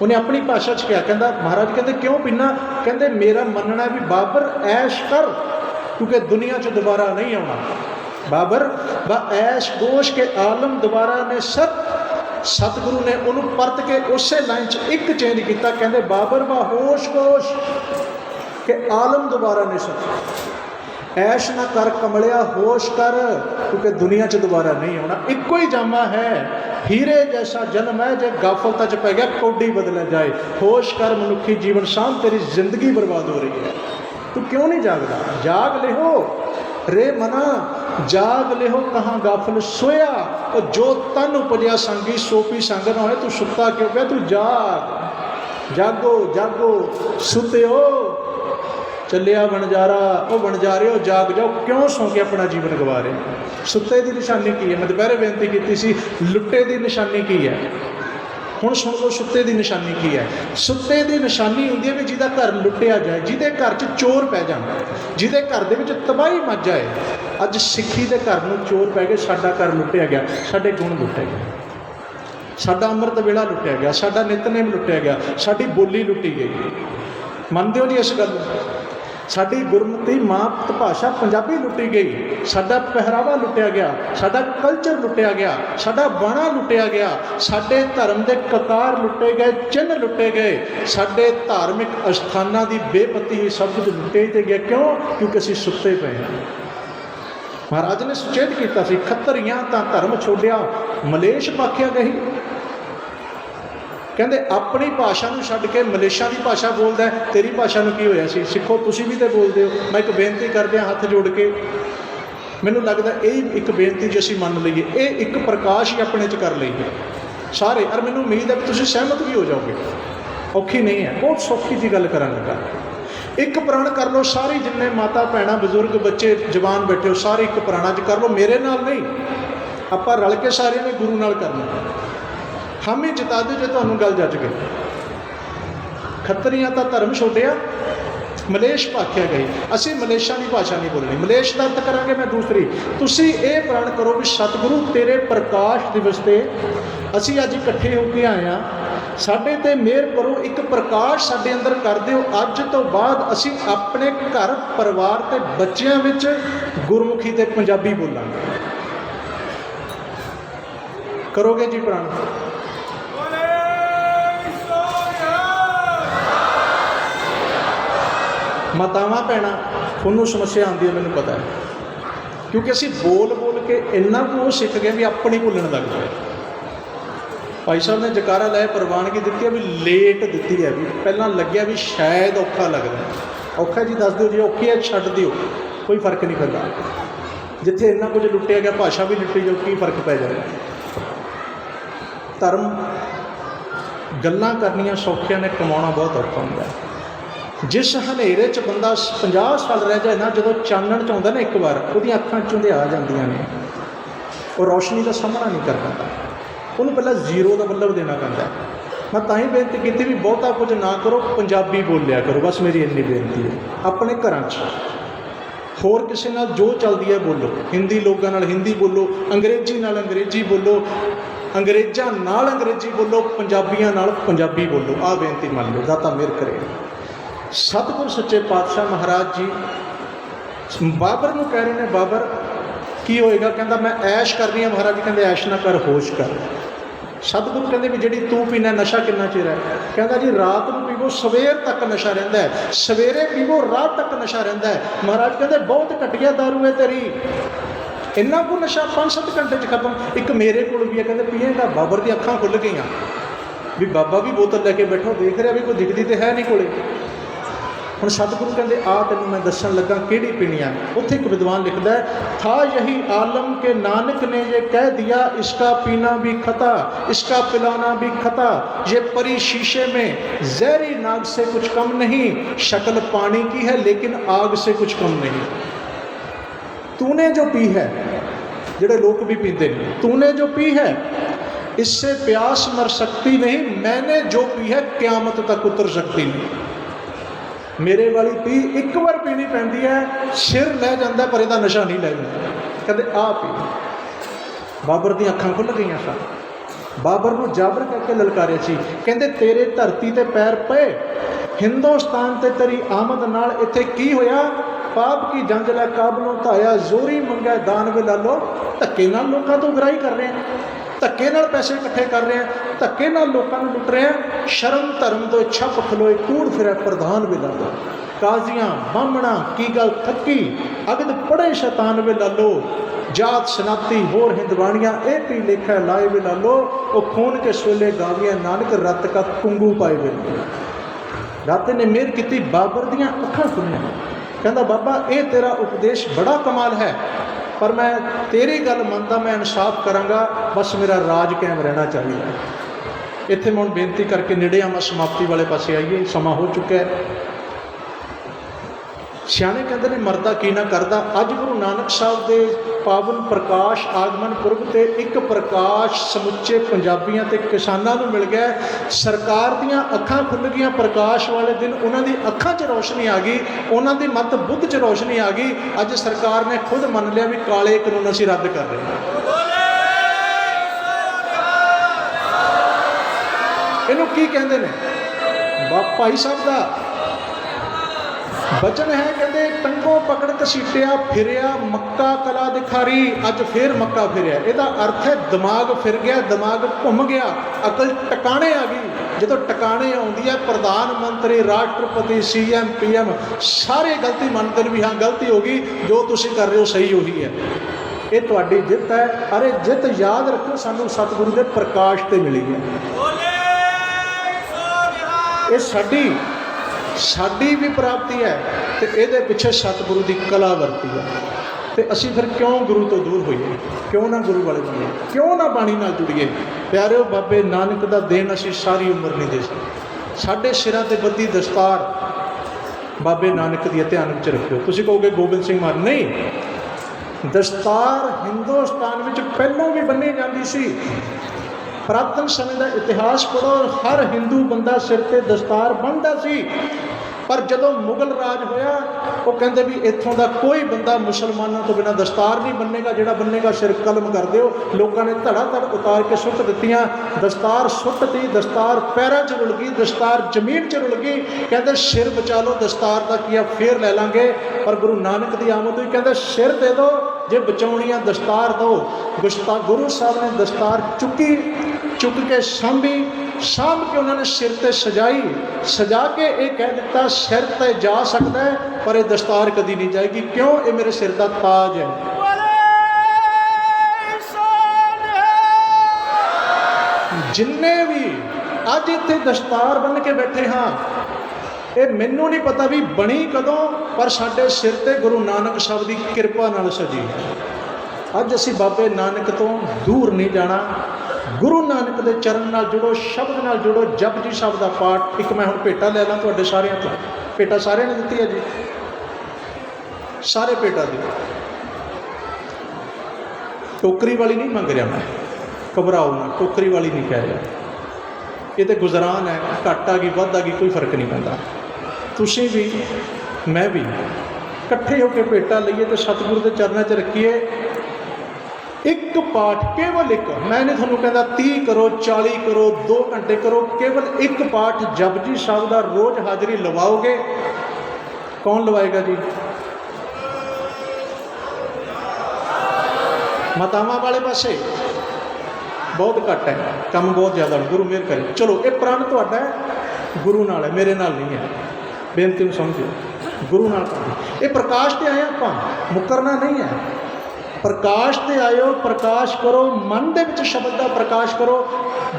ਉਹਨੇ ਆਪਣੀ ਭਾਸ਼ਾ 'ਚ ਕਿਹਾ। ਕਹਿੰਦਾ ਮਹਾਰਾਜ ਕਹਿੰਦੇ ਕਿਉਂ ਪੀਨਾ? ਕਹਿੰਦੇ ਮੇਰਾ ਮੰਨਣਾ ਵੀ ਬਾਬਰ ਐਸ਼ ਕਰ, ਕਿਉਂਕਿ ਦੁਨੀਆ 'ਚ ਦੁਬਾਰਾ ਨਹੀਂ ਆਉਣਾ। ਬਾਬਰ ਬਾ ਐਸ਼ ਗੋਸ਼ ਕੇ ਆਲਮ ਦੁਬਾਰਾ ਨੇ ਸਤਿਗੁਰੂ ਨੇ ਉਹਨੂੰ ਪਰਤ ਕੇ ਉਸੇ ਲਾਈਨ 'ਚ ਇੱਕ ਚੇਂਜ ਕੀਤਾ। ਕਹਿੰਦੇ ਬਾਬਰ ਬਾ ਹੋਸ਼ ਗੋਸ਼ ਕੇ ਆਲਮ ਦੁਬਾਰਾ ਨੇ ਐਸ਼ ਨਾ ਕਰ ਕਮਲਿਆ, ਹੋਸ਼ ਕਰ, ਕਿਉਂਕਿ ਦੁਨੀਆ 'ਚ ਦੁਬਾਰਾ ਨਹੀਂ ਆਉਣਾ। ਇੱਕੋ ਹੀ ਜਾਮਾ ਹੈ, ਹੀਰੇ ਜੈਸਾ ਜਨਮ ਹੈ, ਜੇ ਗਾਫਲਤਾ 'ਚ ਪੈ ਗਿਆ ਕੌਡੀ ਬਦਲਿਆ ਜਾਏ। ਹੋਸ਼ ਕਰ ਮਨੁੱਖੀ ਜੀਵਨ ਸਾਮ, ਤੇਰੀ ਜ਼ਿੰਦਗੀ ਬਰਬਾਦ ਹੋ ਰਹੀ ਹੈ। ਤੂੰ ਕਿਉਂ ਨਹੀਂ ਜਾਗਦਾ? ਜਾਗ ਲਿਹੋ ਰੇ ਮਨਾ, ਜਾਗ ਲਿਹੋ ਕਹਾਂ ਗਾਫਲ ਸੋਇਆ। ਉਹ ਜੋ ਤਨ ਉਪਜਿਆ ਸੰਗੀ, ਸੋਪੀ ਸੰਗ ਨਾ ਹੋਏ। ਤੂੰ ਸੁੱਤਾ ਕਿਉਂ ਪਿਆ? ਤੂੰ ਜਾਗ। ਜਾਗੋ ਜਾਗੋ ਸੁਤਿਓ, ਚੱਲਿਆ ਵਣਜਾਰਾ। ਉਹ ਵਣਜਾਰਿਓ ਜਾਗ ਜਾਓ, ਕਿਉਂ ਸੌਂ ਕੇ ਆਪਣਾ ਜੀਵਨ ਗਵਾ ਰਹੇ? ਸੁੱਤੇ ਦੀ ਨਿਸ਼ਾਨੀ ਕੀ ਹੈ? ਮੈਂ ਦੁਪਹਿਰੇ ਬੇਨਤੀ ਕੀਤੀ ਸੀ, ਲੁੱਟੇ ਦੀ ਨਿਸ਼ਾਨੀ ਕੀ ਹੈ? ਹੁਣ ਸੁਣ ਲਓ, ਸੁੱਤੇ ਦੀ ਨਿਸ਼ਾਨੀ ਕੀ ਹੈ? ਸੁੱਤੇ ਦੀ ਨਿਸ਼ਾਨੀ ਹੁੰਦੀ ਹੈ ਵੀ ਜਿਹਦਾ ਘਰ ਲੁੱਟਿਆ ਜਾਏ, ਜਿਹਦੇ ਘਰ 'ਚ ਚੋਰ ਪੈ ਜਾਣ, ਜਿਹਦੇ ਘਰ ਦੇ ਵਿੱਚ ਤਬਾਹੀ ਮੱਚ ਜਾਏ। ਅੱਜ ਸਿੱਖੀ ਦੇ ਘਰ ਨੂੰ ਚੋਰ ਪੈ ਗਏ, ਸਾਡਾ ਘਰ ਲੁੱਟਿਆ ਗਿਆ, ਸਾਡੇ ਗੁਣ ਲੁੱਟੇ ਗਏ, ਸਾਡਾ ਅੰਮ੍ਰਿਤ ਵੇਲਾ ਲੁੱਟਿਆ ਗਿਆ, ਸਾਡਾ ਨਿਤਨੇਮ ਲੁੱਟਿਆ ਗਿਆ, ਸਾਡੀ ਬੋਲੀ ਲੁੱਟੀ ਗਈ। ਮੰਨਦੇ ਹੋ ਜੀ ਇਸ ਗੱਲ ਨੂੰ? ਸਾਡੀ ਗੁਰਮੁਖੀ ਮਾਤ ਭਾਸ਼ਾ ਪੰਜਾਬੀ ਲੁੱਟੀ ਗਈ, ਸਾਡਾ ਪਹਿਰਾਵਾ ਲੁੱਟਿਆ ਗਿਆ, ਸਾਡਾ ਕਲਚਰ ਲੁੱਟਿਆ ਗਿਆ, ਸਾਡਾ ਬਾਣਾ ਲੁੱਟਿਆ ਗਿਆ, ਸਾਡੇ ਧਰਮ ਦੇ ਕਕਾਰ ਲੁੱਟੇ ਗਏ, ਚਿੰਨ੍ਹ ਲੁੱਟੇ ਗਏ, ਸਾਡੇ ਧਾਰਮਿਕ ਅਸਥਾਨਾਂ ਦੀ ਬੇਪਤੀ ਹੋਈ ਸਭ ਕੁਝ ਲੁੱਟੇ ਤੇ ਗਿਆ। ਕਿਉਂ? ਕਿਉਂਕਿ ਅਸੀਂ ਸੁੱਤੇ ਪਏ ਹਾਂ। ਮਹਾਰਾਜ ਨੇ ਸੁਚੇਤ ਕੀਤਾ ਸੀ, ਖੱਤਰੀਆਂ ਤਾਂ ਧਰਮ ਛੋੜਿਆ, ਮਲੇਸ਼ ਪਾਖਿਆ ਗਈ। ਕਹਿੰਦੇ ਆਪਣੀ ਭਾਸ਼ਾ ਨੂੰ ਛੱਡ ਕੇ ਮਲੇਸ਼ੀਆ ਦੀ ਭਾਸ਼ਾ ਬੋਲਦਾ। ਤੇਰੀ ਭਾਸ਼ਾ ਨੂੰ ਕੀ ਹੋਇਆ ਸੀ? ਸਿੱਖੋ ਤੁਸੀਂ ਵੀ ਤਾਂ ਬੋਲਦੇ ਹੋ। ਮੈਂ ਇੱਕ ਬੇਨਤੀ ਕਰਦੇ ਹਾਂ ਹੱਥ ਜੋੜ ਕੇ, ਮੈਨੂੰ ਲੱਗਦਾ ਇਹ ਇੱਕ ਬੇਨਤੀ ਜੇ ਅਸੀਂ ਮੰਨ ਲਈਏ, ਇਹ ਇੱਕ ਪ੍ਰਕਾਸ਼ ਹੀ ਆਪਣੇ 'ਚ ਕਰ ਲਈਏ ਸਾਰੇ। ਔਰ ਮੈਨੂੰ ਉਮੀਦ ਹੈ ਵੀ ਤੁਸੀਂ ਸਹਿਮਤ ਵੀ ਹੋ ਜਾਓਗੇ। ਔਖੀ ਨਹੀਂ ਹੈ, ਬਹੁਤ ਸੌਖੀ ਜਿਹੀ ਗੱਲ ਕਰਨ ਲੱਗਾ। ਇੱਕ ਪ੍ਰਣ ਕਰ ਲਓ ਸਾਰੇ, ਜਿੰਨੇ ਮਾਤਾ ਭੈਣਾਂ ਬਜ਼ੁਰਗ ਬੱਚੇ ਜਵਾਨ ਬੈਠੇ ਹੋ, ਸਾਰੇ ਇੱਕ ਪ੍ਰਾਣਾ 'ਚ ਕਰ ਲਓ। ਮੇਰੇ ਨਾਲ ਨਹੀਂ, ਆਪਾਂ ਰਲ ਕੇ ਸਾਰਿਆਂ ਨੇ ਗੁਰੂ ਨਾਲ ਕਰਨਾ। ਹਾਮੀ ਜਿਤਾ ਦਿਓ ਜੇ ਤੁਹਾਨੂੰ ਗੱਲ ਜੱਜ ਗਈ। ਖੱਤਰੀਆਂ ਤਾਂ ਧਰਮ ਛੋੜਿਆ, ਮਲੇਸ਼ ਭਾਖਿਆ ਗਈ। ਅਸੀਂ ਮਲੇਸ਼ੀਆ ਦੀ ਭਾਸ਼ਾ ਨਹੀਂ ਬੋਲਣੀ, ਮਲੇਸ਼ ਦਾ ਅਰਥ ਕਰਾਂਗੇ ਮੈਂ ਦੂਸਰੀ। ਤੁਸੀਂ ਇਹ ਪ੍ਰਣ ਕਰੋ ਵੀ ਸਤਿਗੁਰੂ ਤੇਰੇ ਪ੍ਰਕਾਸ਼ ਦਿਵਸ 'ਤੇ ਅਸੀਂ ਅੱਜ ਇਕੱਠੇ ਹੋ ਕੇ ਆਏ ਹਾਂ, ਸਾਡੇ 'ਤੇ ਮਿਹਰ ਕਰੋ, ਇੱਕ ਪ੍ਰਕਾਸ਼ ਸਾਡੇ ਅੰਦਰ ਕਰ ਦਿਓ। ਅੱਜ ਤੋਂ ਬਾਅਦ ਅਸੀਂ ਆਪਣੇ ਘਰ ਪਰਿਵਾਰ ਅਤੇ ਬੱਚਿਆਂ ਵਿੱਚ ਗੁਰਮੁਖੀ ਅਤੇ ਪੰਜਾਬੀ ਬੋਲਾਂਗੇ। ਕਰੋਗੇ ਜੀ ਪ੍ਰਣ? ਮਾਤਾਵਾਂ ਭੈਣਾਂ ਤੁਹਾਨੂੰ ਸਮੱਸਿਆ ਆਉਂਦੀ ਹੈ, ਮੈਨੂੰ ਪਤਾ ਹੈ, ਕਿਉਂਕਿ ਅਸੀਂ ਬੋਲ ਬੋਲ ਕੇ ਇੰਨਾ ਕੁ ਉਹ ਸਿੱਖ ਗਏ ਵੀ ਆਪਣੀ ਭੁੱਲਣ ਲੱਗ ਗਏ। ਭਾਈ ਸਾਹਿਬ ਨੇ ਜਕਾਰਾ ਲੈ ਪ੍ਰਵਾਨਗੀ ਦਿੱਤੀ ਹੈ ਵੀ ਲੇਟ ਦਿੱਤੀ ਹੈ, ਵੀ ਪਹਿਲਾਂ ਲੱਗਿਆ ਵੀ ਸ਼ਾਇਦ ਔਖਾ ਲੱਗਦਾ। ਔਖਾ ਜੀ ਦੱਸ ਦਿਓ, ਜੇ ਔਖੀ ਹੈ ਛੱਡ ਦਿਓ, ਕੋਈ ਫਰਕ ਨਹੀਂ ਪੈਂਦਾ। ਜਿੱਥੇ ਇੰਨਾ ਕੁਝ ਲੁੱਟਿਆ ਗਿਆ, ਭਾਸ਼ਾ ਵੀ ਲੁੱਟੀ ਜਾਓ, ਕੀ ਫਰਕ ਪੈ ਜਾਏਗਾ? ਧਰਮ ਗੱਲਾਂ ਕਰਨੀਆਂ ਸੌਖੀਆਂ ਨੇ, ਕਮਾਉਣਾ ਬਹੁਤ ਔਖਾ ਹੁੰਦਾ ਹੈ। ਜਿਸ ਹਨੇਰੇ 'ਚ ਬੰਦਾ 50 ਸਾਲ ਰਹਿ ਜਾਏ ਨਾ, ਜਦੋਂ ਚਾਨਣ 'ਚ ਆਉਂਦਾ ਨਾ ਇੱਕ ਵਾਰ, ਉਹਦੀਆਂ ਅੱਖਾਂ 'ਚੋਂ ਦੇ ਆ ਜਾਂਦੀਆਂ ਨੇ, ਉਹ ਰੌਸ਼ਨੀ ਦਾ ਸਾਹਮਣਾ ਨਹੀਂ ਕਰ ਪਾਉਂਦਾ। ਉਹਨੂੰ ਪਹਿਲਾਂ ਜ਼ੀਰੋ ਦਾ ਬੱਲਬ ਦੇਣਾ ਪੈਂਦਾ। ਮੈਂ ਤਾਂ ਹੀ ਬੇਨਤੀ ਕੀਤੀ ਵੀ ਬਹੁਤਾ ਕੁਝ ਨਾ ਕਰੋ, ਪੰਜਾਬੀ ਬੋਲਿਆ ਕਰੋ, ਬਸ ਮੇਰੀ ਇੰਨੀ ਬੇਨਤੀ ਹੈ। ਆਪਣੇ ਘਰਾਂ 'ਚ होर किसी नाल जो चलती है बोलो, हिंदी लोगों नाल हिंदी बोलो, अंग्रेजी नाल अंग्रेजी बोलो, अंग्रेज़ां नाल अंग्रेजी बोलो, पंजाबियां नाल पंजाबी बोलो। आ बेनती मान लो, दाता मेहर करे। सतगुर सच्चे पातशाह महाराज जी बाबर नूं कह रहे हैं, बाबर की होएगा? कहता मैं ऐश कर रही हाँ। महाराज जी कहते ऐश ना कर, होश कर। सतगुरु कहते भी जी तू पीना नशा कितना चिर है? कहता जी रात को पीवो सवेर तक नशा रहिंदा है, सवेरे पीवो रात तक नशा रहिंदा है। महाराज कहते बहुत घटिया दारू है तेरी, इन्ना को नशा 5-7 घंटे च खत्म। एक मेरे को भी है, कहते पिएगा। बाबर दी अखां खुल गई भी बाबा भी बोतल लैके बैठो, देख रहा भी कोई दिखती तो है नहीं कोले। ਹੁਣ सतगुरु कहते आ तेन मैं दसन लगा किहड़ी पीनी है। उत्थे एक विद्वान लिखता है, था यही आलम के नानक ने ये कह दिया, इसका पीना भी खता, इसका पिलाना भी खता। ये परी शीशे में जहरी नाग से कुछ कम नहीं, शक्ल पानी की है लेकिन आग से कुछ कम नहीं। तूने जो पी है, जिहड़े लोग भी पीते हैं, तूने जो पी है इससे प्यास मर सकती नहीं, मैंने जो पी है क्यामत तक उतर सकती नहीं। मेरे वाली पी एक बार पीनी पैंदी है, सिर लै जाता पर यदा नशा नहीं लै जाता। कहते आ पी। बाबर दी अखां खुल गई सन। बाबर नूं जाबर करके ललकारिया सी, कहते तेरे धरती ते पैर पे, हिंदुस्तान ते तेरी आमद नाल इत्थे की होया? पाप की जंज लै काबलों धाया, जोरी मंगै दान वे ला लो। धक्के नाल लोकां तों उगराही कर रहे हैं, धक्के नाल पैसे इकट्ठे कर रहे हैं, धक्के नाल लोकां नूं लुट रहे हैं। शर्म धर्म दो छप खलोए, कूड़ फिरै प्रधान वे ला लो। काजियां बामणा की गल थकी, अगद पड़े शैतान वे ला लो। जात सनाती होर हिंदवाणियां ए पी लेखा लाए वे ला लो। वो खून के सोले गावियां नानक रत का कुंगू पाए वे। दाते ने मेहर की, बाबर दियां अखां खुलियां। कहता बाबा ये तेरा उपदेश बड़ा कमाल है, पर मैं तेरी गल मनता, मैं इंसाफ करांगा, बस मेरा राज कायम रहना चाहिए। इत्थे मैं बेनती करके नेड़े आवां, समाप्ति वाले पासे आइए, समा हो चुका है। सियाणे कहते ने मरदा की ना करदा। अज गुरु नानक साहब के पावन प्रकाश आगमन पुरब ते एक प्रकाश समुचे पंजाबियां ते किसानां नूं मिल गया। सरकार दियां अखां खुल गईयां। प्रकाश वाले दिन उन्हां दी अखां च रोशनी आ गई, उन्हां दी मत बुद्ध च रोशनी आ गई। अज सरकार ने खुद मन लिया भी काले कानून असीं रद्द कर रहे हैं। इहनूं की कहंदे ने? भाई साहब दा बचन है, कहते टंगों पकड़ घसीटिया फिरिया मक्का कला दिखारी। अज फिर मक्का फिरिया, यदा अर्थ है दिमाग फिर गया, दिमाग घूम गया, अकल टकाने आ गई। जो टकाने आती है प्रधानमंत्री, राष्ट्रपति, CM PM सारे गलती मानते भी हाँ गलती होगी, जो तुम कर रहे हो सही उही है। ये तुहाडी जित है। अरे जित याद रखो, सानू सतगुरु के प्रकाश से मिली है। ये साडी भी प्राप्ति है, तो ये पिछे सतगुरु की कला वरती है। तो असी फिर क्यों गुरु तो दूर होइए? क्यों ना गुरु वाले बनिए? क्यों ना बाणी नाल जुड़िए? प्यारिओ, बाबे नानक का देन असी सारी उम्र नहीं दे सकते। साढ़े सिरां ते बद्धी दस्तार बाबे नानक की ध्यान में रखियो। तुसीं कहोगे गोबिंद सिंह मान, नहीं, दस्तार हिंदुस्तान में पहलों भी बन्नी जाती सी। पुरातन समय का इतिहास पढ़ो, हर हिंदू बंदा सिर ते दस्तार बन्नदा सी। पर जदों मुगल राज होया, वो कहते भी इत्थों का कोई बंदा मुसलमानों तो बिना दस्तार नहीं बन्नेगा, जिहड़ा बन्नेगा सिर कलम कर दिओ। लोगों ने धड़ाधड़ उतार के सुट दित्तियां। दस्तार सुटती, दस्तार पैरों च रुल गई, दस्तार जमीन च रुल गई। कहते सिर बचा लो, दस्तार का किया फिर ले लांगे। पर गुरु नानक की आमद हुई, कहते सिर दे दो, जे बचाउणी दस्तार दो। गुरु साहब ने दस्तार चुकी, चुक के साਂਭ के उन्होंने सिर ते सजाई, सजा के ये कह दिता सिर ते जा सकता है, पर यह दस्तार कभी नहीं जाएगी। क्यों? ये मेरे सिर का ताज है। जिन्ने भी अज इत्थे दस्तार बन के बैठे हाँ, ये मैनू नहीं पता भी बनी कदों, पर साडे सिर ते गुरु नानक साहब की किरपा नाल सजी है। अज असी बाबे नानक तो दूर नहीं जाना। गुरु नानक के चरण नाल जुड़ो, शब्द नाल जुड़ो। जप जी शब्द का पाठ। एक मैं हुण भेटा ले ला तुहाडे सारिਆਂ तो। भेटा सारे ने दित्ती है जी, सारे भेटा दी। टोकरी वाली नहीं मंग रहा मैं, घबराओ ना, टोकरी वाली नहीं कह रहा। ये तो गुजरान है, घट आ गई वध आ गई कोई फर्क नहीं पैंदा। तुसीं भी मैं भी इकट्ठे होकर भेटा लईए तो सतगुरु के चरणों च रखिए। एक पाठ केवल एक, मैं नहीं थोनों कहता 30 करो 40 करो 2 घंटे करो, केवल एक पाठ जपजी साहब का रोज़ हाज़री लवाओगे। कौन लवाएगा जी? मातावां वाले पासे बहुत घट है, काम बहुत ज़्यादा, गुरु मेहर करे। चलो ये प्रण तुहाडा है, गुरु नाल है, मेरे नाल नहीं है। बेनती नूं समझो, गुरु नाल ये प्रकाश ते आए आपां, मुकरना नहीं है। प्रकाश ते आयो, प्रकाश करो, मन दे विच शब्द का प्रकाश करो।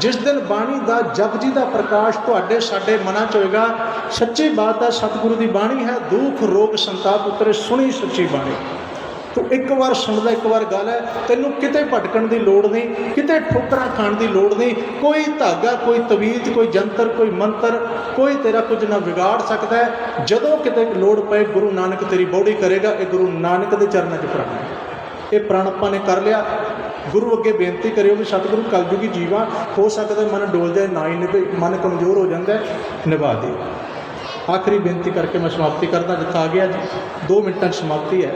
जिस दिन बाणी का जप जी का प्रकाश तुहाडे साडे मनां च होएगा, सच्ची बात है, सतगुरु की बाणी है, दुख रोग संताप उतरे, सुनी सच्ची बाणी। तो एक बार सुनदा, एक बार गल है, तैनूं किते भटकण की लोड़ नहीं, किते ठोकरां खाण की लोड़ नहीं। कोई धागा, कोई तवीज, कोई जंतर, कोई मंत्र, कोई तेरा कुछ ना बिगाड़ सकता है। जदों किते लोड़ पए, गुरु नानक तेरी बौड़ी करेगा। ये गुरु नानक के चरणों च प्रण है। ये प्रण आपां ने कर लिया। गुरु अगे बेनती करियो भी सतगुरु कलयुगी जीवा, हो सकता मन डोल जाए ना ही निभे, मन कमज़ोर हो जाता है, निभा दे। आखिरी बेनती करके मैं समाप्ति करदा, जिथा आ गया जी 2 मिनटां समाप्ति है।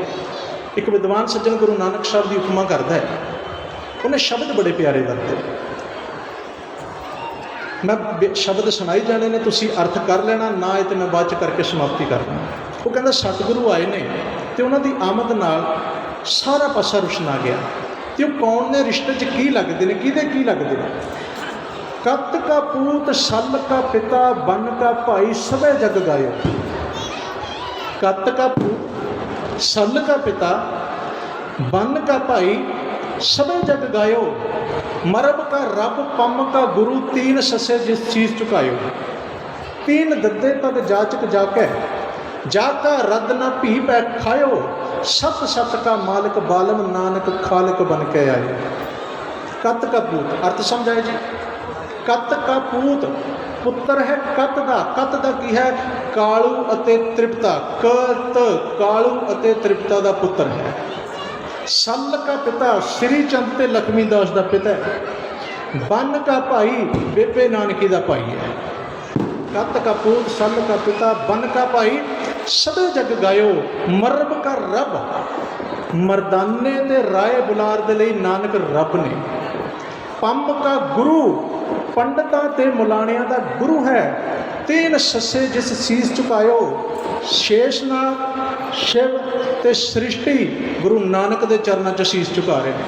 एक विद्वान सज्जन गुरु नानक साहब की उपमा करता है, उन्हें शब्द बड़े प्यारे करते। मैं शब्द सुनाई जाने ने, तुसी अर्थ कर लेना, ना ये तो मैं बाद च करके समाप्ति करना। वो कहता सतगुरु आए ने तो उन्होंने आमद नाल सारा पासा रुशन आ गया। तो कौन ने रिश्ते च की लगते हैं, किहदे की लगते हैं? कत का पूत, सल का पिता, बन का भाई, सबे जग गायो। कत का पूत, सल का पिता, बन का भाई, सबे जग गायो। मरब का रब, पम का गुरु, 3 ससे जिस चीज चुकायो। 3 दद्दे तक जाचक जाके, जाका रद न भी पै खायो। सत सत का मालिक बालम, नानक खालिक बन के आए। कत का पूत, अर्थ समझाए जी। कत का पूत पुत्र है कत दा। कत दा की है? कालू अते तृप्ता। कत कालू अते तृप्ता दा पुत्र है। सल का पिता श्री चंद ते लक्ष्मी दास दा पिता है। बन का भाई बेबे नानकी दा भाई है। कत का पूत, सल का पिता, बन का भाई, सबे जग गायो। मरब का रब, मरदाने ते राय बुलार दे लई नानक रब ने। पम का गुरु, पंडितां ते मुलाणियां दा गुरु है। 3 ससे जिस शीस झुकायो। शेषनाग, शिव ते सृष्टि गुरु नानक दे चरणों च शीस झुका रहे हैं।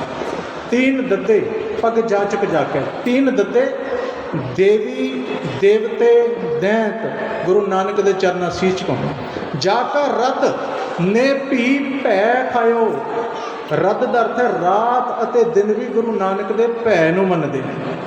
3 दद्दे पग जाचक जाके, 3 दद्दे देवी देवते दैंत गुरु नानक दे चरणों शीस झुकाउणा। जाका रद ने भी भै खायो। रद का अर्थ है रात अते दिन भी गुरु नानक दे भै नूं मनदे ने।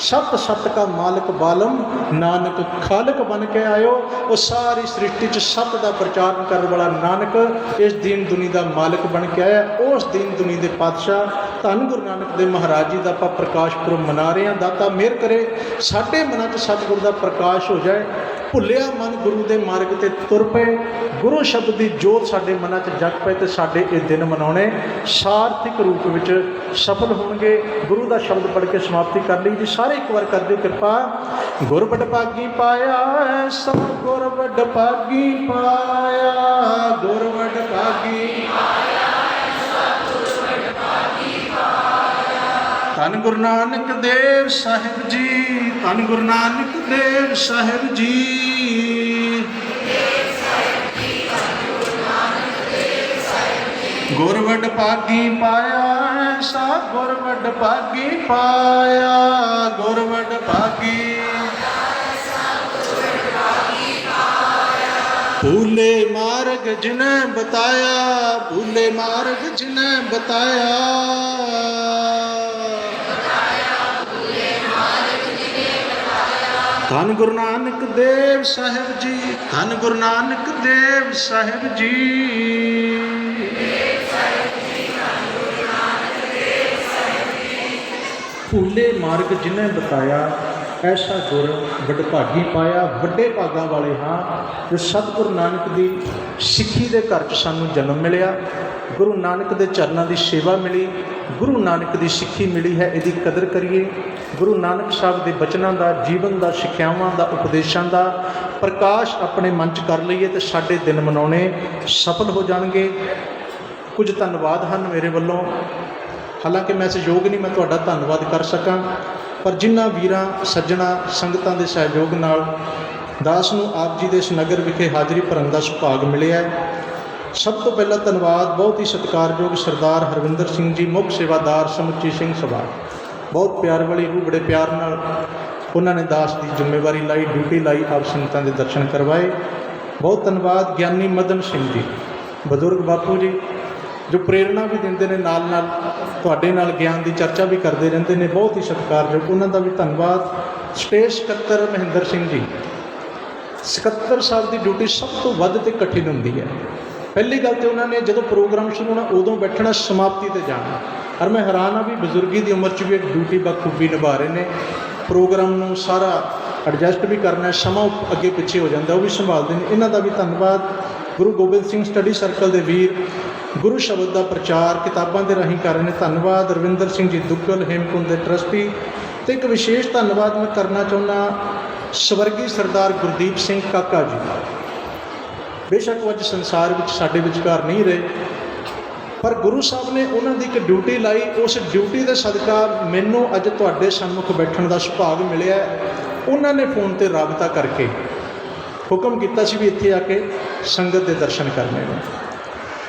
सत सत का मालिक बालम, नानक खालिक बन के आयो। वो सारी सृष्टि च सत का प्रचार करने वाला नानक इस दीन दुनी का मालिक बन के आया। उस दीन दुनी के पातशाह धन गुरु नानक देव महाराज जी का आप प्रकाश पुरब मना रहे हैं। दाता मेहर करे साडे मनां च सतगुरु का प्रकाश हो जाए। भुलिया मन गुरु के मार्ग ते तुर पे, गुरु शब्द की जोत साडे मनां च जग पे, तो साडे ये दिन मनाने सार्थिक रूप में सफल होंगे। गुरु का शब्द पढ़ के समाप्ति कर ली जी। सारे एक बार कर दो कृपा। गुर बड़ भागी पाया, सब गुर बड़ भागी पाया। गुर बड़ भागी, धन गुरु नानक देव साहिब जी, धन गुरु नानक देव साहिब जी। गुर बड़ भागी पाया, ऐसा गुर बड़ भागी पाया। गुर बड़ भागी, भूले मार्ग जिन्हें बताया, भूले मार्ग जिन्हें बताया। धन गुरु नानक देव साहिब जी, धन गुरु नानक देव साहिब जी। भूले मार्ग जिन्हें बताया, ऐसा गुर बड़ भागी पाया। वड्डे भागां वाले हाँ जो सतगुरु नानक की सिੱਖੀ के घर च सानू जन्म मिलिया। गुरु नानक के चरणों की सेवा मिली, गुरु नानक की सिੱਖੀ मिली है, इसकी कदर करिए। गुरु नानक साहब के बचनों का, जीवन का, सिक्ख्यावां का, उपदेशों का ਪ੍ਰਕਾਸ਼ ਆਪਣੇ ਮਨ 'ਚ ਕਰ ਲਈਏ ਤੇ ਸਾਡੇ ਦਿਨ ਮਨਾਉਣੇ ਸਫਲ ਹੋ ਜਾਣਗੇ। ਕੁਝ ਧੰਨਵਾਦ ਹਨ ਮੇਰੇ ਵੱਲੋਂ, ਹਾਲਾਂਕਿ ਮੈਂ ਸਹਿਯੋਗ ਨਹੀਂ ਮੈਂ ਤੁਹਾਡਾ ਧੰਨਵਾਦ ਕਰ ਸਕਾਂ, ਪਰ ਜਿਨ੍ਹਾਂ ਵੀਰਾਂ ਸੱਜਣਾ ਸੰਗਤਾਂ ਦੇ ਸਹਿਯੋਗ ਨਾਲ ਦਾਸ ਨੂੰ ਆਪ ਜੀ ਦੇ ਇਸ ਨਗਰ ਵਿਖੇ ਹਾਜ਼ਰੀ ਭਰਨ ਦਾ ਸੁਭਾਗ ਮਿਲਿਆ। ਸਭ ਤੋਂ ਪਹਿਲਾਂ ਧੰਨਵਾਦ ਬਹੁਤ ਹੀ ਸਤਿਕਾਰਯੋਗ ਸਰਦਾਰ ਹਰਵਿੰਦਰ ਸਿੰਘ ਜੀ, ਮੁੱਖ ਸੇਵਾਦਾਰ ਸਮੁੱਚੀ ਸਿੰਘ ਸਭਾ। ਬਹੁਤ ਪਿਆਰ ਵਾਲੀ ਰੂਹ, ਬੜੇ ਪਿਆਰ ਨਾਲ ਉਹਨਾਂ ਨੇ ਦਾਸ ਦੀ ਜ਼ਿੰਮੇਵਾਰੀ ਲਾਈ, ਡਿਊਟੀ ਲਾਈ, ਆਪ ਸੰਗਤਾਂ ਦੇ ਦਰਸ਼ਨ ਕਰਵਾਏ। ਬਹੁਤ ਧੰਨਵਾਦ ਗਿਆਨੀ ਮਦਨ ਸਿੰਘ ਜੀ, ਬਜ਼ੁਰਗ ਬਾਪੂ ਜੀ, ਜੋ ਪ੍ਰੇਰਣਾ ਵੀ ਦਿੰਦੇ ਨੇ, ਨਾਲ ਨਾਲ ਤੁਹਾਡੇ ਨਾਲ ਗਿਆਨ ਦੀ ਚਰਚਾ ਵੀ ਕਰਦੇ ਰਹਿੰਦੇ ਨੇ, ਬਹੁਤ ਹੀ ਸਤਿਕਾਰਯੋਗ, ਉਹਨਾਂ ਦਾ ਵੀ ਧੰਨਵਾਦ। ਸਟੇਜ ਸਕੱਤਰ ਮਹਿੰਦਰ ਸਿੰਘ ਜੀ, ਸਕੱਤਰ ਸਾਹਿਬ ਦੀ ਡਿਊਟੀ ਸਭ ਤੋਂ ਵੱਧ ਤੇ ਕਠਿਨ ਹੁੰਦੀ ਹੈ। ਪਹਿਲੀ ਗੱਲ ਤਾਂ ਉਹਨਾਂ ਨੇ ਜਦੋਂ ਪ੍ਰੋਗਰਾਮ ਸ਼ੁਰੂ ਹੋਣਾ ਉਦੋਂ ਬੈਠਣਾ, ਸਮਾਪਤੀ 'ਤੇ ਜਾਣਾ। ਔਰ ਮੈਂ ਹੈਰਾਨ ਹਾਂ ਵੀ ਬਜ਼ੁਰਗੀ ਦੀ ਉਮਰ 'ਚ ਵੀ ਇੱਕ ਡਿਊਟੀ ਬਖੂਬੀ ਨਿਭਾ ਰਹੇ ਨੇ। ਪ੍ਰੋਗਰਾਮ ਨੂੰ ਸਾਰਾ ਐਡਜਸਟ ਵੀ ਕਰਨਾ, ਸਮਾਂ ਅੱਗੇ ਪਿੱਛੇ ਹੋ ਜਾਂਦਾ, ਉਹ ਵੀ ਸੰਭਾਲਦੇ ਨੇ, ਇਹਨਾਂ ਦਾ ਵੀ ਧੰਨਵਾਦ। ਗੁਰੂ ਗੋਬਿੰਦ ਸਿੰਘ ਸਟੱਡੀ ਸਰਕਲ ਦੇ ਵੀਰ, ਗੁਰੂ ਸ਼ਬਦ ਦਾ ਪ੍ਰਚਾਰ ਕਿਤਾਬਾਂ ਦੇ ਰਾਹੀਂ ਕਰ ਰਹੇ ਨੇ, ਧੰਨਵਾਦ। ਰਵਿੰਦਰ ਸਿੰਘ ਜੀ ਦੁੱਗਲ, ਹੇਮਕੁੰਟ ਦੇ ਟਰਸਟੀ। ਅਤੇ ਇੱਕ ਵਿਸ਼ੇਸ਼ ਧੰਨਵਾਦ ਮੈਂ ਕਰਨਾ ਚਾਹੁੰਦਾ ਸਵਰਗੀ ਸਰਦਾਰ ਗੁਰਦੀਪ ਸਿੰਘ ਕਾਕਾ ਜੀ। ਬੇਸ਼ੱਕ ਉਹ ਅੱਜ ਸੰਸਾਰ ਵਿੱਚ ਸਾਡੇ ਵਿਚਕਾਰ ਨਹੀਂ ਰਹੇ, ਪਰ ਗੁਰੂ ਸਾਹਿਬ ਨੇ ਉਹਨਾਂ ਦੀ ਇੱਕ ਡਿਊਟੀ ਲਾਈ। ਉਸ ਡਿਊਟੀ ਦੇ ਸਦਕਾ ਮੈਨੂੰ ਅੱਜ ਤੁਹਾਡੇ ਸਨਮੁਖ ਬੈਠਣ ਦਾ ਸੁਭਾਗ ਮਿਲਿਆ। ਉਹਨਾਂ ਨੇ ਫੋਨ 'ਤੇ ਰਾਬਤਾ ਕਰਕੇ ਹੁਕਮ ਕੀਤਾ ਸੀ ਵੀ ਇੱਥੇ ਆ ਕੇ ਸੰਗਤ ਦੇ ਦਰਸ਼ਨ ਕਰਨੇ ਨੇ।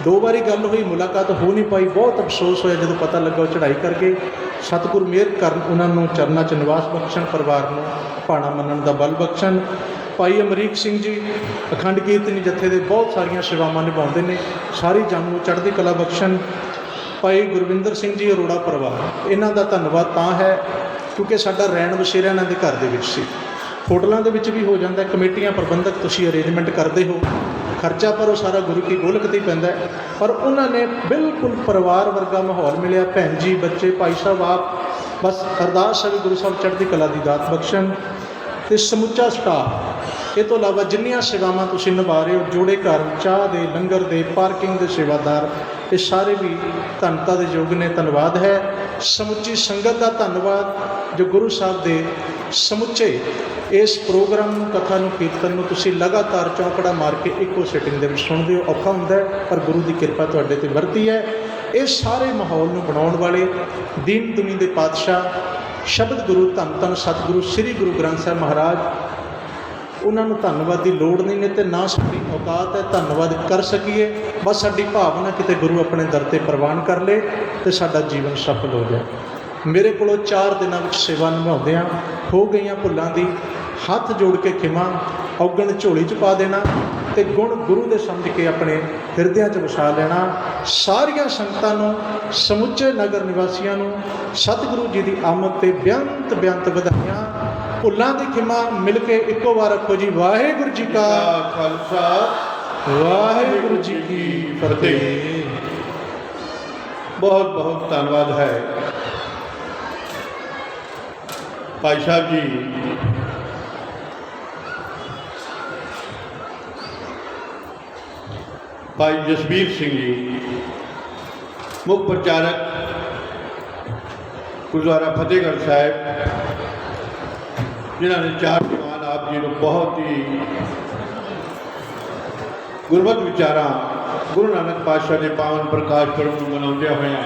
2 ਵਾਰੀ ਗੱਲ ਹੋਈ, ਮੁਲਾਕਾਤ ਹੋ ਨਹੀਂ ਪਾਈ। ਬਹੁਤ ਅਫਸੋਸ ਹੋਇਆ ਜਦੋਂ ਪਤਾ ਲੱਗਾ ਉਹ ਚੜ੍ਹਾਈ ਕਰਕੇ। ਸਤਿਗੁਰ ਮਿਹਰ ਕਰਨ, ਉਹਨਾਂ ਨੂੰ ਚਰਨਾਂ 'ਚ ਨਿਵਾਸ ਬਖਸ਼ਣ, ਪਰਿਵਾਰ ਨੂੰ ਭਾਣਾ ਮੰਨਣ ਦਾ ਬਲ ਬਖਸ਼ਣ। ਭਾਈ ਅਮਰੀਕ ਸਿੰਘ ਜੀ ਅਖੰਡ ਕੀਰਤਨੀ ਜਥੇ ਦੇ ਬਹੁਤ ਸਾਰੀਆਂ ਸੇਵਾਵਾਂ ਨਿਭਾਉਂਦੇ ਨੇ, ਸਾਰੀ ਜਨ ਨੂੰ ਚੜ੍ਹਦੀ ਕਲਾ ਬਖਸ਼ਣ। ਭਾਈ ਗੁਰਵਿੰਦਰ ਸਿੰਘ ਜੀ ਅਰੋੜਾ ਪਰਿਵਾਰ, ਇਹਨਾਂ ਦਾ ਧੰਨਵਾਦ ਤਾਂ ਹੈ ਕਿਉਂਕਿ ਸਾਡਾ ਰਹਿਣ ਵਸੇਰਾ ਇਹਨਾਂ ਦੇ ਘਰ ਦੇ ਵਿੱਚ ਸੀ। ਹੋਟਲਾਂ ਦੇ ਵਿੱਚ ਵੀ ਹੋ ਜਾਂਦਾ, ਕਮੇਟੀਆਂ ਪ੍ਰਬੰਧਕ ਤੁਸੀਂ ਅਰੇਂਜਮੈਂਟ ਕਰਦੇ ਹੋ, ਖਰਚਾ ਪਰ ਉਹ ਸਾਰਾ ਗੁਰੂ ਕੀ ਗੋਲਕ 'ਤੇ ਹੀ ਪੈਂਦਾ। ਪਰ ਉਹਨਾਂ ਨੇ ਬਿਲਕੁਲ ਪਰਿਵਾਰ ਵਰਗਾ ਮਾਹੌਲ ਮਿਲਿਆ। ਭੈਣ ਜੀ, ਬੱਚੇ, ਭਾਈ ਸਾਹਿਬ, ਆਪ ਬਸ ਅਰਦਾਸ ਹੈ ਵੀ ਗੁਰੂ ਸਾਹਿਬ ਚੜ੍ਹਦੀ ਕਲਾ ਦੀ ਦਾਤ ਬਖਸ਼ਣ। ਅਤੇ ਸਮੁੱਚਾ ਸਟਾਫ, ਇਹ ਤੋਂ ਇਲਾਵਾ ਜਿੰਨੀਆਂ ਸੇਵਾਵਾਂ ਤੁਸੀਂ ਨਿਭਾ ਰਹੇ ਹੋ, ਜੋੜੇ ਘਰ, ਚਾਹ ਦੇ, ਲੰਗਰ ਦੇ, ਪਾਰਕਿੰਗ ਦੇ ਸੇਵਾਦਾਰ, ਇਹ ਸਾਰੇ ਵੀ ਧੰਨਤਾ ਦੇ ਯੋਗ ਨੇ, ਧੰਨਵਾਦ ਹੈ। ਸਮੁੱਚੀ ਸੰਗਤ ਦਾ ਧੰਨਵਾਦ ਜੋ ਗੁਰੂ ਸਾਹਿਬ ਦੇ ਸਮੁੱਚੇ ਇਸ ਪ੍ਰੋਗਰਾਮ ਨੂੰ, ਕਥਾ ਨੂੰ, ਕੀਰਤਨ ਨੂੰ ਤੁਸੀਂ ਲਗਾਤਾਰ ਚੌਂਕੜਾ ਮਾਰ ਕੇ ਇੱਕੋ ਸਿਟਿੰਗ ਦੇ ਵਿੱਚ ਸੁਣਦੇ ਹੋ। ਔਖਾ ਹੁੰਦਾ ਪਰ ਗੁਰੂ ਦੀ ਕਿਰਪਾ ਤੁਹਾਡੇ 'ਤੇ ਵਰਤੀ ਹੈ। ਇਹ ਸਾਰੇ ਮਾਹੌਲ ਨੂੰ ਬਣਾਉਣ ਵਾਲੇ ਦੀਨ ਦੁਨੀ ਦੇ ਪਾਤਸ਼ਾਹ ਸ਼ਬਦ ਗੁਰੂ ਧੰਨ ਧੰਨ ਸਤਿਗੁਰੂ ਸ੍ਰੀ ਗੁਰੂ ਗ੍ਰੰਥ ਸਾਹਿਬ ਮਹਾਰਾਜ, ਉਹਨਾਂ ਨੂੰ ਧੰਨਵਾਦ ਦੀ ਲੋੜ ਨਹੀਂ ਨੇ ਤੇ ਨਾ ਸਾਡੀ ਔਕਾਤ ਹੈ ਧੰਨਵਾਦ ਕਰ ਸਕੀਏ। ਬਸ ਸਾਡੀ ਭਾਵਨਾ ਕਿਤੇ ਗੁਰੂ ਆਪਣੇ ਦਰ 'ਤੇ ਪ੍ਰਵਾਨ ਕਰ ਲੇ ਅਤੇ ਸਾਡਾ ਜੀਵਨ ਸਫਲ ਹੋ ਜਾਏ। ਮੇਰੇ ਕੋਲੋਂ 4 ਦਿਨਾਂ ਵਿੱਚ ਸੇਵਾ ਨਿਭਾਉਂਦਿਆਂ ਹੋ ਗਈਆਂ ਭੁੱਲਾਂ ਦੀ ਹੱਥ ਜੋੜ ਕੇ ਖਿਮਾ, ਔਗਣ ਝੋਲੀ 'ਚ ਪਾ ਦੇਣਾ ਅਤੇ ਗੁਣ ਗੁਰੂ ਦੇ ਸਮਝ ਕੇ ਆਪਣੇ ਹਿਰਦਿਆਂ 'ਚ ਵਸਾ ਲੈਣਾ। ਸਾਰੀਆਂ ਸੰਗਤਾਂ ਨੂੰ, ਸਮੁੱਚੇ ਨਗਰ ਨਿਵਾਸੀਆਂ ਨੂੰ ਸਤਿਗੁਰੂ ਜੀ ਦੀ ਆਮਦ 'ਤੇ ਬੇਅੰਤ ਬੇਅੰਤ ਵਧਾਈਆਂ। ਭੁੱਲਾਂ ਦੀ ਖਿਮਾ ਮਿਲ ਕੇ ਇੱਕੋ ਵਾਰ ਰੱਖੋ ਜੀ, ਵਾਹਿਗੁਰੂ ਜੀ ਕਾ ਖਾਲਸਾ, ਵਾਹਿਗੁਰੂ ਜੀ ਕੀ ਫਤਿਹ। ਬਹੁਤ ਬਹੁਤ ਧੰਨਵਾਦ ਹੈ ਭਾਈ ਸਾਹਿਬ ਜੀ। ਭਾਈ ਜਸਬੀਰ ਸਿੰਘ ਜੀ, ਮੁੱਖ ਪ੍ਰਚਾਰਕ ਗੁਰਦੁਆਰਾ ਫਤਿਹਗੜ੍ਹ ਸਾਹਿਬ, ਜਿਨ੍ਹਾਂ ਨੇ 4 ਦੀਵਾਨ ਆਪ ਜੀ ਨੂੰ ਬਹੁਤ ਹੀ ਗੁਰਮਤਿ ਵਿਚਾਰਾਂ ਗੁਰੂ ਨਾਨਕ ਪਾਤਸ਼ਾਹ ਦੇ ਪਾਵਨ ਪ੍ਰਕਾਸ਼ ਪੁਰਬ ਨੂੰ ਮਨਾਉਂਦਿਆਂ ਹੋਇਆਂ